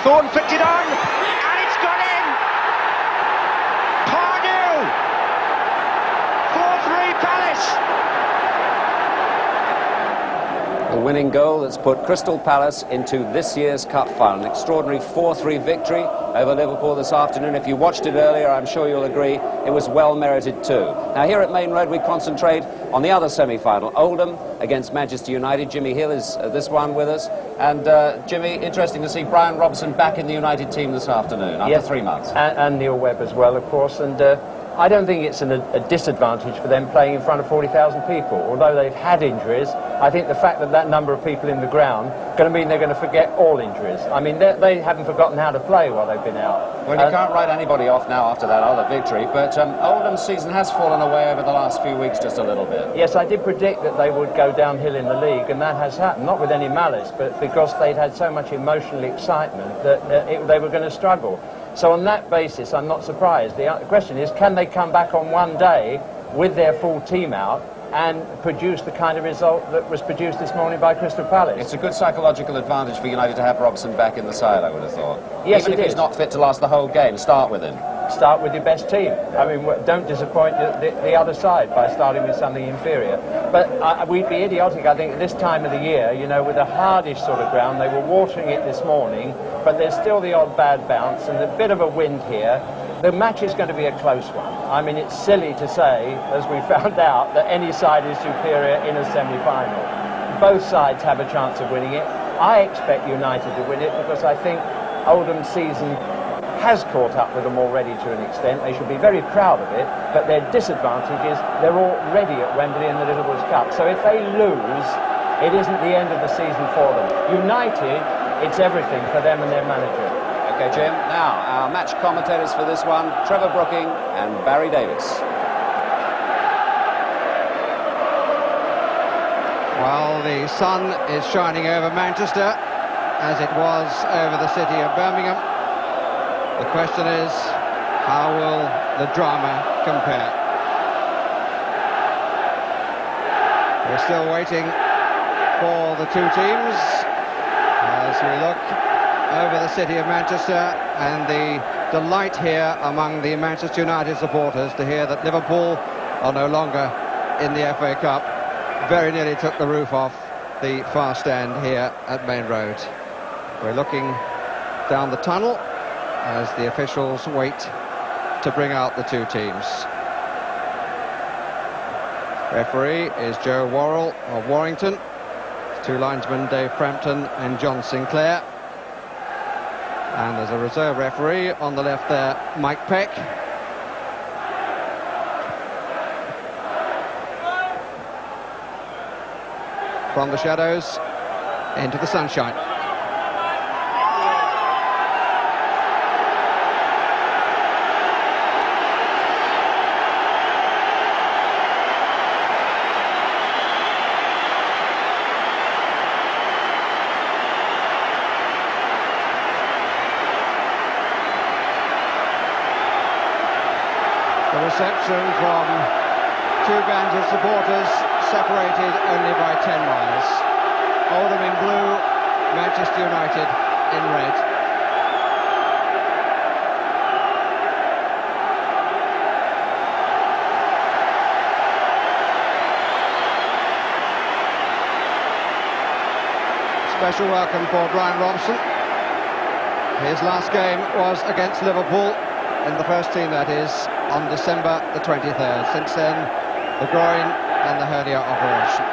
Thorne flicked it on, and it's gone in! Pardew! 4-3 Palace! The winning goal that's put Crystal Palace into this year's cup final. An extraordinary 4-3 victory over Liverpool this afternoon. If you watched it earlier, I'm sure you'll agree it was well merited too. Now here at Main Road we concentrate on the other semi-final, Oldham against Manchester United. Jimmy Hill is this one with us. And Jimmy, interesting to see Brian Robson back in the United team this afternoon after 3 months. And Neil Webb as well, of course. And I don't think it's a disadvantage for them playing in front of 40,000 people. Although they've had injuries, I think the fact that that number of people in the ground going to mean they're going to forget all injuries. I mean, they haven't forgotten how to play while they've been out. Well, you can't write anybody off now after that other victory, but Oldham's season has fallen away over the last few weeks just a little bit. Yes, I did predict that they would go downhill in the league, and that has happened, not with any malice, but because they'd had so much emotional excitement that they were going to struggle. So on that basis, I'm not surprised. The question is, can they come back on one day with their full team out and produce the kind of result that was produced this morning by Crystal Palace? It's a good psychological advantage for United to have Robson back in the side, I would have thought. Yes, Even if he's not fit to last the whole game, start with him. Start with your best team. I mean, don't disappoint the other side by starting with something inferior. But we'd be idiotic, I think, at this time of the year, you know, with a hardish sort of ground. They were watering it this morning, but there's still the odd bad bounce and a bit of a wind here. The match is going to be a close one. I mean, it's silly to say, as we found out, that any side is superior in a semi-final. Both sides have a chance of winning it. I expect United to win it because I think Oldham's season has caught up with them already to an extent. They should be very proud of it, but their disadvantage is they're already at Wembley in the Little Cup. So if they lose, it isn't the end of the season for them. United, it's everything for them and their manager. OK, Jim. Now, our match commentators for this one, Trevor Brooking and Barry Davis. Well, the sun is shining over Manchester, as it was over the city of Birmingham. The question is, how will the drama compare? We're still waiting for the two teams as we look over the city of Manchester, and the delight here among the Manchester United supporters to hear that Liverpool are no longer in the FA Cup very nearly took the roof off the far stand here at Main Road. We're looking down the tunnel as the officials wait to bring out the two teams. Referee is Joe Worrell of Warrington. Two linesmen, Dave Frampton and John Sinclair. And there's a reserve referee on the left there, Mike Peck. From the shadows into the sunshine. The reception from two bands of supporters separated only by 10 miles. Oldham in blue, Manchester United in red. Special welcome for Brian Robson. His last game was against Liverpool, in the first team that is, on December the 23rd. Since then, the groin and the hernia operation.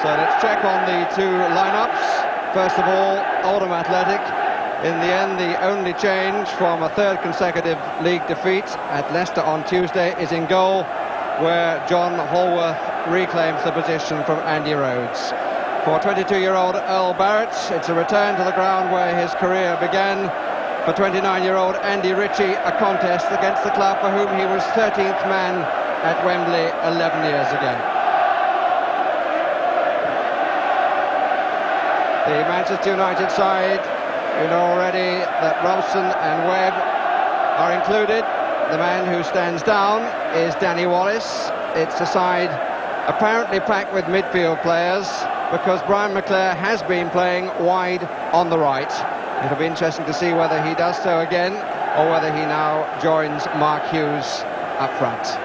So let's check on the two lineups. First of all, Oldham Athletic. In the end, the only change from a third consecutive league defeat at Leicester on Tuesday is in goal, where John Holworth reclaims the position from Andy Rhodes. For 22-year-old Earl Barrett, it's a return to the ground where his career began. For 29-year-old Andy Ritchie, a contest against the club for whom he was 13th man at Wembley 11 years ago. The Manchester United side, you know already that Robson and Webb are included. The man who stands down is Danny Wallace. It's a side apparently packed with midfield players, because Brian McClare has been playing wide on the right. It'll be interesting to see whether he does so again, or whether he now joins Mark Hughes up front.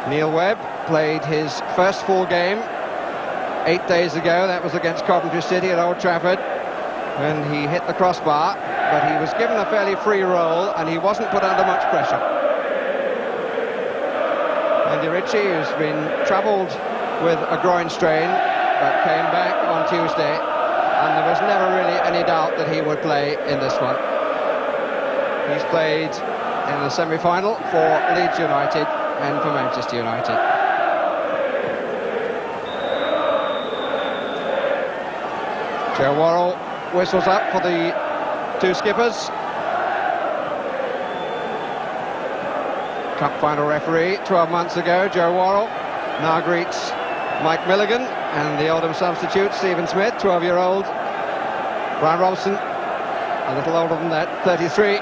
Neil Webb played his first full game 8 days ago. That was against Coventry City at Old Trafford, when he hit the crossbar, but he was given a fairly free role and he wasn't put under much pressure. Andy Ritchie, who's been troubled with a groin strain, but came back on Tuesday, and there was never really any doubt that he would play in this one. He's played in the semi-final for Leeds United and for Manchester United. Joe Worrell whistles up for the two skippers. Cup final referee 12 months ago, Joe Worrell, now greets Mike Milligan and the Oldham substitute, Stephen Smith, 12-year-old. Brian Robson, a little older than that, 33.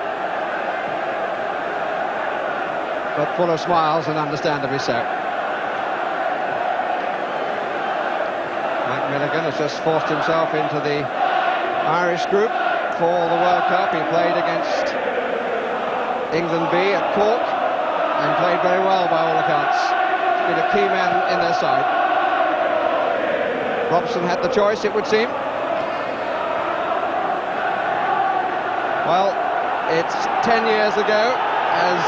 But full of smiles, and understandably so. Mike Milligan has just forced himself into the Irish group for the World Cup. He played against England B at Cork and played very well by all accounts. He's been a key man in their side. Robson had the choice, it would seem. Well, it's 10 years ago, as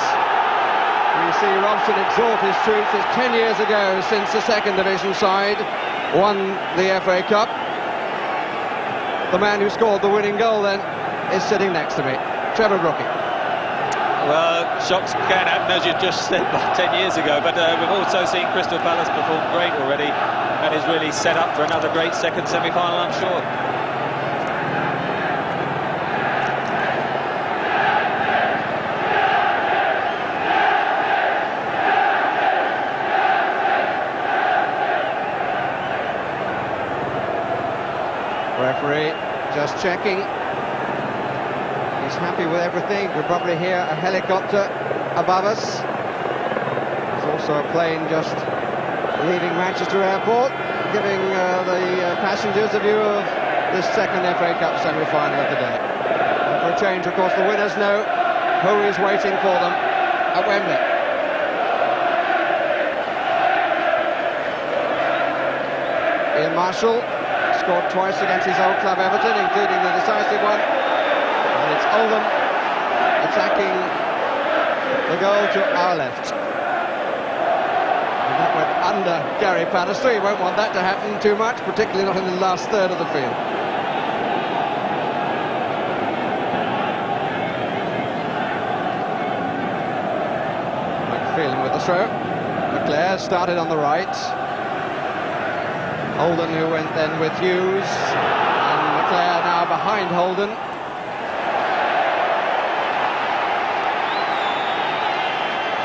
we see Robson exhort his troops. It's 10 years ago since the second division side won the FA Cup. The man who scored the winning goal then is sitting next to me, Trevor Brookie. Well, shocks can happen, as you just said, 10 years ago, but we've also seen Crystal Palace perform great already, and is really set up for another great second semi-final, I'm sure. Referee just checking. He's happy with everything. We'll probably hear a helicopter above us. There's also a plane just leaving Manchester Airport, giving the passengers a view of this second FA Cup semi-final of the day. And for a change, of course, the winners know who is waiting for them at Wembley. Ian Marshall scored twice against his old club Everton, including the decisive one. And it's Oldham attacking the goal to our left. And that went under Gary Pallister. He won't want that to happen too much, particularly not in the last third of the field. McPherson with the throw. McClare started on the right. Holden, who went then with Hughes, and McClare now behind Holden.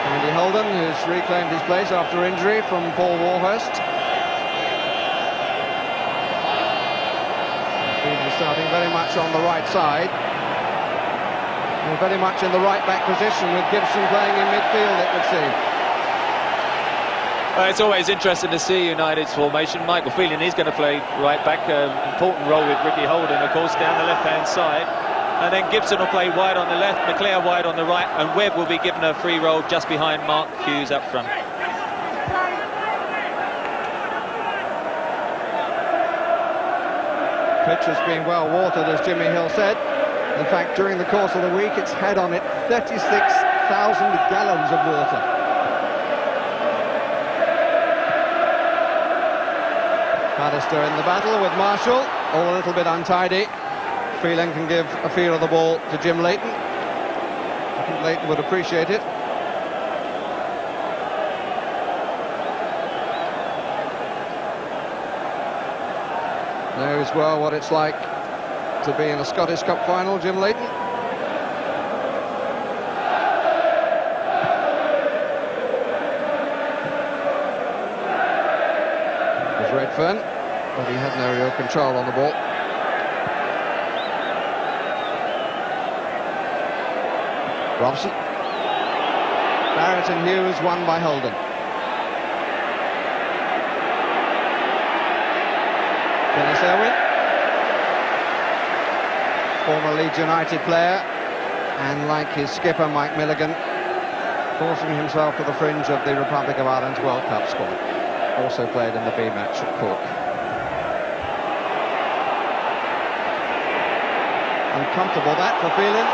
Andy Holden, who's reclaimed his place after injury from Paul Warhurst. He's starting very much on the right side, and very much in the right back position, with Gibson playing in midfield, it would seem. It's always interesting to see United's formation. Michael Phelan, he's going to play right back, important role with Ricky Holden, of course, down the left-hand side. And then Gibson will play wide on the left, McClare wide on the right, and Webb will be given a free role just behind Mark Hughes up front. Pitch has been well watered, as Jimmy Hill said. In fact, during the course of the week, it's had on it 36,000 gallons of water. Pallister in the battle with Marshall, all a little bit untidy. Phelan can give a feel of the ball to Jim Leighton. I think Leighton would appreciate it. Knows well what it's like to be in a Scottish Cup final, Jim Leighton. Redfern, but he had no real control on the ball. Robson. Barrett and Hughes won by Holden. Dennis Irwin, former Leeds United player, and like his skipper Mike Milligan, forcing himself to the fringe of the Republic of Ireland's World Cup squad. Also played in the B match at Cork. Uncomfortable that for Phelan.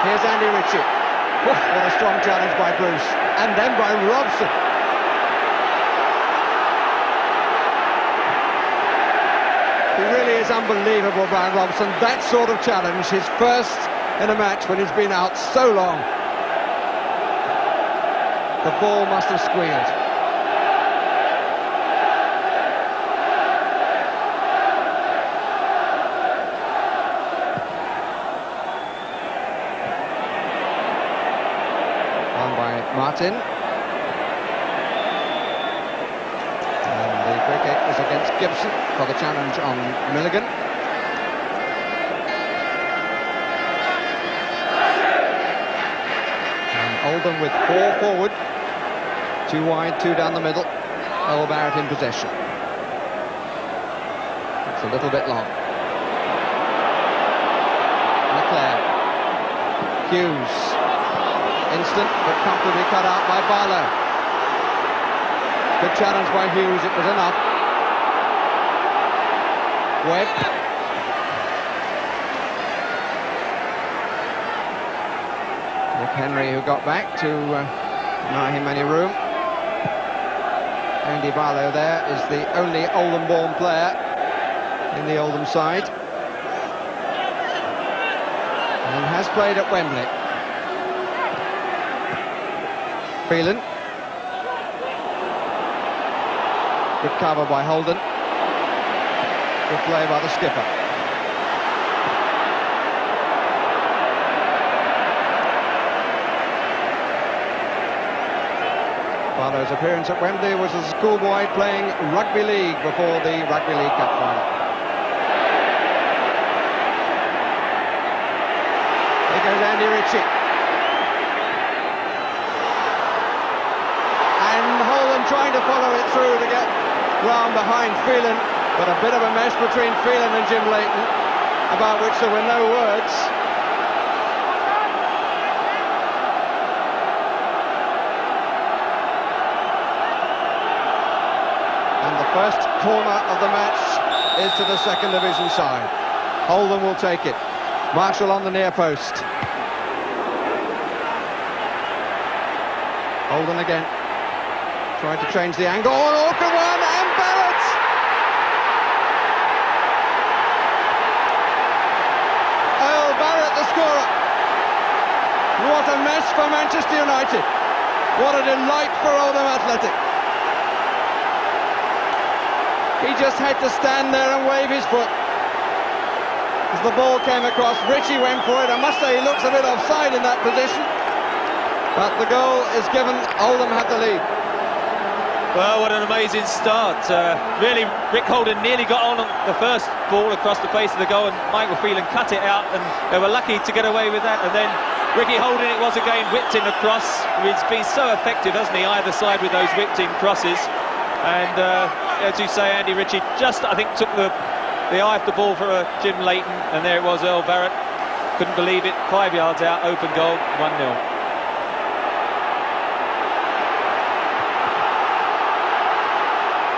Here's Andy Ritchie. What a strong challenge by Bruce, and then by Robson. He really is unbelievable, Brian Robson. That sort of challenge, his first in a match when he's been out so long. The ball must have squealed. Martin. And the free kick is against Gibson for the challenge on Milligan. And Oldham with 4 forward, 2 wide, 2 down the middle. Earl Barrett in possession. It's a little bit long. Leclerc. Hughes. Instant, but comfortably cut out by Barlow. Good challenge by Hughes, it was enough. Webb. Nick Henry, who got back to Nahi Maniroom. Andy Barlow there is the only Oldham-born player in the Oldham side. And has played at Wembley. Phelan. Good cover by Holden. Good play by the skipper. Barlow's appearance at Wembley was as a schoolboy playing rugby league before the Rugby League Cup final. Here goes Andy Ritchie. Trying to follow it through to get round behind Phelan, but a bit of a mess between Phelan and Jim Leighton, about which there were no words. And the first corner of the match is to the second division side. Oldham will take it. Marshall on the near post. Holden again. Trying to change the angle. Oh, an awkward one, and Barrett! Earl Barrett, the scorer. What a mess for Manchester United. What a delight for Oldham Athletic. He just had to stand there and wave his foot. As the ball came across, Ritchie went for it. I must say he looks a bit offside in that position. But the goal is given. Oldham have the lead. Well, what an amazing start. Really, Rick Holden nearly got on the first ball across the face of the goal, and Michael Phelan cut it out, and they were lucky to get away with that. And then Ricky Holden, it was again, whipped in across. He's been so effective, hasn't he, either side with those whipped in crosses. And as you say, Andy Ritchie just, I think, took the eye off the ball for Jim Leighton, and there it was, Earl Barrett. Couldn't believe it, 5 yards out, open goal, 1-0.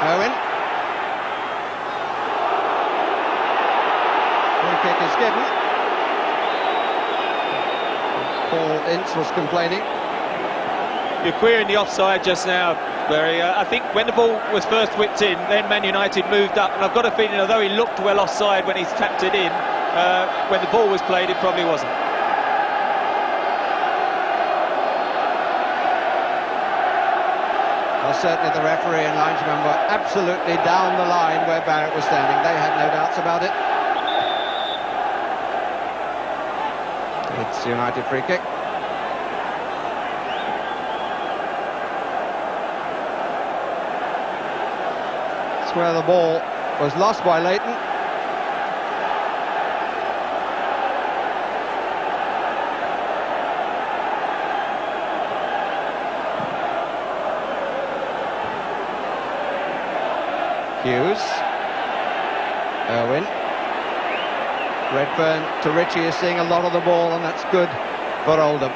Owen. Free kick is given. Paul Ince was complaining. You're querying the offside just now, Barry. I think when the ball was first whipped in, then Man United moved up, and I've got a feeling, although he looked well offside when he's tapped it in, when the ball was played, it probably wasn't. Well, certainly the referee and linesman were absolutely down the line where Barrett was standing. They had no doubts about it. It's United free kick. It's where the ball was lost by Leighton. Hughes. Irwin. Redfern to Ritchie is seeing a lot of the ball, and that's good for Oldham.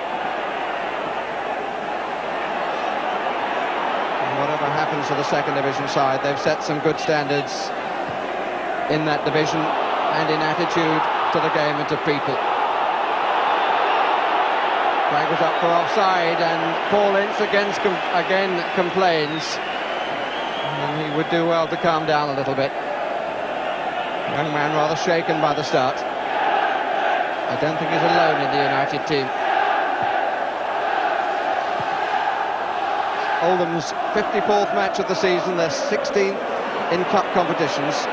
And whatever happens to the second division side, they've set some good standards in that division and in attitude to the game and to people. Flag was up for offside, and Paul Ince again complains, and he would do well to calm down a little bit. Young man rather shaken by the start. I don't think he's alone in the United team. Oldham's 54th match of the season, their 16th in cup competitions,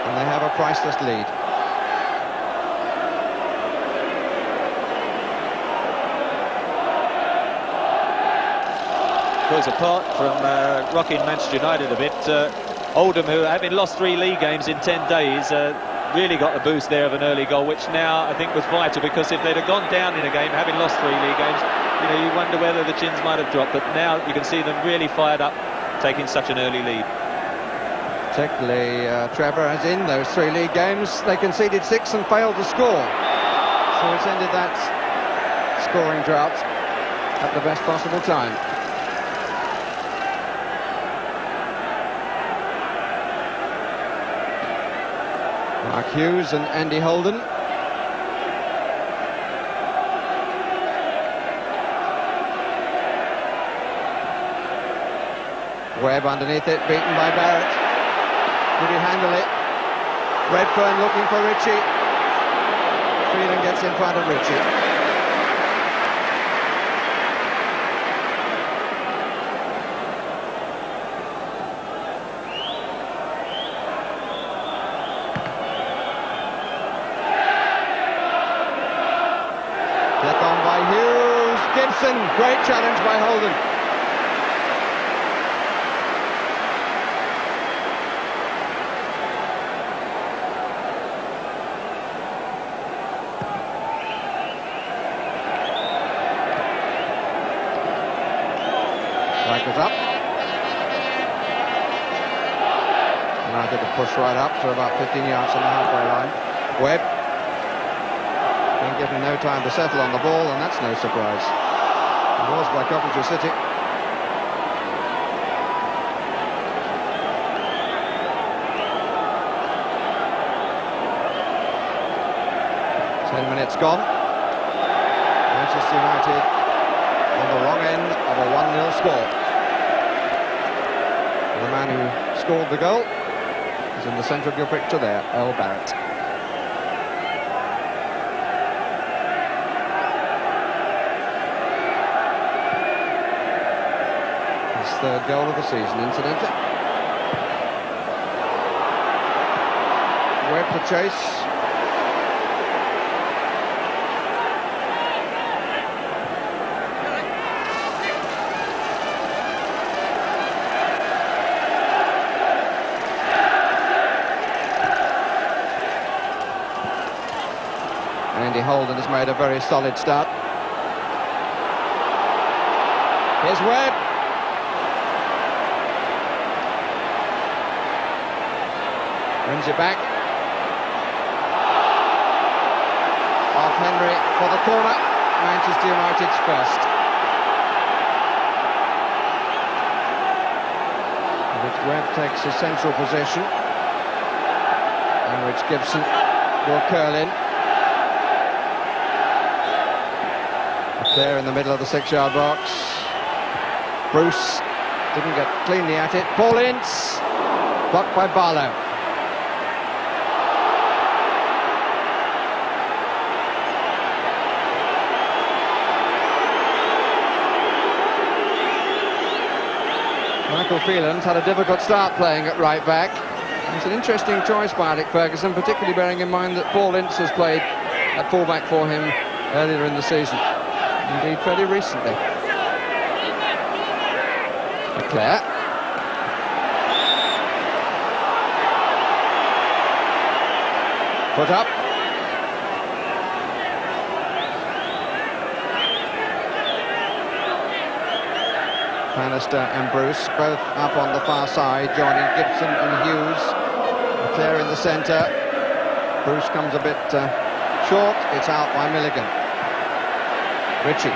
and they have a priceless lead. Goes apart from rocking Manchester United a bit. Oldham, who having lost 3 league games in 10 days, really got the boost there of an early goal, which now I think was vital, because if they'd have gone down in a game, having lost 3 league games, you wonder whether the chins might have dropped. But now you can see them really fired up, taking such an early lead. Particularly Trevor, as in those 3 league games, they conceded 6 and failed to score. So it's ended that scoring drought at the best possible time. Mark Hughes and Andy Holden. Webb underneath it, beaten by Barrett. Could he handle it? Redfern looking for Ritchie. Phelan gets in front of Ritchie. Great challenge by Holden. Flag was up. United to push right up to about 15 yards on the halfway line. Webb being given no time to settle on the ball, and that's no surprise. It was by Coventry City. Ten minutes gone. Manchester United on the wrong end of a 1-0 score. And the man who scored the goal is in the centre of your picture there, Earl Barrett. Third goal of the season, incidentally. Webb to chase. Andy Holden has made a very solid start. Here's Webb. Brings it back. Off Henry for the corner. Manchester United's first. In which Webb takes his central position, in which Gibson will curl in. Up there in the middle of the 6-yard box. Bruce didn't get cleanly at it. Paul Ince, blocked by Barlow. Michael Phelan's had a difficult start playing at right back. It's an interesting choice by Alec Ferguson, particularly bearing in mind that Paul Ince has played at fullback for him earlier in the season. Indeed, fairly recently. Leclerc. Put up. Bannister and Bruce both up on the far side, joining Gibson and Hughes. Clear in the centre. Bruce comes a bit short. It's out by Milligan. Ritchie.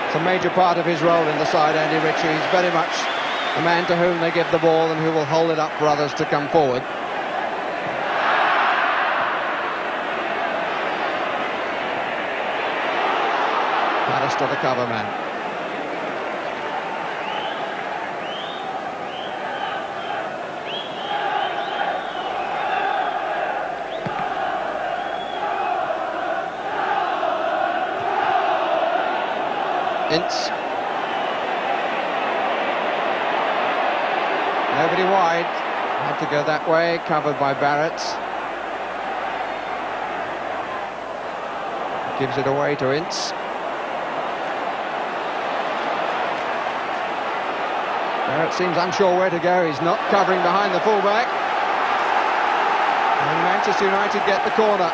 It's a major part of his role in the side, Andy Ritchie. He's very much the man to whom they give the ball and who will hold it up for others to come forward. Alistair, the cover man. Ince. Nobody wide. Had to go that way, covered by Barrett. Gives it away to Ince. Barrett seems unsure where to go. He's not covering behind the fullback. And Manchester United get the corner.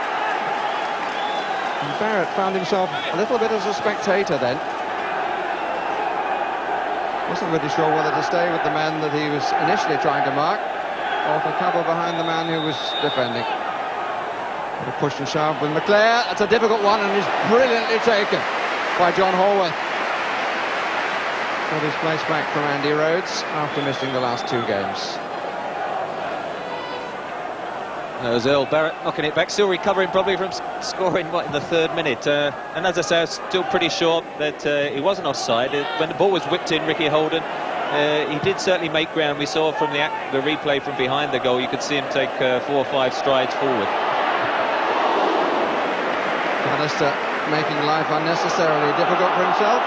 And Barrett found himself a little bit as a spectator then. Wasn't really sure whether to stay with the man that he was initially trying to mark or to cover behind the man who was defending. A push and shove with McClare. That's a difficult one and is brilliantly taken by John Horwath. Got his place back from Andy Rhodes after missing the last 2 games. That was Earl Barrett knocking it back, still recovering probably from scoring in the 3rd minute. And as I say, I'm still pretty sure that he wasn't offside. When the ball was whipped in, Ricky Holden, he did certainly make ground. We saw from the replay from behind the goal, you could see him take 4 or 5 strides forward. Alistair making life unnecessarily difficult for himself.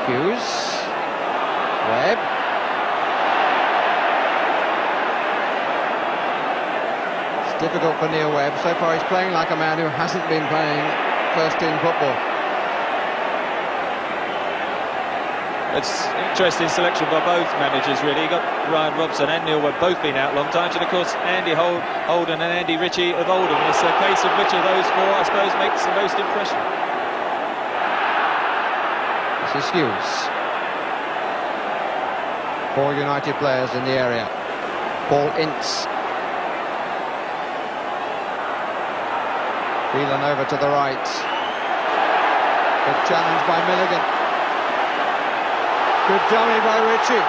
Hughes. Webb. Difficult for Neil Webb. So far he's playing like a man who hasn't been playing first-team football. It's interesting selection by both managers, really. You got Ryan Robson and Neil Webb both been out long times, and of course Andy Holden and Andy Ritchie of Oldham. It's a case of which of those 4, I suppose, makes the most impression. This is Hughes. 4 United players in the area. Paul Ince. Phelan over to the right. Good challenge by Milligan. Good dummy by Ritchie.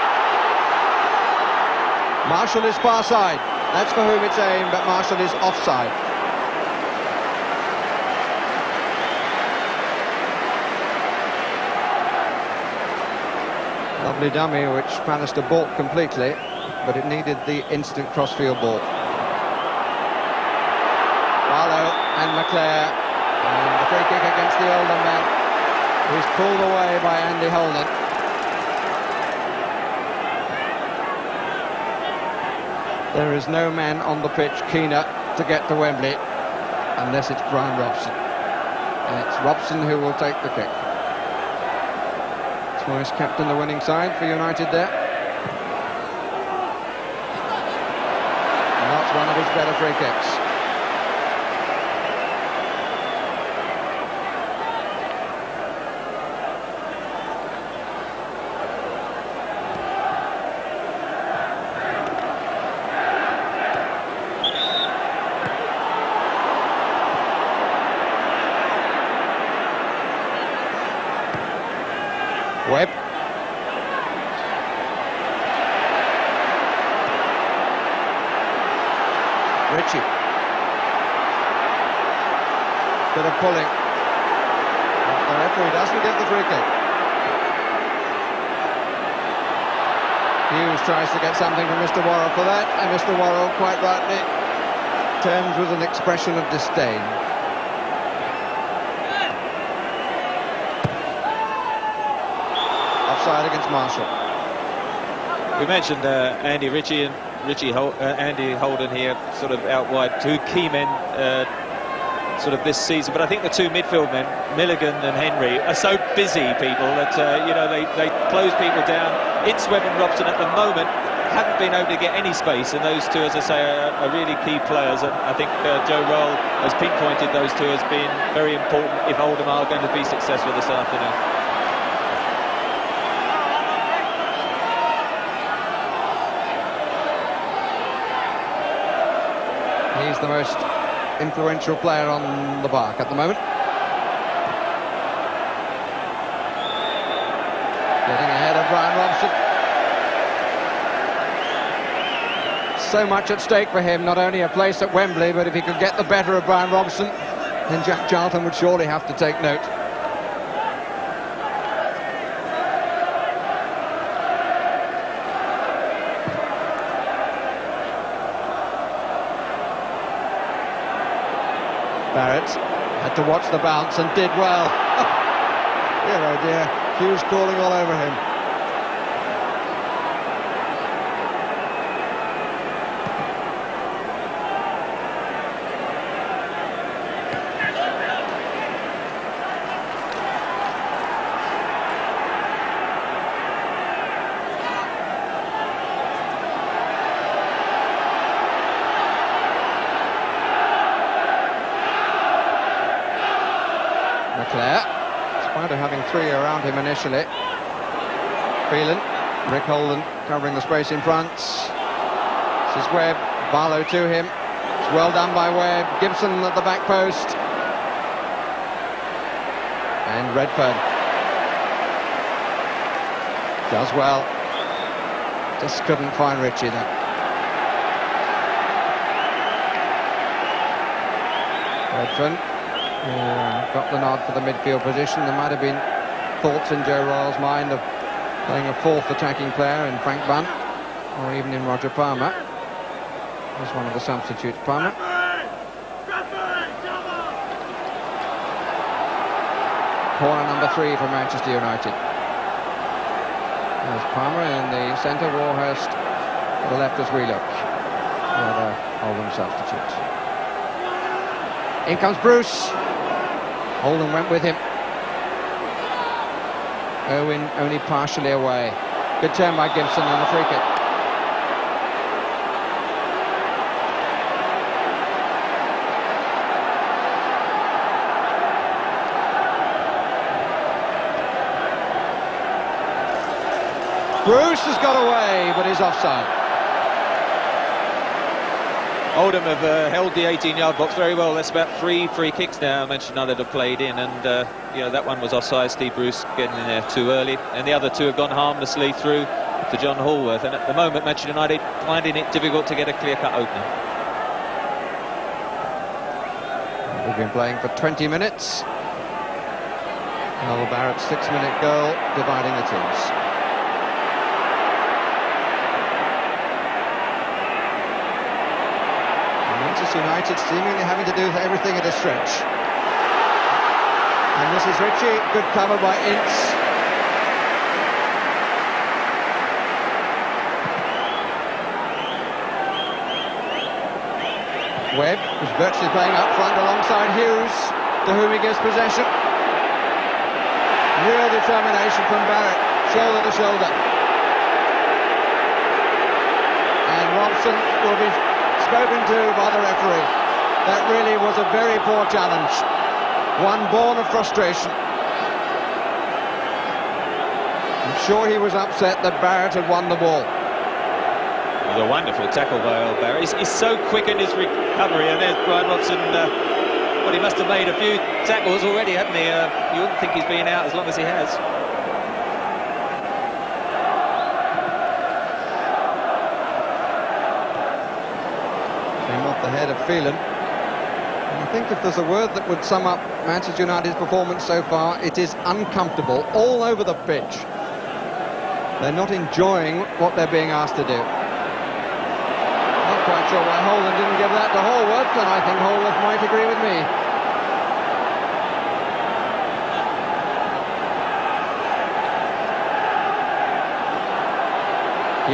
Marshall is far side. That's for whom it's aimed, but Marshall is offside. Lovely dummy, which Pallister balked completely, but it needed the instant crossfield ball. Barlow and McClare, and the free kick against the Oldham man, who's pulled away by Andy Holden. There is no man on the pitch keener to get to Wembley unless it's Brian Robson, and it's Robson who will take the kick. Twice captain the winning side for United there. And that's one of his better free kicks. Webb. Ritchie. Bit of pulling. The referee doesn't get the free kick. Hughes tries to get something from Mr. Worrell for that, and Mr. Worrell, quite rightly, turns with an expression of disdain. Offside against Marshall. We mentioned Andy Ritchie and Andy Holden here, sort of out wide, 2 key men sort of this season. But I think the 2 midfield men, Milligan and Henry, are so busy people that you know, they close people down. Ince, Webb and Robson at the moment haven't been able to get any space, and those 2, as I say, are really key players. And I think Joe Roll has pinpointed those 2 as being very important if Oldham are going to be successful this afternoon. is the most influential player on the park at the moment. Getting ahead of Brian Robson. So much at stake for him, not only a place at Wembley, but if he could get the better of Brian Robson, then Jack Charlton would surely have to take note. Barrett had to watch the bounce and did well. Dear oh dear, Hughes crawling all over him. Leclerc, despite having three around him initially. Phelan, Rick Holden covering the space in front. This is Webb, Barlow to him. It's well done by Webb. Gibson at the back post. And Redfern does well. Just couldn't find Ritchie there. Redfern. Got the nod for the midfield position. There might have been thoughts in Joe Royle's mind of playing a fourth attacking player in Frank Bunn, or even in Roger Palmer. Here's one of the substitutes, Palmer. Corner number 3 for Manchester United. There's Palmer in the centre, Warhurst to the left as we look. Another Oldham substitute. In comes Bruce. Oldham went with him. Owen only partially away. Good turn by Gibson on the free kick. Bruce has got away, but he's offside. Oldham have held the 18-yard box very well. That's about 3 free kicks now Manchester United have played in, and that one was offside. Steve Bruce getting in there too early, and the other two have gone harmlessly through to John Hallworth, and at the moment Manchester United finding it difficult to get a clear-cut opening. We've been playing for 20 minutes. Al Barrett's 6-minute goal dividing the teams. Manchester United seemingly having to do everything at a stretch. And this is Ritchie, good cover by Ince. Webb is virtually playing up front alongside Hughes, to whom he gives possession. Real determination from Barrett, shoulder to shoulder. And Robson will be spoken to by the referee. That really was a very poor challenge, one born of frustration. I'm sure he was upset that Barrett had won the ball. It was a wonderful tackle by old Barrett. He's so quick in his recovery, and there's Brian Robson. Well, he must have made a few tackles already, hasn't he? You wouldn't think he's been out as long as he has. Off the head of Phelan. And I think if there's a word that would sum up Manchester United's performance so far, it is uncomfortable all over the pitch. They're not enjoying what they're being asked to do. Not quite sure why Holden didn't give that to Hallworth, and I think Hallworth might agree with me.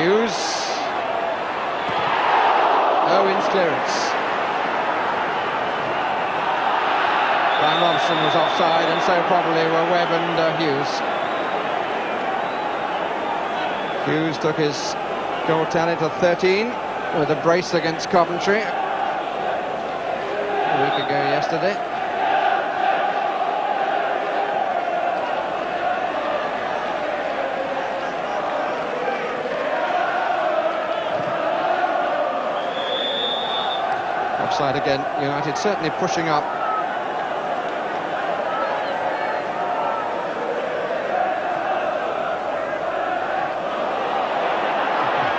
Hughes. Owen's clearance. Brian Robson was offside, and so probably were Webb and Hughes. Hughes took his goal tally to 13 with a brace against Coventry a week ago yesterday. offside again. United certainly pushing up.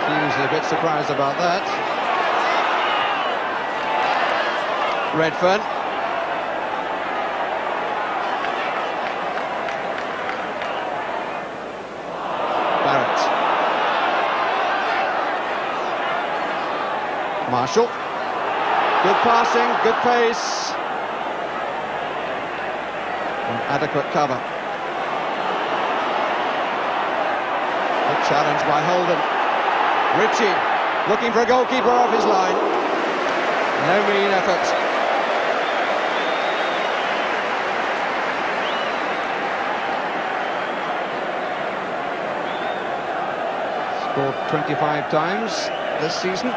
Hughes a bit surprised about that. Redfern. Barrett. Marshall. Good passing, good pace. And adequate cover. Good challenge by Holden. Ritchie looking for a goalkeeper off his line. No mean effort. Scored 25 times this season.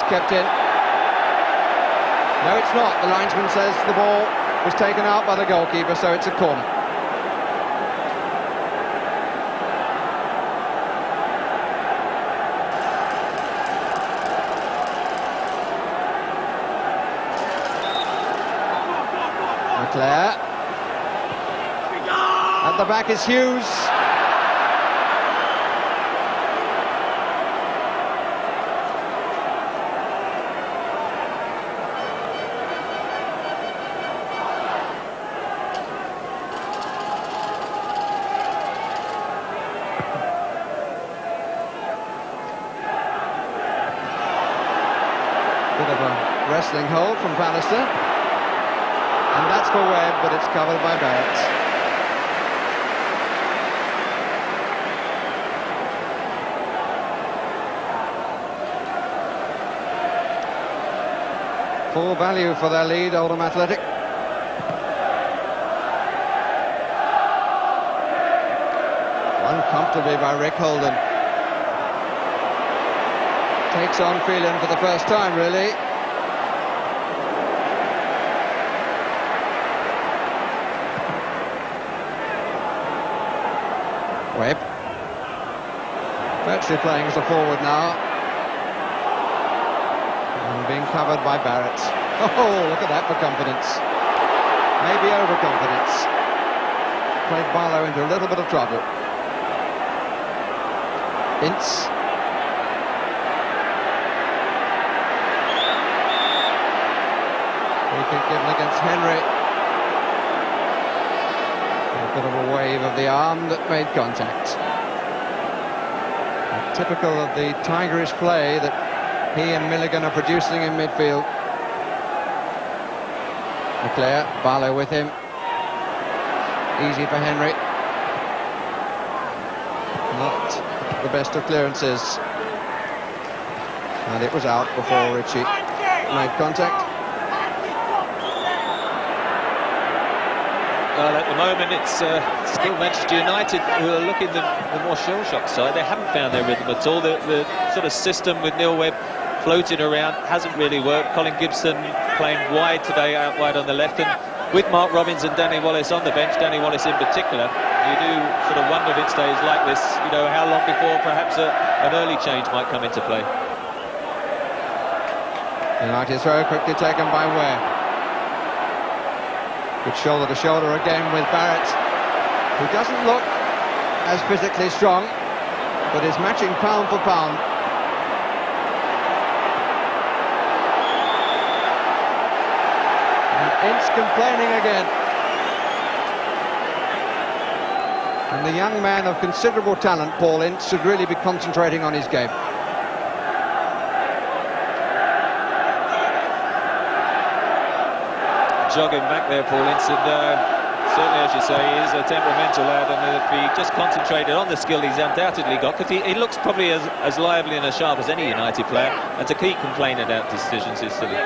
Kept in. No, it's not. The linesman says the ball was taken out by the goalkeeper, so it's a corner. Leclerc. At the back is Hughes. Wrestling hold from Pallister, and that's for Webb, but it's covered by Barrett. Full value for their lead, Oldham Athletic. Won comfortably by Rick Holden. Takes on Phelan for the first time, really. Webb. Virtually playing as a forward now. And being covered by Barrett. Oh, look at that for confidence. Maybe overconfidence. Played Barlow into a little bit of trouble. Ince. Free kick given against Henry. A bit of a wave of the arm that made contact. Typical of the tigerish play that he and Milligan are producing in midfield. Leclerc, Barlow with him. Easy for Henry. Not the best of clearances. And it was out before Ritchie made contact. Well, at the moment it's still Manchester United who are looking the more shell-shocked side. They haven't found their rhythm at all. The sort of system with Neil Webb floating around hasn't really worked. Colin Gibson playing wide today, out wide on the left, and with Mark Robbins and Danny Wallace on the bench, Danny Wallace in particular, you do sort of wonder if it stays like this, how long before perhaps an early change might come into play. United throw quickly taken by Webb. Good shoulder to shoulder again with Barrett, who doesn't look as physically strong, but is matching pound for pound. And Ince complaining again. And the young man of considerable talent, Paul Ince, should really be concentrating on his game. Jogging back there, Paul Ince, and certainly, as you say, he is a temperamental lad, and if he just concentrated on the skill he's undoubtedly got, because he looks probably as lively and as sharp as any United player, and to keep complaining about decisions is silly.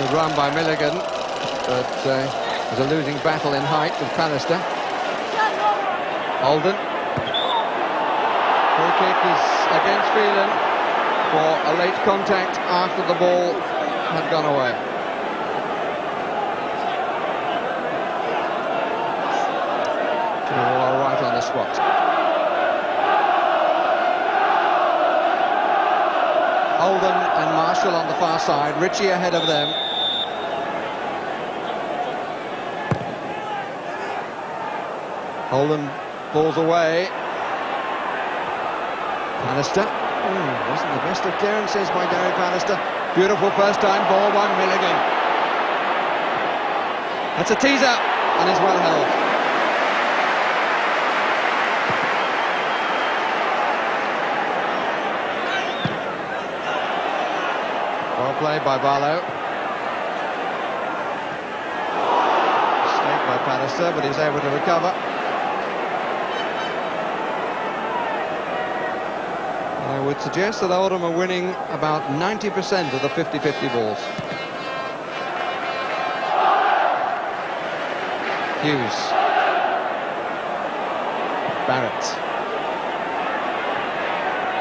Good run by Milligan, but there's a losing battle in height with Pallister. Oldham. Free kick is against Phelan for a late contact after the ball had gone away. All right on the spot. Oldham and Marshall on the far side, Ritchie ahead of them. Oldham falls away. Pallister. Wasn't the best of clearances by Gary Pallister. Beautiful first time ball by Milligan. That's a tease up and is well held. Well played by Barlow. Mistake by Pallister, but he's able to recover. I would suggest that Oldham are winning about 90% of the 50-50 balls. Hughes. Barrett.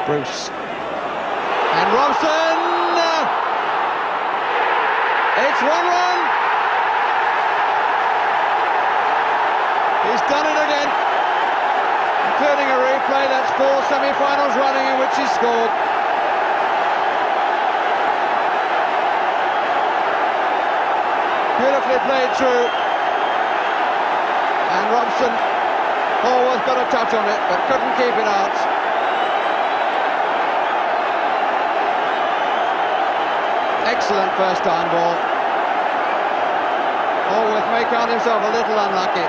Bruce. And Robson! It's 1-1! He's done it again. Including a replay, that's 4 semi-finals running in which he scored. Beautifully played through. And Robson, Hallworth got a touch on it, but couldn't keep it out. Excellent first time ball. Hallworth may count himself a little unlucky,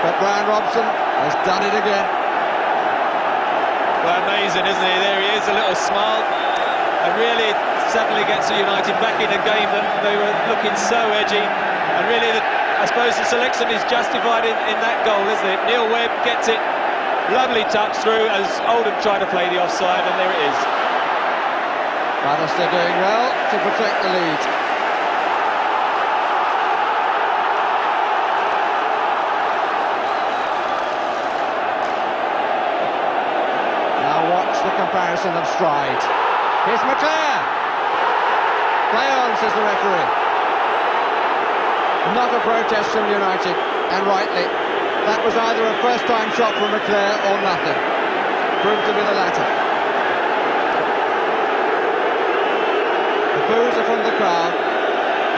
but Brian Robson has done it again. Well, amazing, isn't he? There he is, a little smile. And really suddenly gets United back in a game that they were looking so edgy. And really, I suppose the selection is justified in that goal, isn't it? Neil Webb gets it. Lovely touch through as Oldham try to play the offside, and there it is. Pallister doing well to protect the lead. Comparison of stride. Here's McClare. Play on, says the referee. Not a protest from United, and rightly. That was either a first-time shot from McClare or nothing. Proved to be the latter. The boos are from the crowd.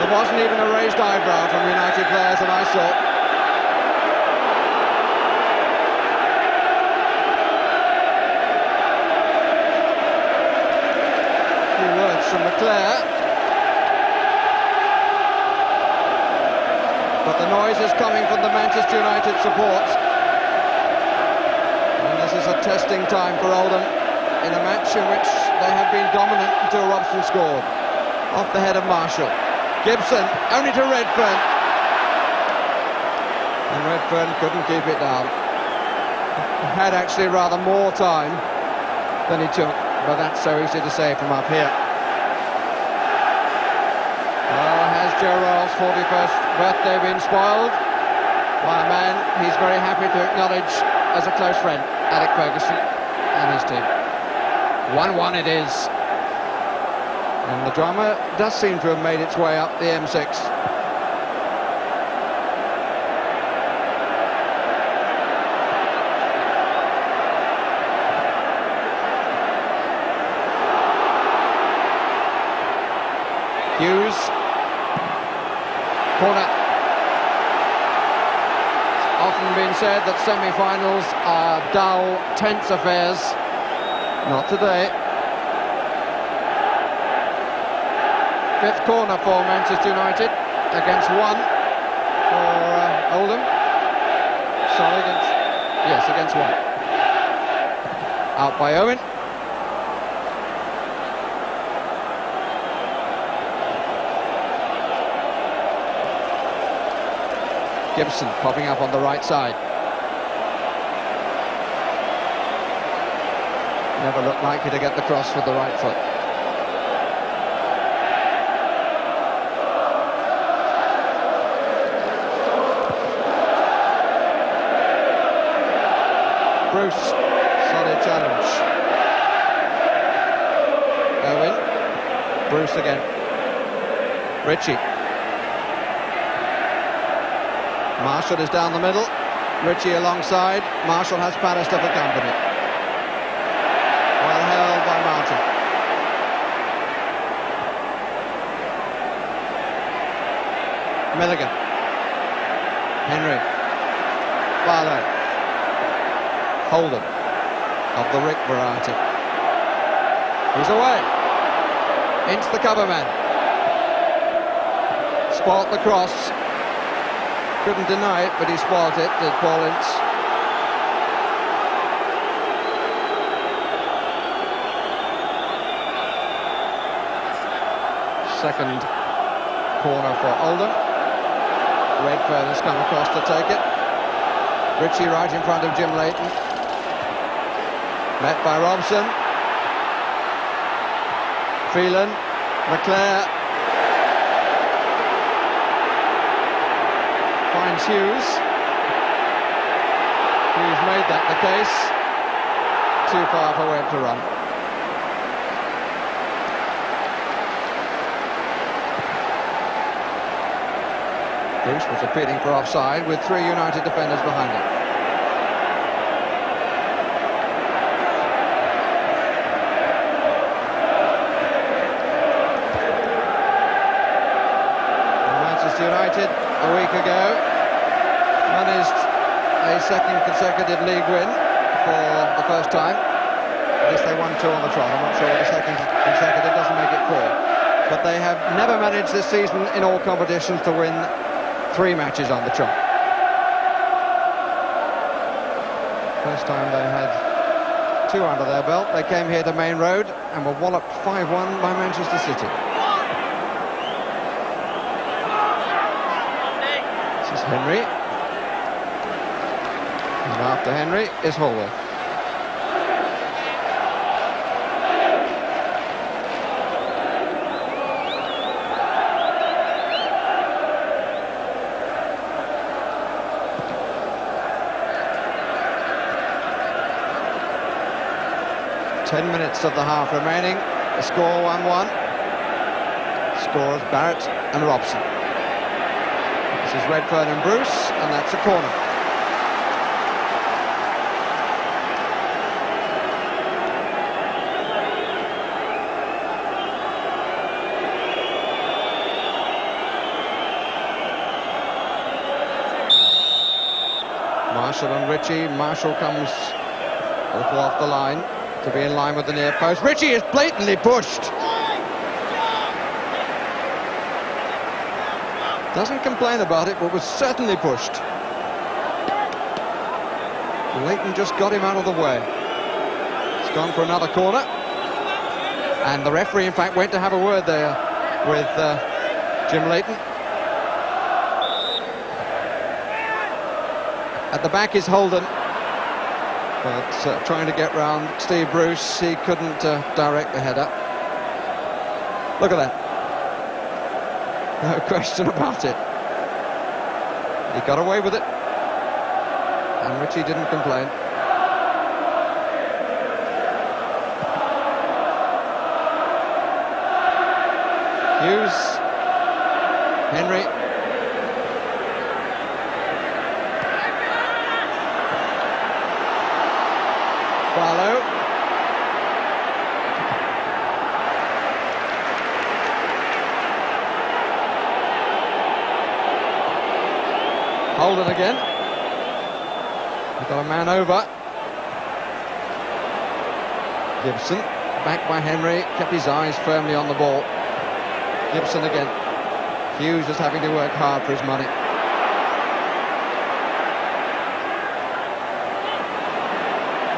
There wasn't even a raised eyebrow from United players that I saw. From McClare, but the noise is coming from the Manchester United support, and this is a testing time for Oldham in a match in which they have been dominant until Robson scored off the head of Marshall. Gibson only to Redfern, and Redfern couldn't keep it down. He had actually rather more time than he took, but that's so easy to say from up here. Joe Royle's 41st birthday been spoiled by a man he's very happy to acknowledge as a close friend, Alec Ferguson and his team. 1-1 it is. And the drama does seem to have made its way up the M6. Hughes. Corner. It's often been said that semi-finals are dull, tense affairs. Not today. Fifth corner for Manchester United against 1 for Oldham. Sorry, against 1. Out by Owen. Gibson popping up on the right side. Never looked likely to get the cross with the right foot. Bruce, solid challenge. Owen, Bruce again. Ritchie. Marshall is down the middle. Ritchie alongside. Marshall has Pallister for company. Well held by Martin. Milligan. Henry. Barlow. Oldham. Of the Rick variety. He's away. Into the cover man. Spoilt the cross. Couldn't deny it, but he spoilt it, did Paul Ince. Second corner for Oldham. Redfern has come across to take it. Ritchie right in front of Jim Leighton. Met by Robson. Phelan. McClare. Finds Hughes. Hughes made that the case. Too far for Webb to run. Bruce was appealing for offside with 3 United defenders behind him. Manchester United a week ago managed a second consecutive league win for the first time. I guess they won 2 on the trot. I'm not sure what the second consecutive doesn't make it 4. But they have never managed this season in all competitions to win 3 matches on the trot. First time they had 2 under their belt. They came here to Main Road and were walloped 5-1 by Manchester City. This is Henry. And after Henry is Holworth. Ten minutes of the half remaining. The score 1-1. Scores Barrett and Robson. This is Redfern and Bruce, and that's a corner. Marshall and Ritchie. Marshall comes a little off the line to be in line with the near post. Ritchie is blatantly pushed. Doesn't complain about it, but was certainly pushed. Leighton just got him out of the way. It's gone for another corner. And the referee, in fact, went to have a word there with Jim Leighton. At the back is Holden. But trying to get round Steve Bruce, he couldn't direct the header. Look at that. No question about it. He got away with it. And Ritchie didn't complain. Hughes. Henry. Barlow. Holden again. We've got a man over. Gibson, back by Henry, kept his eyes firmly on the ball. Gibson again. Hughes is having to work hard for his money.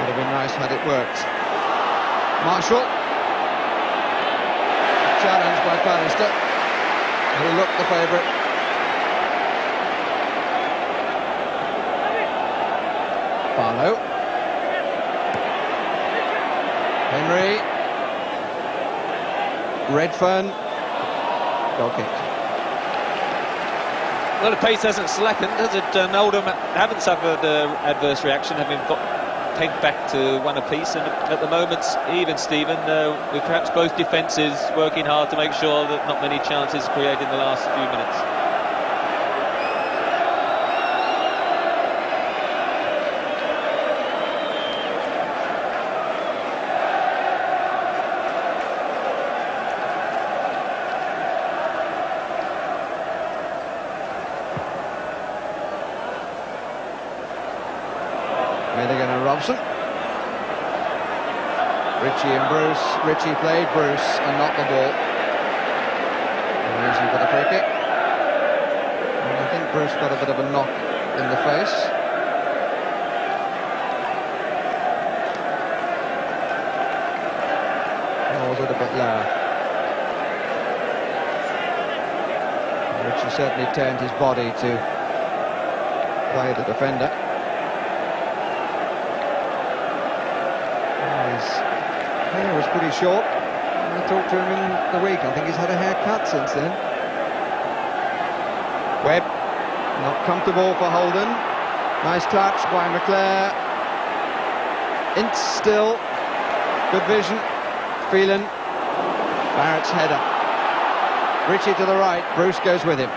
Would have been nice had it worked. Marshall. Challenged by Pallister, who looked the favourite. Barlow. Henry. Redfern. Goal kick. Well, the pace hasn't slackened, has it? Oldham haven't suffered adverse reaction, having peg back to one apiece, and at the moment, even Stephen, with perhaps both defences working hard to make sure that not many chances created in the last few minutes. Robson. Ritchie and Bruce. Ritchie played Bruce and not the ball. And usually got a free kick. And I think Bruce got a bit of a knock in the face. Or was it a bit lower? Ritchie certainly turned his body to play the defender. Hair was pretty short. I talked to him in the week. I think he's had a haircut since then. Webb, not comfortable for Holden. Nice touch by McClare. Ince still. Good vision. Phelan. Barrett's header. Ritchie to the right. Bruce goes with him.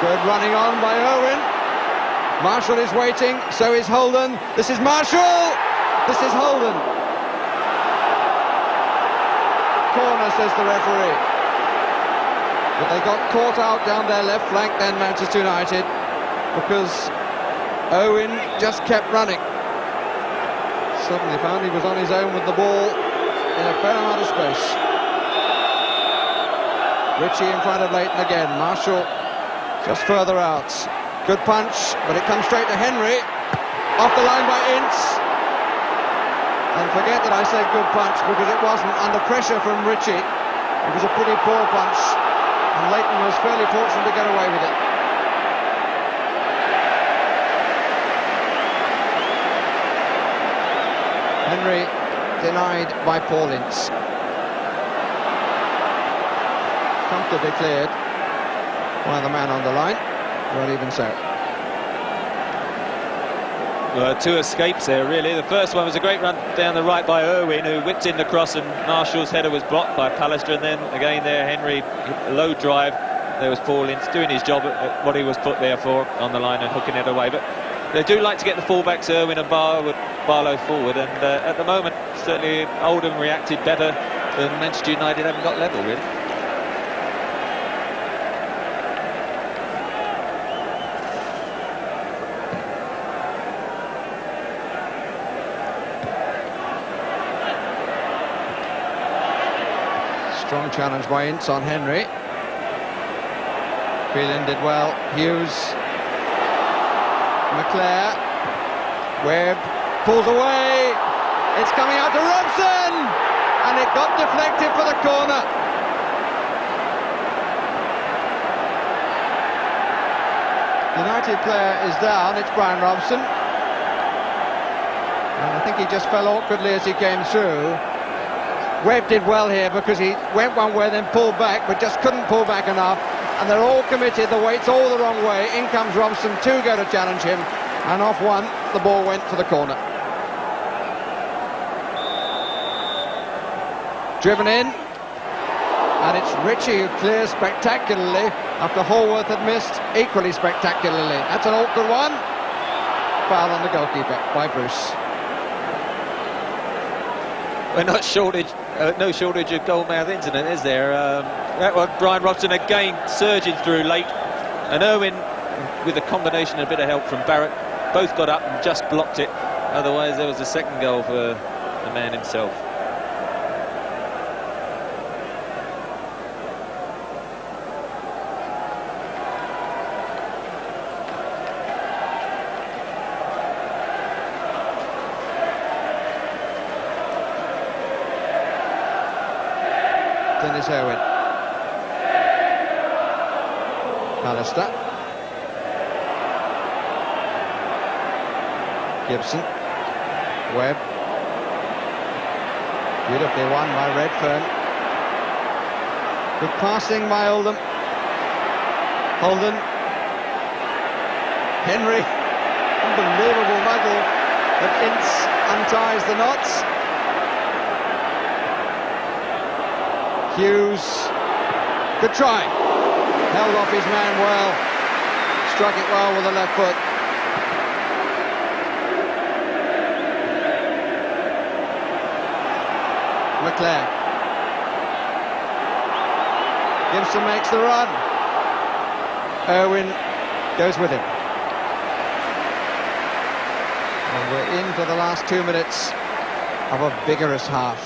Good running on by Owen. Marshall is waiting, so is Holden. This is Marshall! This is Holden. Corner, says the referee. But they got caught out down their left flank then, Manchester United, because Owen just kept running. Suddenly found he was on his own with the ball in a fair amount of space. Ritchie in front of Leighton again. Marshall just further out. Good punch, but it comes straight to Henry. Off the line by Ince. And forget that I said good punch, because it wasn't. Under pressure from Ritchie, it was a pretty poor punch. And Leighton was fairly fortunate to get away with it. Henry denied by Paul Ince. Comfortably cleared by the man on the line. Well, even so. Well, two escapes there, really. The first one was a great run down the right by Irwin, who whipped in the cross, and Marshall's header was blocked by Pallister. And then again there, Henry, low drive. There was Paul Ince doing his job at what he was put there for on the line and hooking it away. But they do like to get the fullbacks, Irwin and Barlow, forward. And at the moment, certainly Oldham reacted better than Manchester United haven't got level, really. Strong challenge by Ince on Henry. Phelan did well. Hughes. McClare. Webb pulls away. It's coming out to Robson! And it got deflected for the corner. United player is down. It's Brian Robson. And I think he just fell awkwardly as he came through. Webb did well here because he went one way, then pulled back, but just couldn't pull back enough. And they're all committed, the weight's all the wrong way. In comes Robson, two go to challenge him, and off one, the ball went for the corner. Driven in, and it's Ritchie who clears spectacularly after Hallworth had missed equally spectacularly. That's an awkward one. Foul on the goalkeeper by Bruce. We're not no shortage of goalmouth incident, is there? That one, Brian Robson again surging through late, and Irwin, with a combination and a bit of help from Barrett, both got up and just blocked it. Otherwise, there was a second goal for the man himself. Dennis Irwin. Pallister. Gibson. Webb. Beautifully won by Redfern. Good passing by Oldham. Holden. Henry, unbelievable muddle, but Ince unties the knots. Hughes, good try, held off his man well, struck it well with the left foot. Leclerc. Gibson makes the run. Irwin goes with him. And we're into the last 2 minutes of a vigorous half.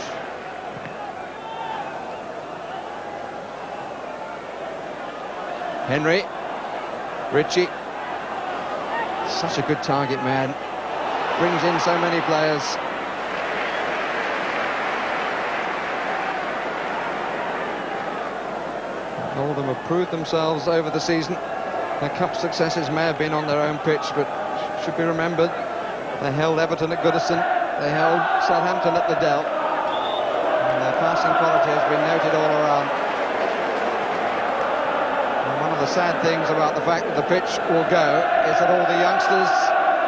Henry. Ritchie. Such a good target man. Brings in so many players. Oldham have proved themselves over the season. Their cup successes may have been on their own pitch, but should be remembered, they held Everton at Goodison, they held Southampton at the Dell, and their passing quality has been noted all around. And one of the sad things about the fact that the pitch will go is that all the youngsters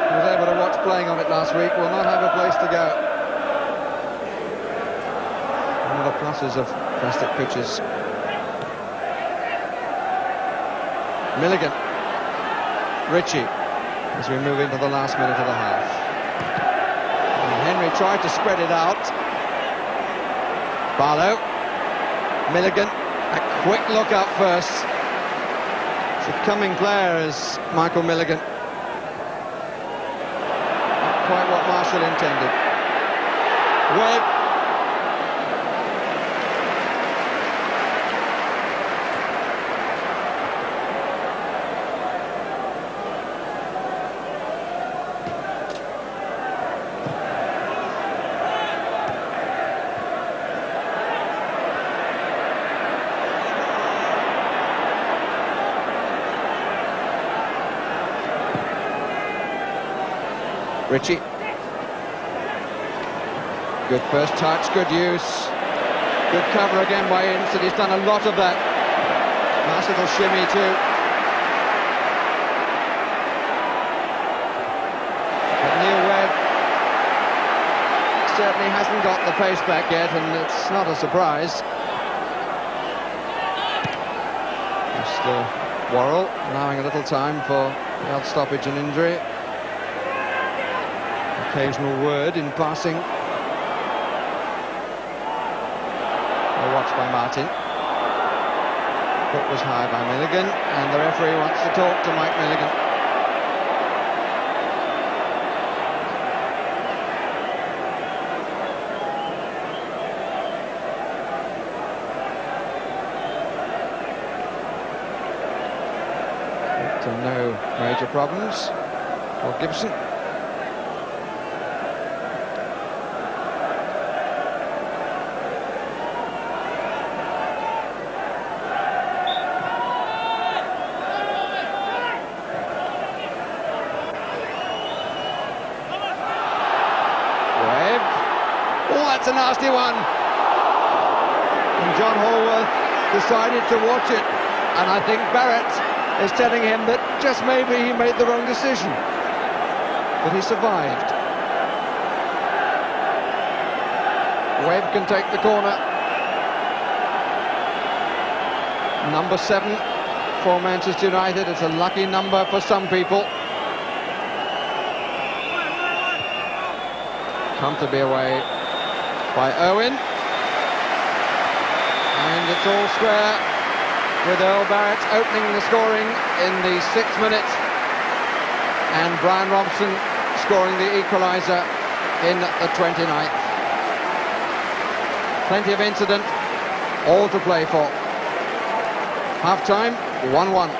who was able to watch playing on it last week will not have a place to go. One of the pluses of plastic pitches. Milligan, Ritchie, as we move into the last minute of the half. And Henry tried to spread it out. Barlow, Milligan, a quick look up first. It's a coming player is Michael Milligan. Not quite what Marshall intended. Webb. Ritchie. Good first touch, good use. Good cover again by Ince, and he's done a lot of that. Nice little shimmy too. But Neil Webb certainly hasn't got the pace back yet, and it's not a surprise. Just Worrell allowing a little time for the odd stoppage and injury. Occasional word in passing. A watch by Martin. Foot was high by Milligan, and the referee wants to talk to Mike Milligan. But no major problems for Gibson. That's a nasty one. And John Hallworth decided to watch it, and I think Barrett is telling him that just maybe he made the wrong decision, but he survived. Webb can take the corner. Number 7 for Manchester United. It's a lucky number for some people. Comfortably away by Owen, and it's all square with Earl Barrett opening the scoring in the 6th minute, and Brian Robson scoring the equaliser in the 29th. Plenty of incident, all to play for. Half-time, 1-1.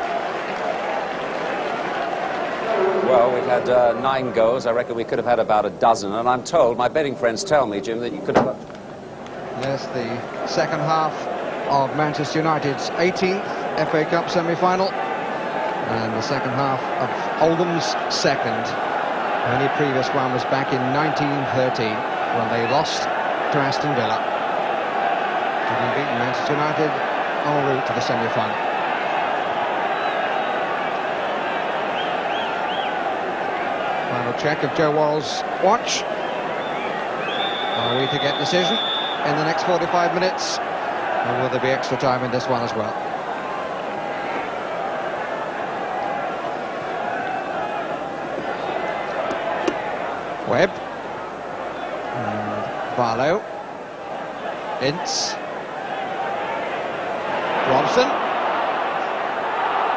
Well, we've had 9 goals. I reckon we could have had about a dozen, and I'm told, my betting friends tell me, Jim, that you could have... Yes, the second half of Manchester United's 18th FA Cup semi-final, and the second half of Oldham's second. The only previous one was back in 1913, when they lost to Aston Villa, having beaten Manchester United en route to the semi-final. check of Joe Worrell's watch. Are we to get decision in the next 45 minutes? Or will there be extra time in this one as well? Webb. And Barlow. Ince. Robson.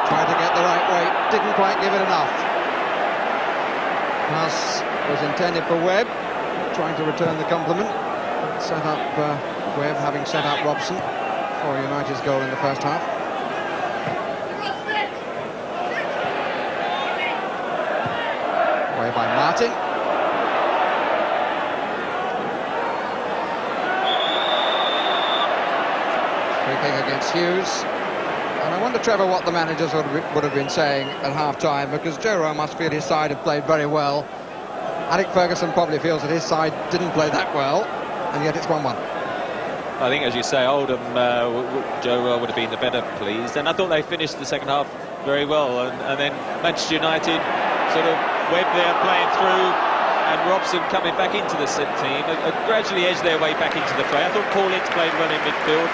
Tried to get the right weight, didn't quite give it enough. Pass was intended for Webb, trying to return the compliment. Set up Webb, having set up Robson for United's goal in the first half. Away by Martin. Free kick against Hughes. And I wonder, Trevor, what the managers would have been saying at half-time, because Joe Rowe must feel his side have played very well. Alec Ferguson probably feels that his side didn't play that well, and yet it's 1-1. I think, as you say, Oldham, Joe Rowe would have been the better pleased, and I thought they finished the second half very well, and then Manchester United sort of Webb there playing through, and Robson coming back into the team, gradually edged their way back into the fray. I thought Paulins played well in midfield.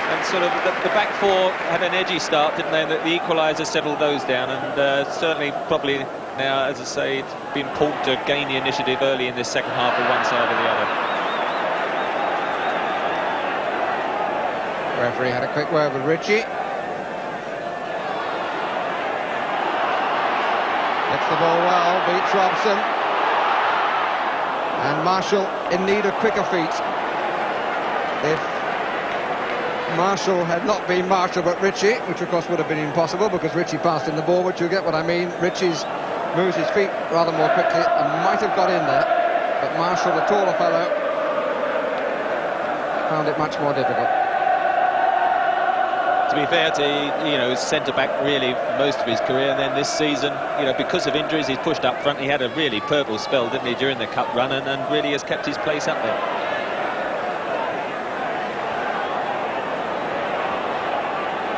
And sort of the back four had an edgy start, didn't they? The equaliser settled those down, and certainly probably now, as I say, it's been important to gain the initiative early in this second half of one side or the other. Referee had a quick word with Ritchie. Gets the ball well, beats Robson. And Marshall in need of quicker feet. If Marshall had not been Marshall but Ritchie, which of course would have been impossible because Ritchie passed in the ball, but you get what I mean. Ritchie moves his feet rather more quickly and might have got in there, but Marshall, the taller fellow, found it much more difficult. To be fair to centre-back really most of his career, and then this season, because of injuries, he's pushed up front. He had a really purple spell, didn't he, during the cup run, and really has kept his place up there.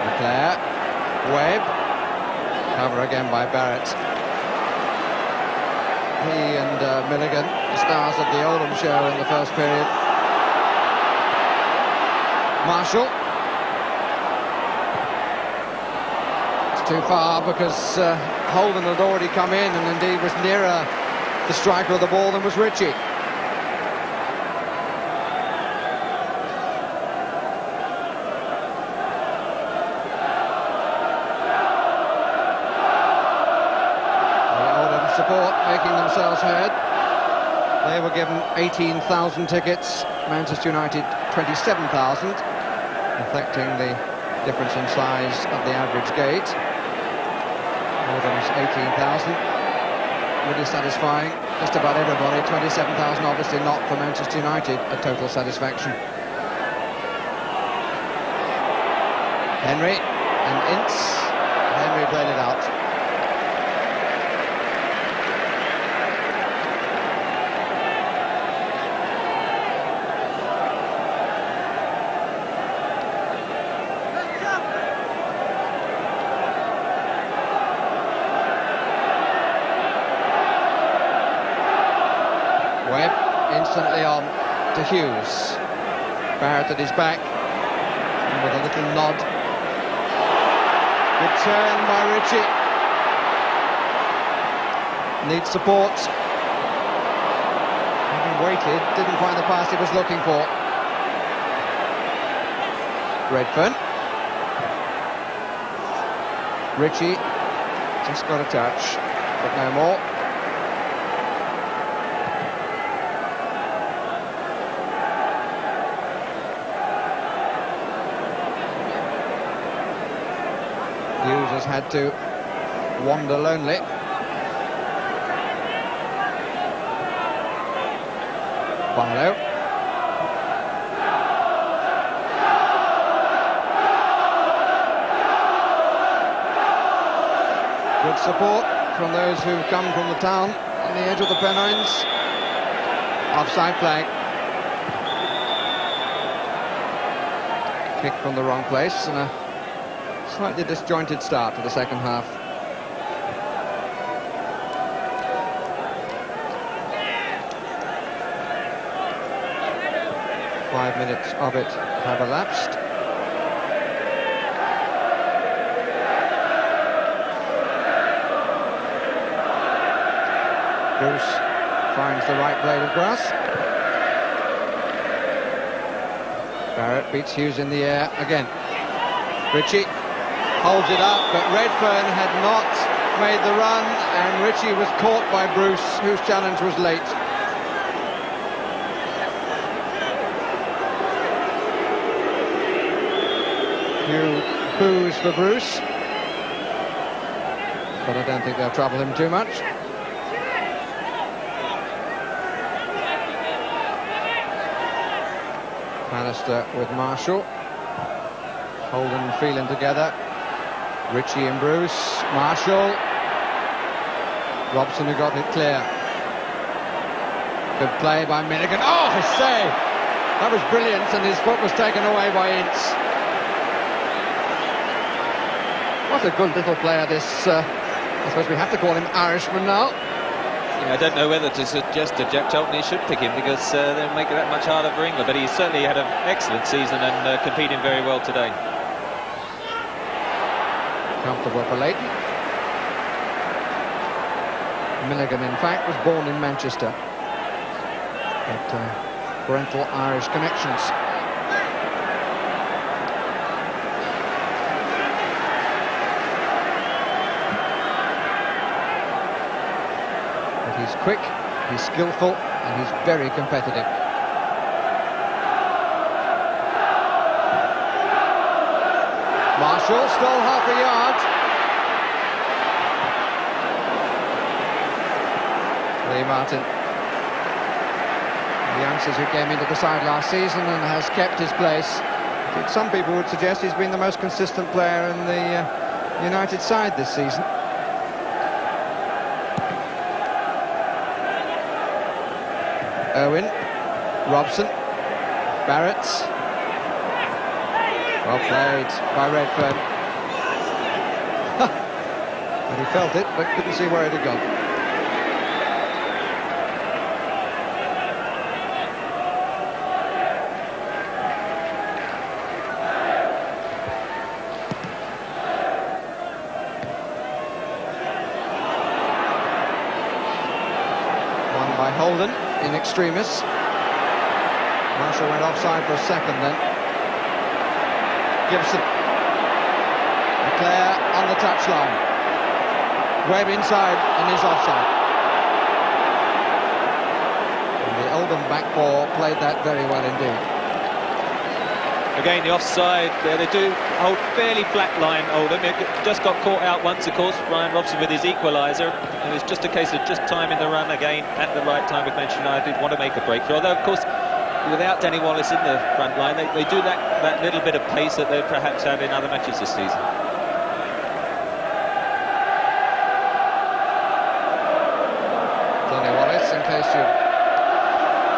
Leclerc, Webb, cover again by Barrett. He and Milligan, the stars of the Oldham show in the first period. Marshall. It's too far because Holden had already come in and indeed was nearer the striker of the ball than was Ritchie. Support making themselves heard. They were given 18,000 tickets, Manchester United 27,000, reflecting the difference in size of the average gate. Oldham's 18,000, really satisfying. Just about everybody. 27,000 obviously not for Manchester United, a total satisfaction. Henry and Ince. Henry played it out. Webb instantly on to Hughes. Barrett at his back, and with a little nod. Good turn by Ritchie. Needs support. Having waited, didn't find the pass he was looking for. Redfern. Ritchie just got a touch, but no more. Hughes has had to wander lonely. Barlow. Good support from those who've come from the town on the edge of the Pennines. Offside flag. Kick from the wrong place and a slightly disjointed start to the second half. 5 minutes of it have elapsed. Bruce finds the right blade of grass. Barrett beats Hughes in the air again. Ritchie holds it up, but Redfern had not made the run, and Ritchie was caught by Bruce, whose challenge was late. Few boos for Bruce, but I don't think they'll trouble him too much. Pallister with Marshall. Holden and Phelan together. Ritchie and Bruce. Marshall. Robson, who got it clear. Good play by Milligan. Oh, his save! That was brilliant, and his foot was taken away by Ince. What a good little player, this, I suppose we have to call him Irishman now. I don't know whether to suggest to Jack Charlton he should pick him, because they'll make it that much harder for England, but he certainly had an excellent season and competing very well today. Comfortable for Leighton. Milligan, in fact, was born in Manchester, but parental Irish connections. He's quick, he's skillful, and he's very competitive. Marshall stole half a yard. Lee Martin, the youngsters who came into the side last season and has kept his place. I think some people would suggest he's been the most consistent player in the United side this season. Owen, Robson, Barrett. Well played by Redfern. And he felt it, but couldn't see where it had gone. Won by Holden in extremis. Marshall went offside for a second then. Gibson. Leclerc on the touchline. Webb inside and is offside. And the Oldham back four played that very well indeed. Again, the offside, they do hold fairly flat line, Oldham. It just got caught out once, of course, Ryan Robson with his equaliser. And it's just a case of just timing the run again at the right time with Manchester United. Want to make a breakthrough. Although, of course, without Danny Wallace in the front line, they do that little bit of pace that they perhaps have in other matches this season. Danny Wallace, in case you've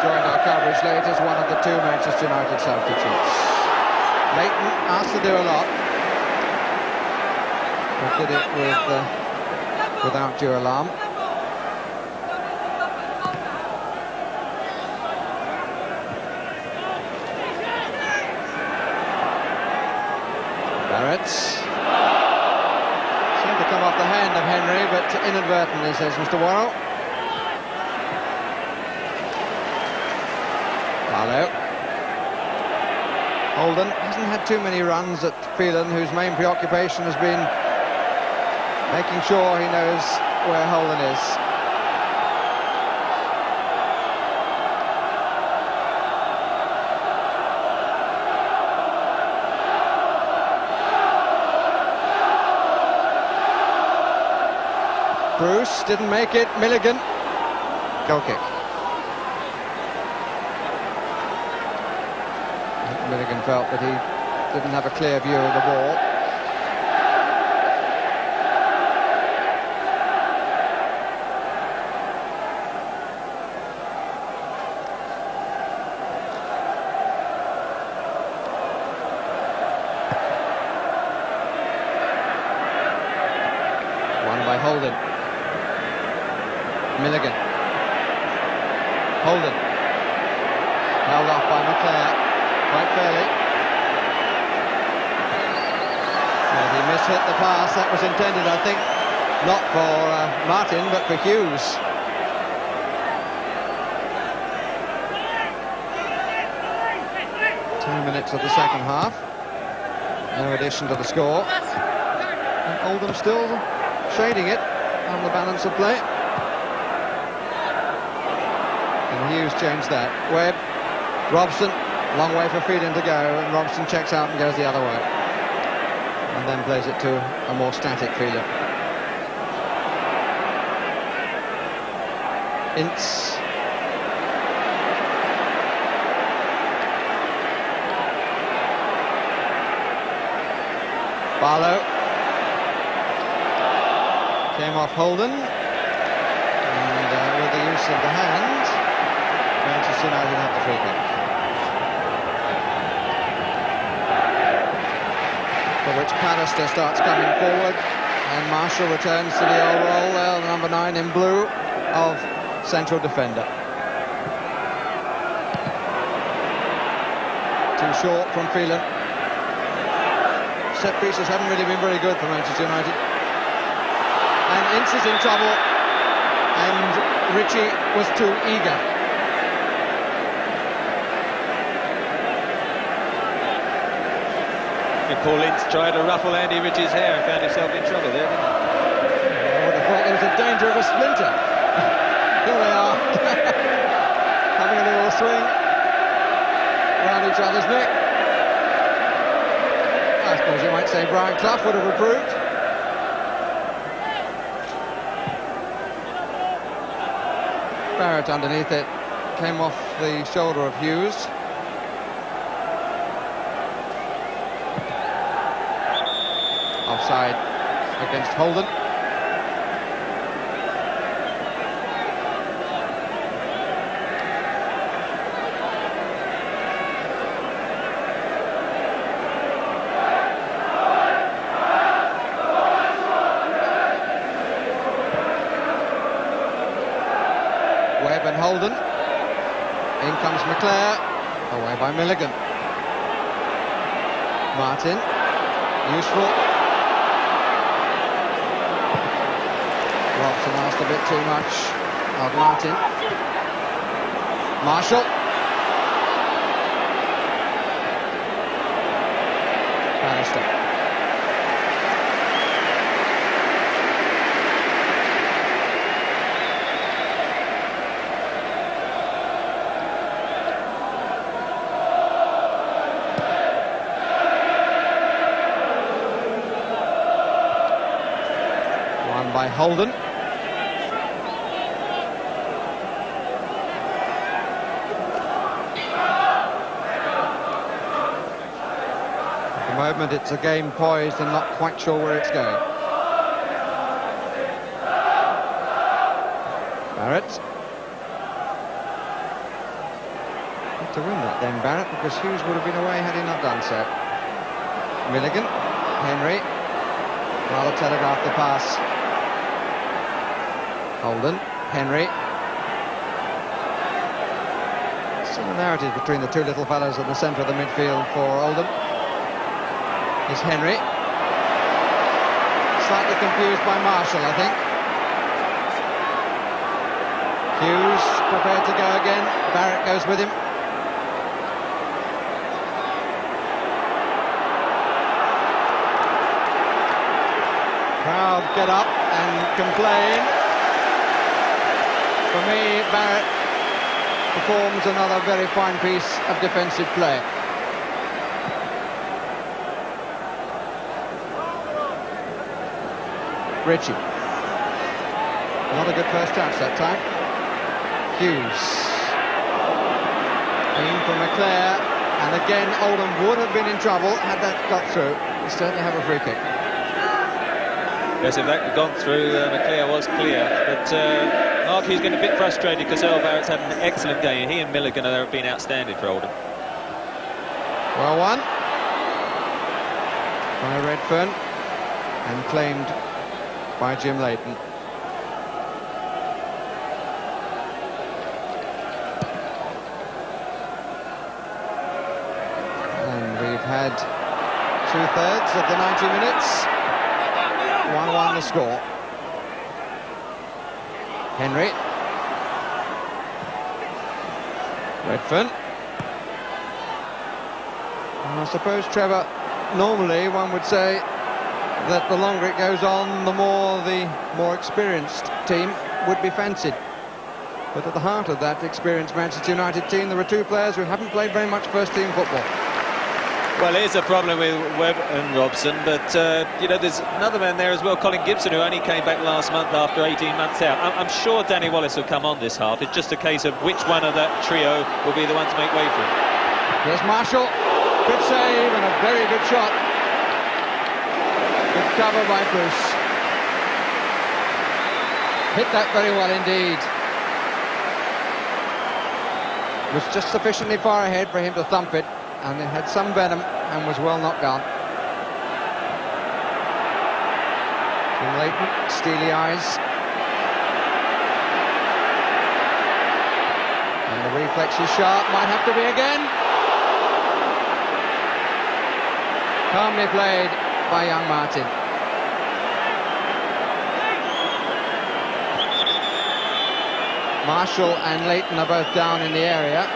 joined our coverage late, is one of the two Manchester United substitutes. Leighton asked to do a lot, but did it without due alarm. Barrett seemed to come off the hand of Henry, but inadvertently, says Mr. Worrell. Barlow. Holden hasn't had too many runs at Phelan, whose main preoccupation has been making sure he knows where Holden is. Bruce didn't make it. Milligan. Goal kick. Milligan felt that he didn't have a clear view of the ball. Won by Holden. Milligan. Holden. Held off by Leclerc. quite fairly. And he mishit the pass. That was intended, I think, not for Martin, but for Hughes. Minutes of the second half. No addition to the score. And Oldham still shading it on the balance of play. And Hughes changed that. Webb, Robson, long way for Phelan to go, and Robson checks out and goes the other way. And then plays it to a more static Phelan. Ince. Barlow came off Holden, and with the use of the hand, Manchester United have the free kick. For which Pallister starts coming forward, and Marshall returns to the old role there, the number 9 in blue of central defender. Too short from Phelan. Set pieces haven't really been very good for Manchester United. And Ince is in trouble, and Ritchie was too eager. And Paul Ince tried to ruffle Andy Ritchie's hair and found himself in trouble there, didn't he? I would have thought there was a danger of a splinter. Here they are, having a little swing around each other's neck. I suppose you might say Brian Clough would have approved. Barrett underneath it, came off the shoulder of Hughes. Offside against Holden. Webb and Holden. In comes McClare, away by Milligan. Martin, useful. Robson asked a bit too much of Martin. Marshall. Pallister. By Holden. At the moment it's a game poised and not quite sure where it's going. Barrett. Had to win that then, Barrett, because Hughes would have been away had he not done so. Milligan. Henry. Rather telegraphed the pass. Holden, Henry. Similarities between the two little fellows at the centre of the midfield for Oldham. Is Henry. Slightly confused by Marshall, I think. Hughes prepared to go again. Barrett goes with him. Crowd get up and complain. For me, Barrett performs another very fine piece of defensive play. Ritchie. Not a good first touch that time. Hughes. In for McClare. And again, Oldham would have been in trouble had that got through. They certainly have a free kick. Yes, if that had gone through, McClare was clear. But Mark, he's getting a bit frustrated because Earl Barrett's had an excellent game. He and Milligan have been outstanding for Oldham. Well won by Redfern and claimed by Jim Leighton. 2/3 of the 90 minutes. 1-1 the score. Henry. Redfern. And I suppose, Trevor, normally one would say that the longer it goes on, the more experienced team would be fancied. But at the heart of that experienced Manchester United team, there are two players who haven't played very much first-team football. Well, it is a problem with Webb and Robson, but, you know, there's another man there as well, Colin Gibson, who only came back last month after 18 months out. I'm sure Danny Wallace will come on this half. It's just a case of which one of that trio will be the one to make way for him. Here's Marshall. Good save and a very good shot. Good cover by Bruce. Hit that very well indeed. Was just sufficiently far ahead for him to thump it, and it had some venom and was well knocked down. Jim Leighton, steely eyes. And the reflex is sharp, might have to be again. Calmly played by young Martin. Marshall and Leighton are both down in the area.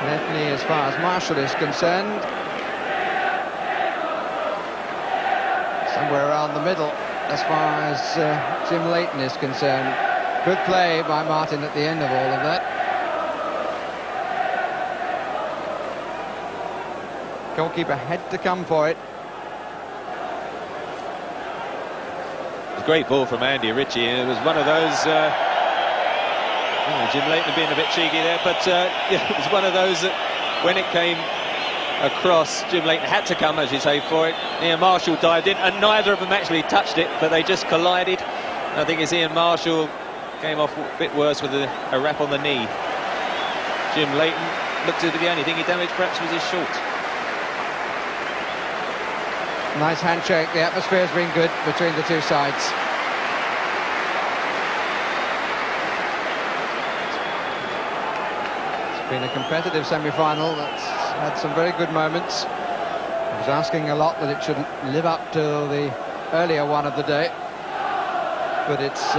Left knee as far as Marshall is concerned. Somewhere around the middle as far as Jim Leighton is concerned. Good play by Martin at the end of all of that. Goalkeeper had to come for it. Great ball from Andy Ritchie, and it was one of those, Jim Leighton being a bit cheeky there, but yeah, it was one of those that when it came across, Jim Leighton had to come, as you say, for it. Ian Marshall dived in, and neither of them actually touched it, but they just collided. I think it's Ian Marshall came off a bit worse with a rap on the knee. Jim Leighton looked to be the only thing he damaged perhaps was his shorts. Nice handshake. The atmosphere's been good between the two sides. It's been a competitive semi-final that's had some very good moments. I was asking a lot that it shouldn't live up to the earlier one of the day, but it's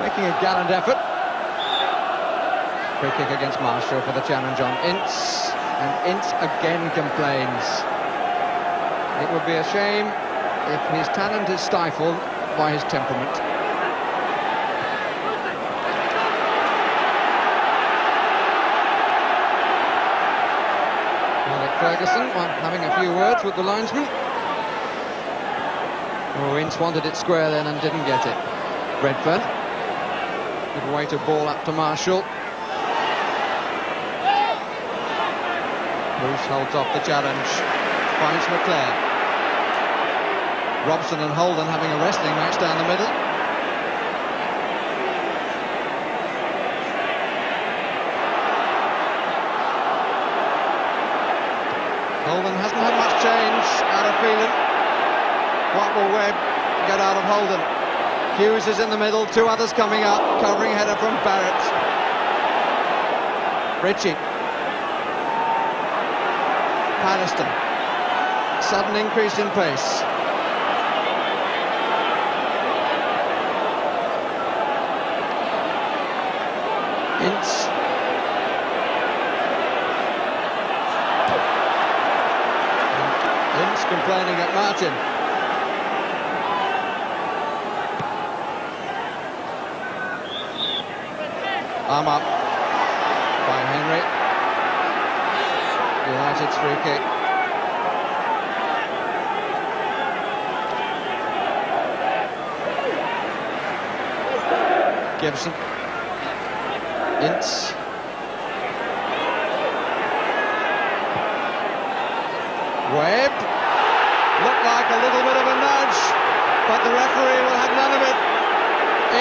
making a gallant effort. Free kick against Marshall for the challenge on Ince, and Ince again complains. It would be a shame if his talent is stifled by his temperament. Alec Ferguson having a few words with the linesman. Oh, Ince wanted it square then and didn't get it. Redfern. Good way to ball up to Marshall. Bruce holds off the challenge. Finds McClare. Robson and Holden having a wrestling match down the middle. Holden hasn't had much change out of Phelan. What will Webb get out of Holden? Hughes is in the middle, two others coming up, covering header from Barrett. Ritchie. Patterson. Sudden increase in pace. Ince. Ince complaining at Martin. Arm up by Henry. United's free kick. Gibson. Ince. Webb. Looked like a little bit of a nudge, but the referee will have none of it.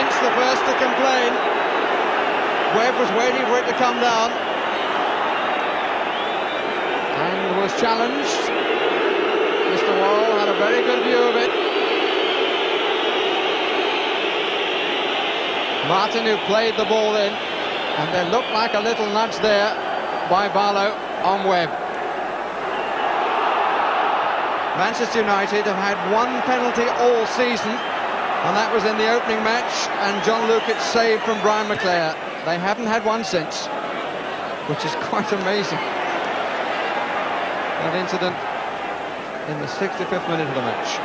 Ince the first to complain. Webb was waiting for it to come down and was challenged. Mr. Worrell had a very good view of it. Martin, who played the ball in, and there looked like a little nudge there, by Barlow on Webb. Manchester United have had one penalty all season, and that was in the opening match, and John Lukic saved from Brian McClare. They haven't had one since, which is quite amazing. That incident in the 65th minute of the match.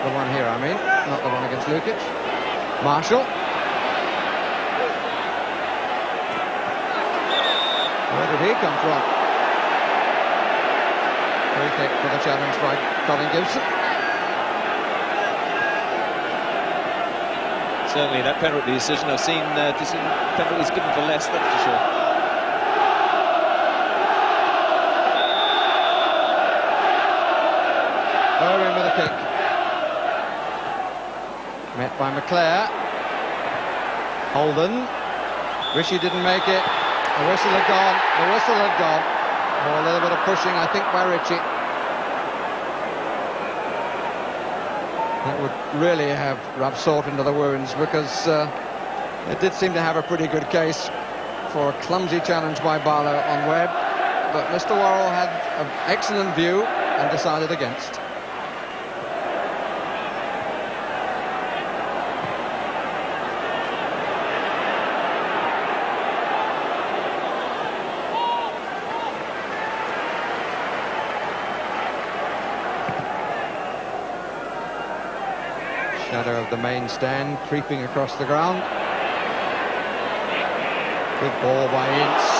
The one here, I mean, not the one against Lukic. Marshall. Where did he come from? Free kick for the challenge by Colin Gibson. Certainly that penalty decision, I've seen penalties given for less, that's for sure. Owen with a kick. Met by McClare. Holden. Ritchie didn't make it. The whistle had gone. The whistle had gone. Oh, a little bit of pushing, I think, by Ritchie. That would really have rubbed salt into the wounds, because it did seem to have a pretty good case for a clumsy challenge by Barlow on Webb. But Mr. Worrell had an excellent view and decided against. Shadow of the main stand creeping across the ground. Good ball by Ince.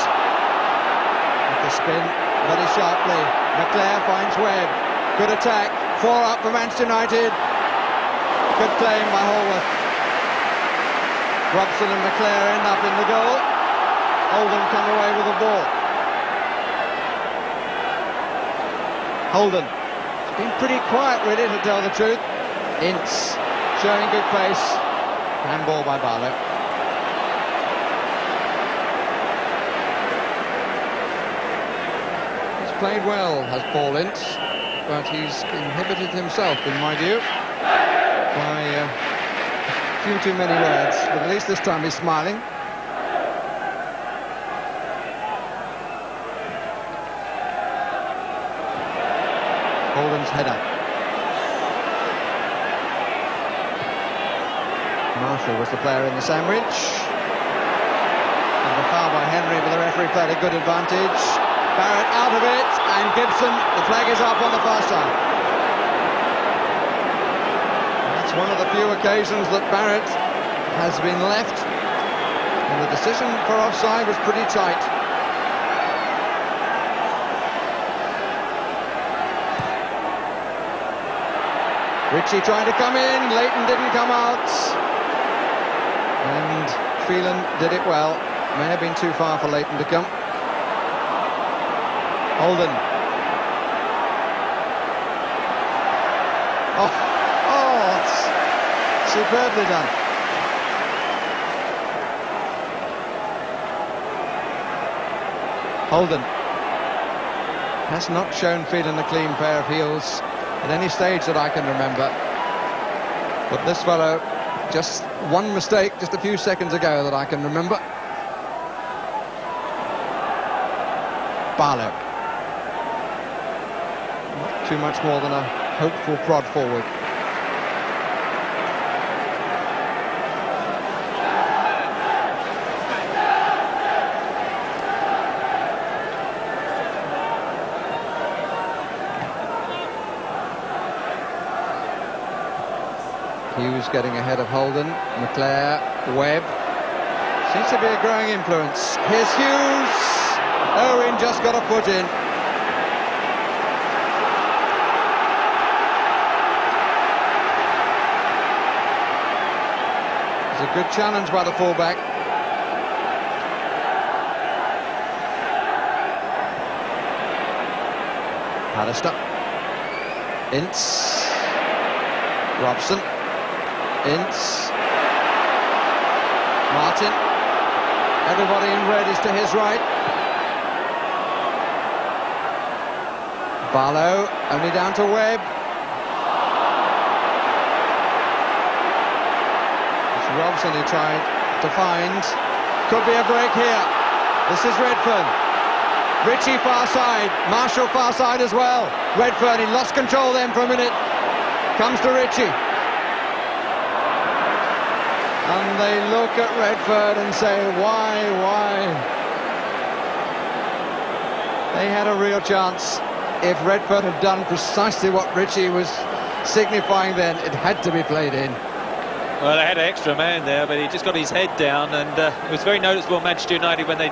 With the spin very sharply. McClare finds Webb. Good attack. 4 up for Manchester United. Good claim by Holworth. Robson and McClare end up in the goal. Oldham come away with the ball. Holden. It's been pretty quiet, really, to tell the truth. Ince. Showing good pace. Handball by Barlow. He's played well, has Paul Ince, but he's inhibited himself, in my view, by a few too many words. But at least this time he's smiling. Holden's header. Marshall was the player in the sandwich. And a foul by Henry, but the referee played a good advantage. Barrett out of it, and Gibson, the flag is up on the far side. That's one of the few occasions that Barrett has been left, and the decision for offside was pretty tight. Ritchie trying to come in, Leighton didn't come out. And Phelan did it well. May have been too far for Leighton to come. Holden. Oh, it's superbly done. Holden has not shown Phelan a clean pair of heels at any stage that I can remember. But this fellow, just one mistake just a few seconds ago that I can remember. Barlow. Not too much more than a hopeful prod forward. Hughes getting ahead of Holden. McClare, Webb. Seems to be a growing influence. Here's Hughes. Owen just got a foot in. It's a good challenge by the fullback. Alistair. Ince. Robson. Ince. Martin. Everybody in red is to his right. Barlow only down to Webb. It's Robson who tried to find. Could be a break here. This is Redfern. Ritchie far side, Marshall far side as well. Redfern, he lost control then for a minute. Comes to Ritchie. And they look at Redfern and say, why? They had a real chance. If Redfern had done precisely what Ritchie was signifying then, it had to be played in. Well, they had an extra man there, but he just got his head down, and it was very noticeable Manchester United when they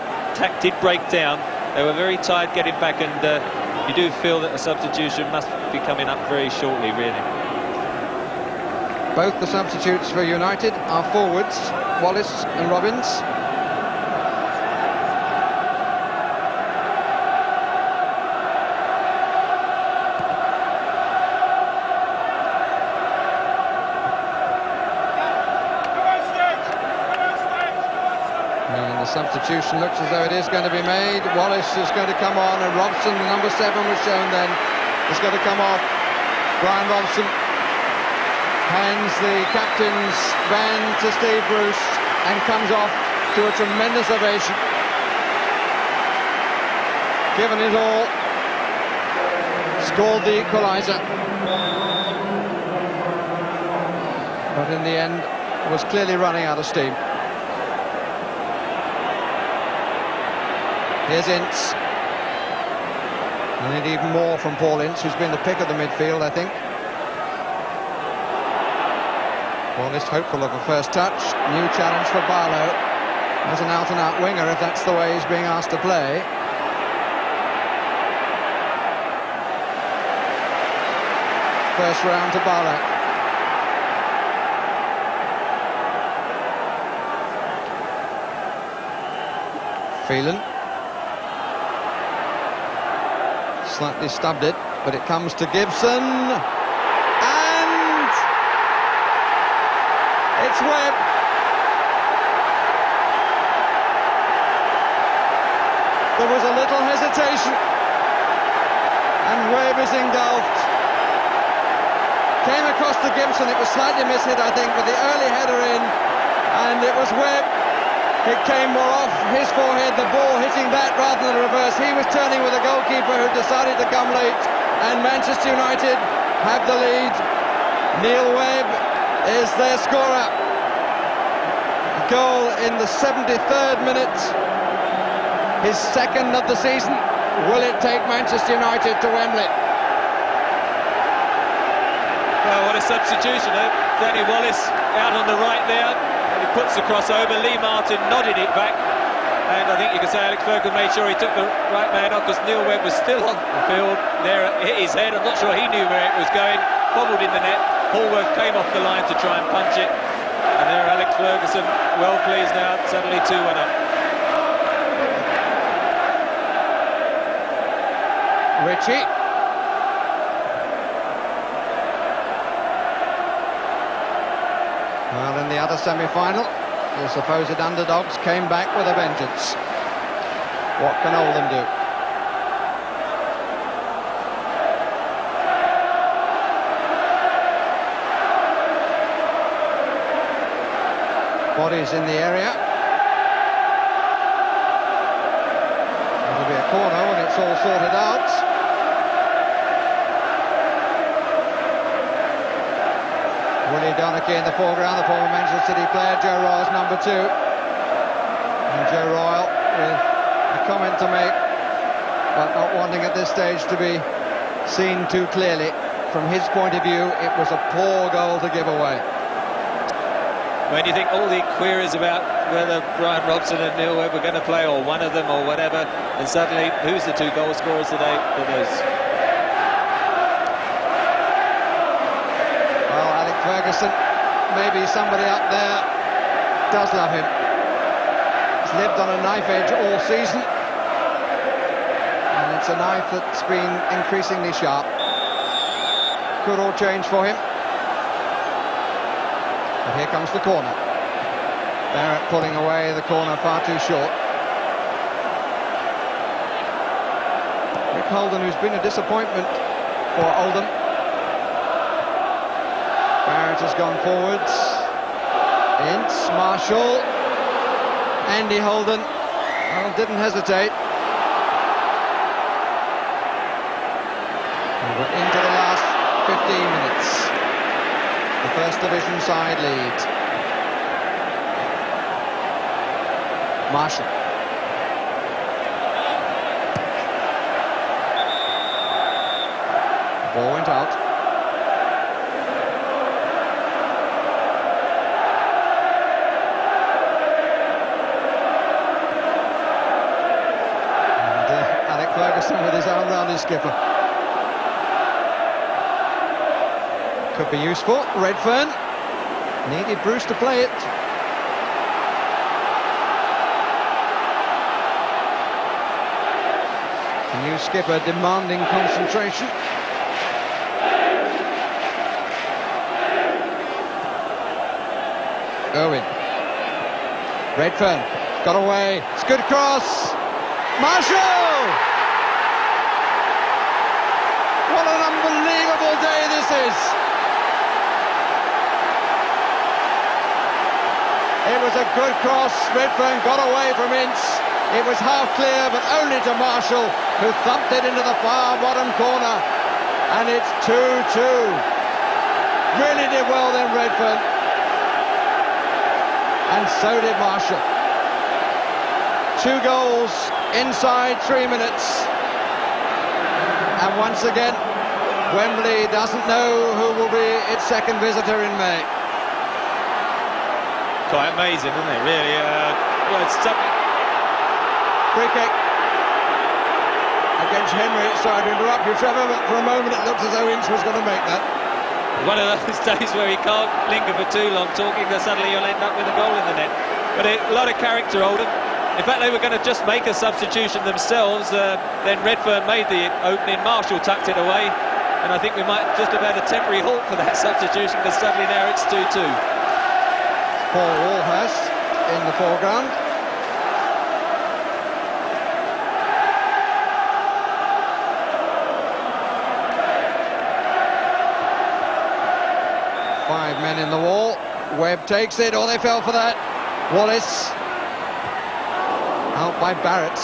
did break down. They were very tired getting back, and you do feel that a substitution must be coming up very shortly, really. Both the substitutes for United are forwards, Wallace and Robbins. And the substitution looks as though it is going to be made. Wallace is going to come on, and Robson, the number 7 was shown then, is going to come off. Brian Robson hands the captain's band to Steve Bruce and comes off to a tremendous ovation. Given it all, scored the equaliser. But in the end, was clearly running out of steam. Here's Ince. And even more from Paul Ince, who's been the pick of the midfield, I think. Wallace hopeful of a first touch. New challenge for Barlow as an out-and-out winger, if that's the way he's being asked to play. First round to Barlow. Phelan. Slightly stubbed it, but it comes to Gibson. It's Webb. There was a little hesitation, and Webb is engulfed. Came across to Gibson, it was slightly mishit, I think, but the early header in, and it was Webb. It came more off his forehead, the ball hitting that rather than the reverse. He was turning with a goalkeeper who decided to come late, and Manchester United have the lead. Neil Webb is their scorer. Goal in the 73rd minute, his second of the season. Will it take Manchester United to Wembley? Well, what a substitution, eh? Danny Wallace out on the right there, and he puts the crossover. Lee Martin nodded it back, and I think you can say Alex Ferguson made sure he took the right man off, because Neil Webb was still on the field. There hit his head. I'm not sure he knew where it was going. Bobbled in the net. Hallworth came off the line to try and punch it, and there Alex Ferguson, well pleased now, suddenly 2-1 up. Ritchie. Well, in the other semi-final, the supposed underdogs came back with a vengeance. What can Oldham do? Bodies in the area. It'll be a corner when it's all sorted out. Willie Donachie in the foreground, the former Manchester City player. Joe Royle's number 2. And Joe Royle with a comment to make, but not wanting at this stage to be seen too clearly. From his point of view, it was a poor goal to give away. When you think all the queries about whether Brian Robson and Neil Webb were going to play, or one of them, or whatever, and suddenly, who's the 2 goal scorers today for those? Well, Alex Ferguson, maybe somebody up there does love him. He's lived on a knife edge all season, and it's a knife that's been increasingly sharp. Could all change for him. But here comes the corner. Barrett pulling away the corner far too short. Rick Holden, who's been a disappointment for Oldham. Barrett has gone forwards. Ince, Marshall, Andy Holden, Well, didn't hesitate. And we're into the last 15 minutes. The First Division side lead. Marshall. Ball went out. And Alec Ferguson with his arm round his skipper. Could be useful. Redfern needed Bruce to play it. The new skipper demanding concentration. Owen. Redfern got away. It's a good cross. Marshall! What an unbelievable day this is. It was a good cross. Redfern got away from Ince. It was half clear, but only to Marshall, who thumped it into the far bottom corner. And it's 2-2. Really did well then, Redfern. And so did Marshall. 2 goals inside 3 minutes. And once again, Wembley doesn't know who will be its second visitor in May. Quite amazing, isn't it? Really, it's Free kick against Henry. Sorry to interrupt you, Trevor, but for a moment it looked as though Ince was going to make that. one of those days where you can't linger for too long talking, that suddenly you'll end up with a goal in the net. But a lot of character, Oldham. In fact, they were going to just make a substitution themselves. Then Redfern made the opening. Marshall tucked it away. And I think we might just have had a temporary halt for that substitution, because suddenly now it's 2-2. Paul Walhurst in the foreground. Five men in the wall. Webb takes it. Oh, they fell for that. Wallace. Out by Barrett.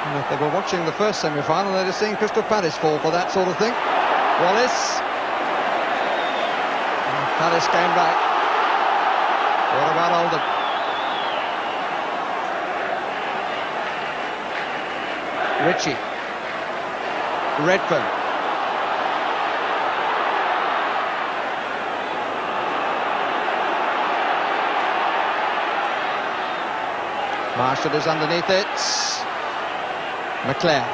And if they were watching the first semi-final, they'd have seen Crystal Palace fall for that sort of thing. Wallace. And Palace came back. What about Oldham? Ritchie. Redfern. Marshall is underneath it. McClare.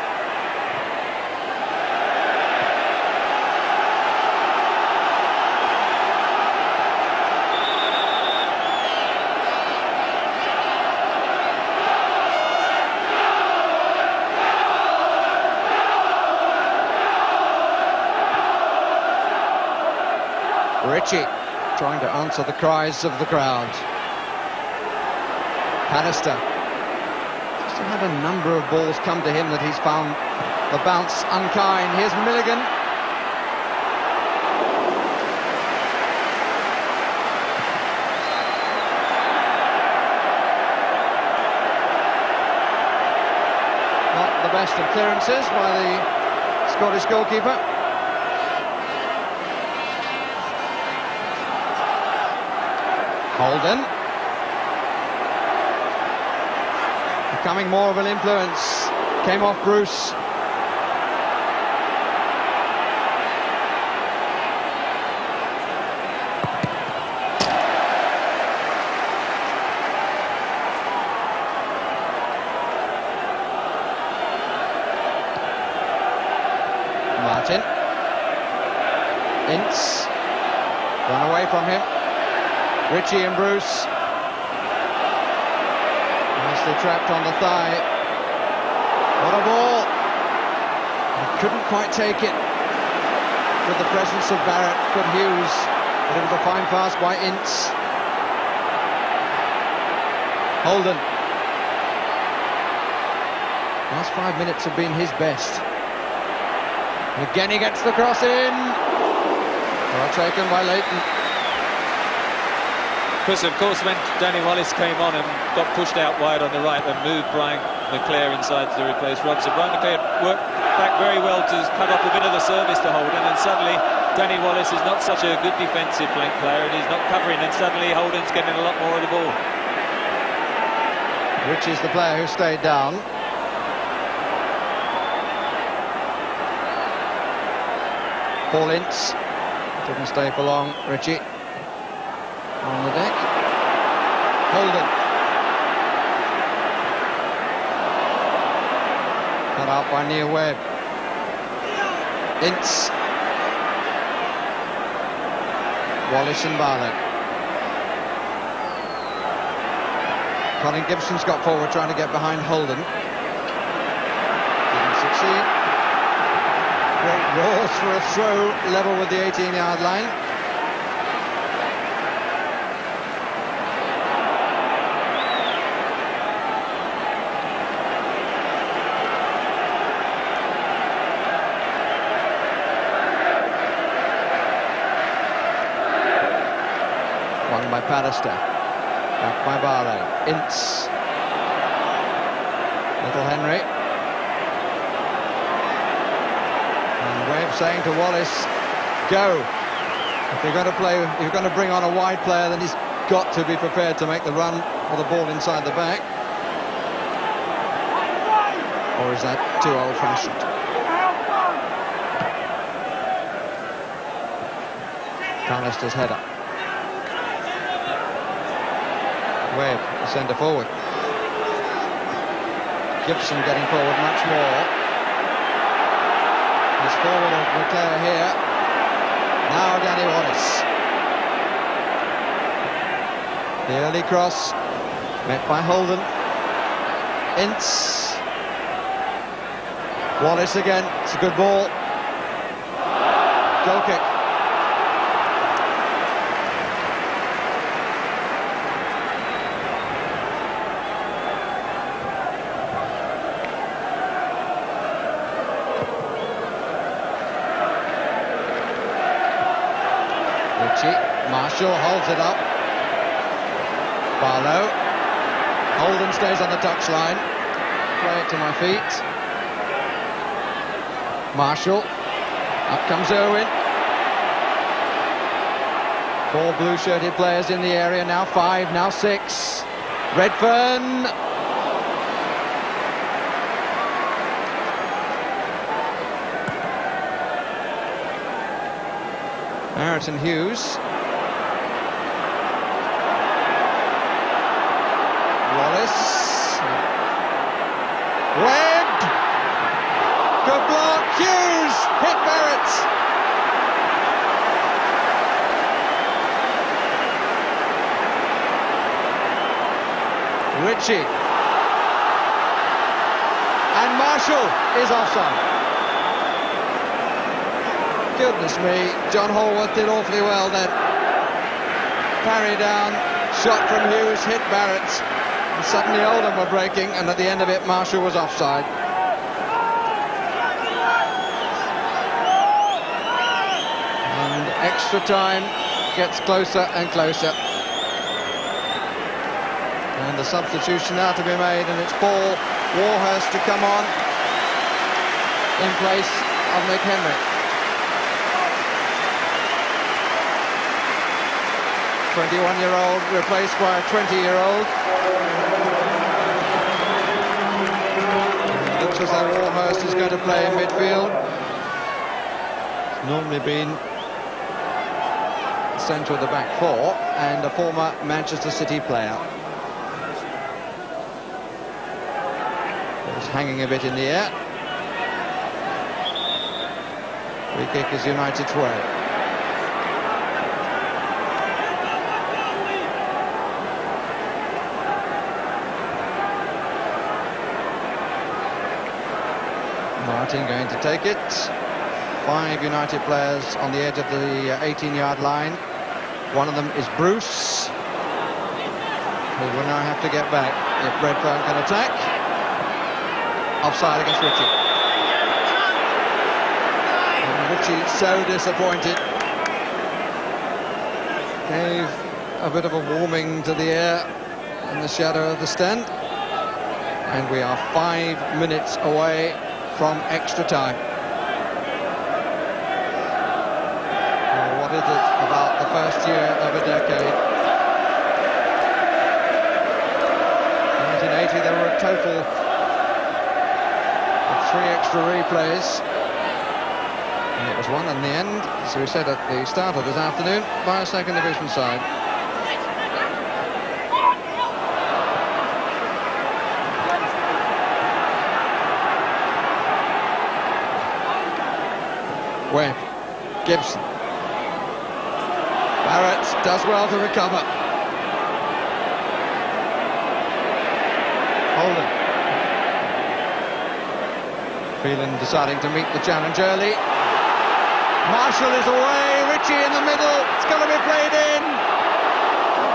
Ritchie trying to answer the cries of the crowd. Pallister. He's had a number of balls come to him that he's found the bounce unkind. Here's Milligan. Not the best of clearances by the Scottish goalkeeper. Holden. Becoming more of an influence. Came off Bruce. Martin. Ince. Run away from him. Ritchie and Bruce. Nicely trapped on the thigh. What a ball! He couldn't quite take it with the presence of Barrett, could Hughes, but it was a fine pass by Ince. Holden. Last 5 minutes have been his best. And again he gets the cross in. Well taken by Leighton. Because, of course, when Danny Wallace came on and got pushed out wide on the right and moved Brian McClair inside to replace Robson, Brian McClair worked back very well to cut off a bit of the service to Holden, and suddenly Danny Wallace is not such a good defensive flank player, and he's not covering, and suddenly Holden's getting a lot more of the ball. Which is the player who stayed down. Paul Ince didn't stay for long. Ritchie on the deck. Holden. Cut out by Neil Webb. Ince. Wallace and Barlow. Colin Gibson's got forward trying to get behind Holden. Didn't succeed. Great roars for a throw level with the 18-yard line. Won by Pallister. Back by Barlow. Ince. Little Henry. And Webb saying to Wallace, go. If you're going to play, if you're going to bring on a wide player, then he's got to be prepared to make the run or the ball inside the back. Or is that too old-fashioned? Pallister's header. Webb, the centre forward. Gibson getting forward much more. He's forward of McClair here. Now Danny Wallace. The early cross met by Holden. Ince. Wallace again. It's a good ball. Goal kick. Marshall holds it up. Barlow. Holden stays on the touchline. Play it to my feet. Marshall. Up comes Irwin. 4 blue-shirted players in the area. Now 5, now 6. Redfern. Ayrton Hughes. Wallace. Webb. Good block. Hughes hit Barrett. Ritchie. And Marshall is offside. Goodness me, John Hallworth did awfully well then. Parry down, shot from Hughes, hit Barrett. And suddenly Oldham were breaking, and at the end of it, Marshall was offside. And extra time gets closer and closer. And a substitution now to be made, and it's Paul Warhurst to come on in place of Mick Henry. 21-year-old replaced by a 20-year-old. Looks as though Warhurst is going to play in midfield. He's normally been centre of the back four and a former Manchester City player. He's hanging a bit in the air. Free kick is United's way. Martin going to take it. 5 United players on the edge of the 18-yard line. One of them is Bruce, who will now have to get back if Redfern can attack. Offside against Ritchie. And Ritchie so disappointed. Gave a bit of a warming to the air in the shadow of the stand. And we are 5 minutes away from extra time. Well, what is it about the first year of a decade? 1980 there were a total of 3 extra replays. And it was won in the end, as we said at the start of this afternoon, by a second division side. Webb, Gibson, Barrett does well to recover. Oldham, Phelan deciding to meet the challenge early. Marshall is away, Ritchie in the middle, it's going to be played in.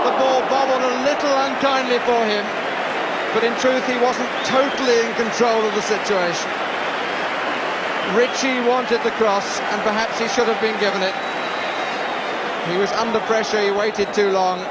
The ball bobbled a little unkindly for him, but in truth he wasn't totally in control of the situation. Ritchie wanted the cross, and perhaps he should have been given it. He was under pressure, he waited too long.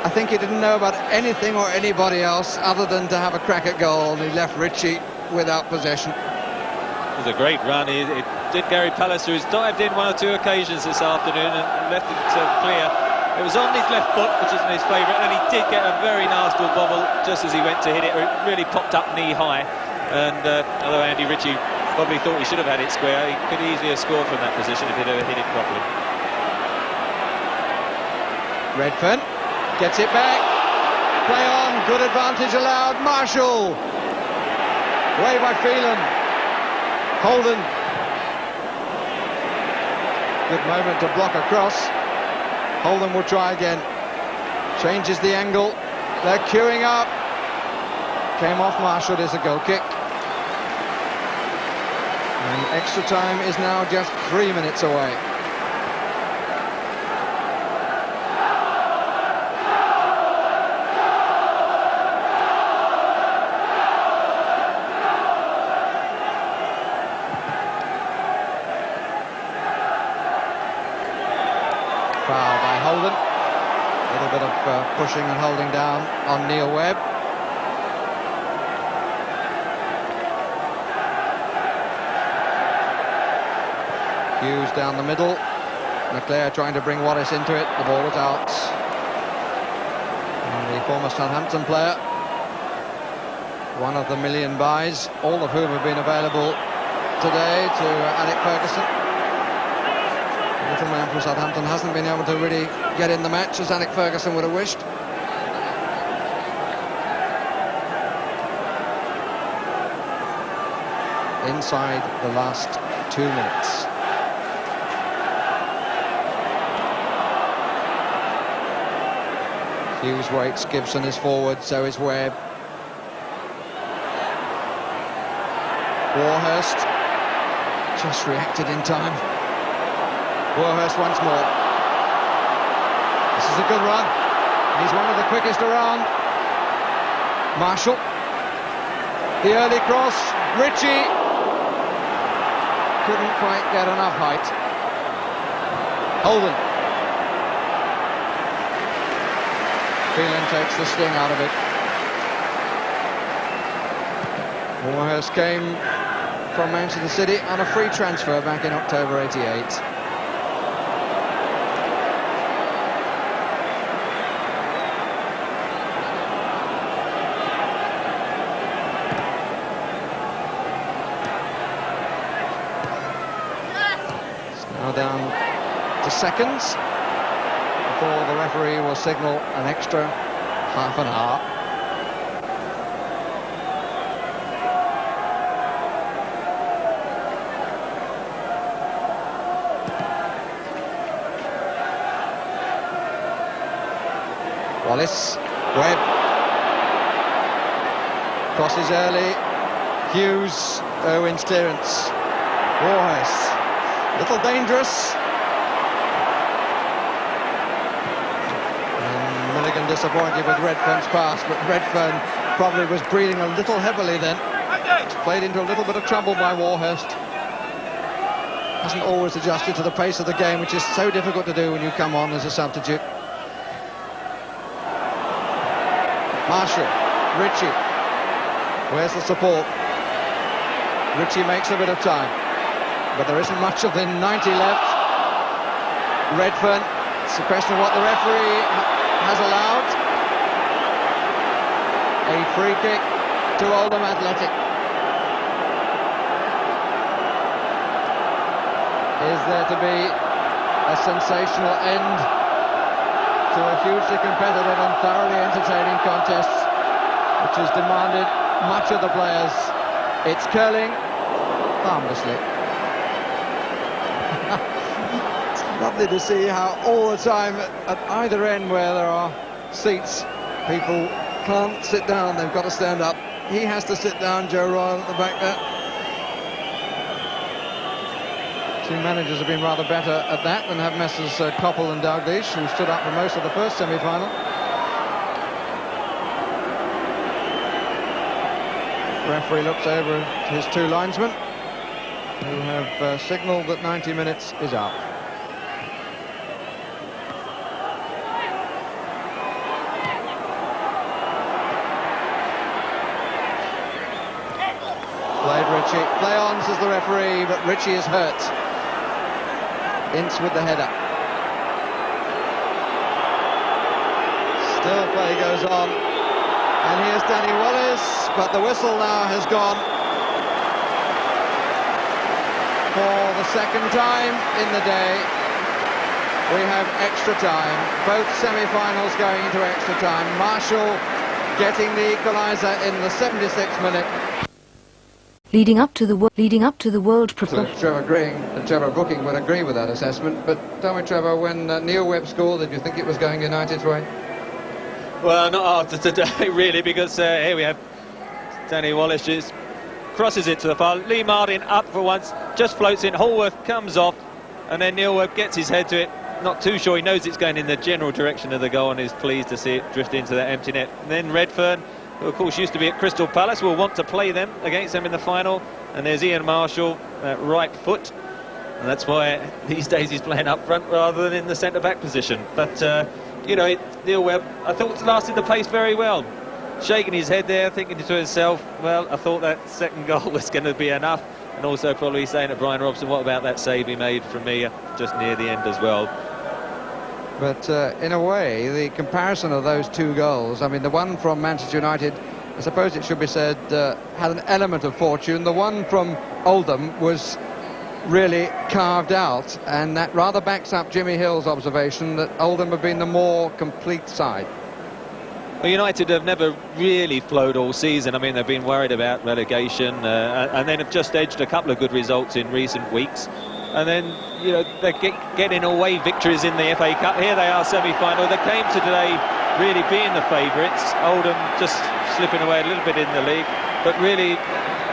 I think he didn't know about anything or anybody else other than to have a crack at goal, and he left Ritchie without possession. It was a great run. It did Gary Pallister, who's dived in 1 or 2 occasions this afternoon and left it clear. It was on his left foot, which isn't his favourite, and he did get a very nasty bobble just as he went to hit it. It really popped up knee high, and although Andy Ritchie probably thought he should have had it square, he could easily have scored from that position if he'd ever hit it properly. Redfern gets it back. Play on, good advantage allowed. Marshall. Away by Phelan. Holden. Good moment to block across. Holden will try again. Changes the angle. They're queuing up. Came off Marshall, there's a goal kick. And extra time is now just 3 minutes away. Foul by Holden. A little bit of pushing and holding down on Neil Webb. Hughes down the middle. McClare trying to bring Wallace into it. The ball was out. And the former Southampton player, one of the million buys, all of whom have been available today to Alec Ferguson. The little man from Southampton hasn't been able to really get in the match as Alec Ferguson would have wished. Inside the last 2 minutes. Hughes waits, Gibson is forward, so is Webb. Warhurst just reacted in time. Warhurst once more. This is a good run. He's one of the quickest around. Marshall. The early cross. Ritchie. Couldn't quite get enough height. Holden. Phelan takes the sting out of it. Warhurst came from Manchester City on a free transfer back in October '88. Now down to seconds before the referee will signal an extra half an hour. Wallace, Webb, crosses early, Hughes, Irwin's clearance, Warhurst, little dangerous. And Milligan disappointed with Redfern's pass, but Redfern probably was breathing a little heavily then. Played into a little bit of trouble by Warhurst. Hasn't always adjusted to the pace of the game, which is so difficult to do when you come on as a substitute. Marshall, Ritchie. Where's the support? Ritchie makes a bit of time, but there isn't much of the 90 left. Redfern, it's a question of what the referee has allowed. A free kick to Oldham Athletic. Is there to be a sensational end to a hugely competitive and thoroughly entertaining contest which has demanded much of the players? It's curling harmlessly. It's lovely to see how all the time at either end where there are seats, people can't sit down, they've got to stand up. He has to sit down, Joe Royal at the back there. Two managers have been rather better at that than have Messrs Coppell and Dalglish, who stood up for most of the first semi-final. Referee looks over at his two linesmen, who have signalled that 90 minutes is up. Played Ritchie. Play on, says the referee, but Ritchie is hurt. Ince with the header. Still play goes on. And here's Danny Wallace, but the whistle now has gone. For the second time in the day, we have extra time. Both semi-finals going into extra time. Marshall getting the equaliser in the 76th minute. Leading up to the World Trevor Booking would agree with that assessment. But tell me, Trevor, when Neil Webb scored, did you think it was going United's way? Well, not after today, really, because here we have Danny Wallace just crosses it to the far. Lee Martin up for once, just floats in. Hallworth comes off, and then Neil Webb gets his head to it. Not too sure. He knows it's going in the general direction of the goal and is pleased to see it drift into that empty net. And then Redfern, who of course used to be at Crystal Palace, will want to play them against them in the final. And there's Ian Marshall at right foot, and that's why these days he's playing up front rather than in the centre-back position. But you know, Neil Webb, I thought, lasted the pace very well, shaking his head there, thinking to himself, well, I thought that second goal was going to be enough, and also probably saying to Brian Robson, what about that save he made from me just near the end as well. But in a way, the comparison of those two goals, I mean, the one from Manchester United, I suppose it should be said, had an element of fortune. The one from Oldham was really carved out, and that rather backs up Jimmy Hill's observation that Oldham have been the more complete side. Well, United have never really flowed all season. I mean, they've been worried about relegation, and then have just edged a couple of good results in recent weeks. And then, you know, they're getting away victories in the FA Cup. Here they are, semi-final. They came to today really being the favourites. Oldham just slipping away a little bit in the league, but really,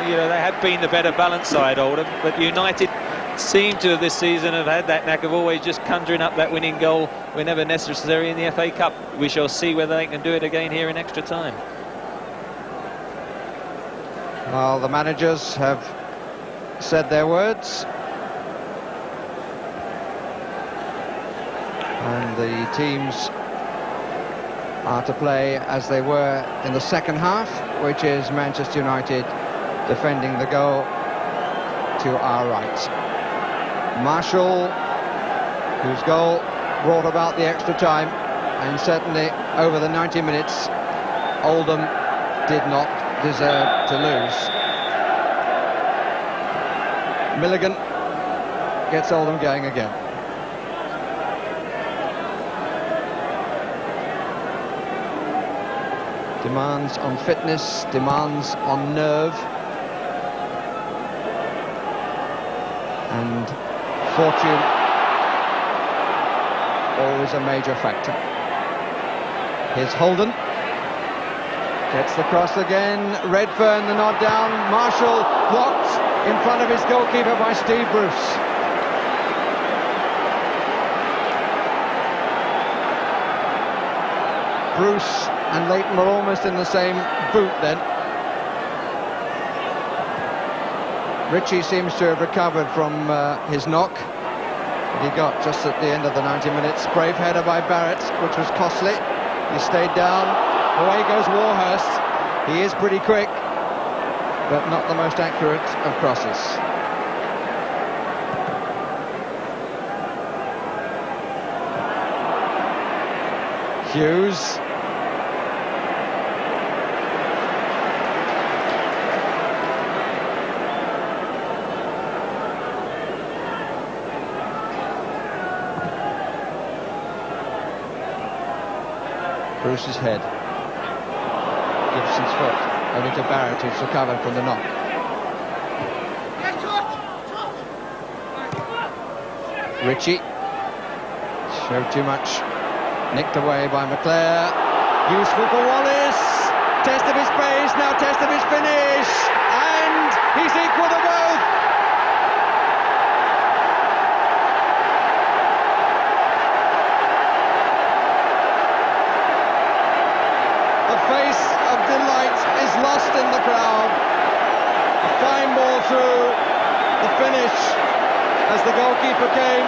you know, they had been the better balanced side, Oldham. But United seem to this season have had that knack of always just conjuring up that winning goal whenever necessary in the FA Cup. We shall see whether they can do it again here in extra time. Well, the managers have said their words, and the teams are to play as they were in the second half, which is Manchester United defending the goal to our right. Marshall, whose goal brought about the extra time, and certainly over the 90 minutes Oldham did not deserve to lose. Milligan gets Oldham going again. Demands on fitness, demands on nerve, and fortune always a major factor. Here's Holden, gets the cross again. Redfern, the nod down. Marshall blocked in front of his goalkeeper by Steve Bruce. Bruce and Leighton were almost in the same boot then. Ritchie seems to have recovered from his knock that he got just at the end of the 90 minutes. Brave header by Barrett, which was costly. He stayed down. Away goes Warhurst. He is pretty quick, but not the most accurate of crosses. Hughes. Bruce's head. Gibson's foot. Only to Barrett, who's recovered from the knock. Ritchie. Showed too much. Nicked away by McClare. Useful for Wallace. Test of his pace, now test of his finish. And he's equal to both. The face of delight is lost in the crowd. A fine ball through. The finish as the goalkeeper came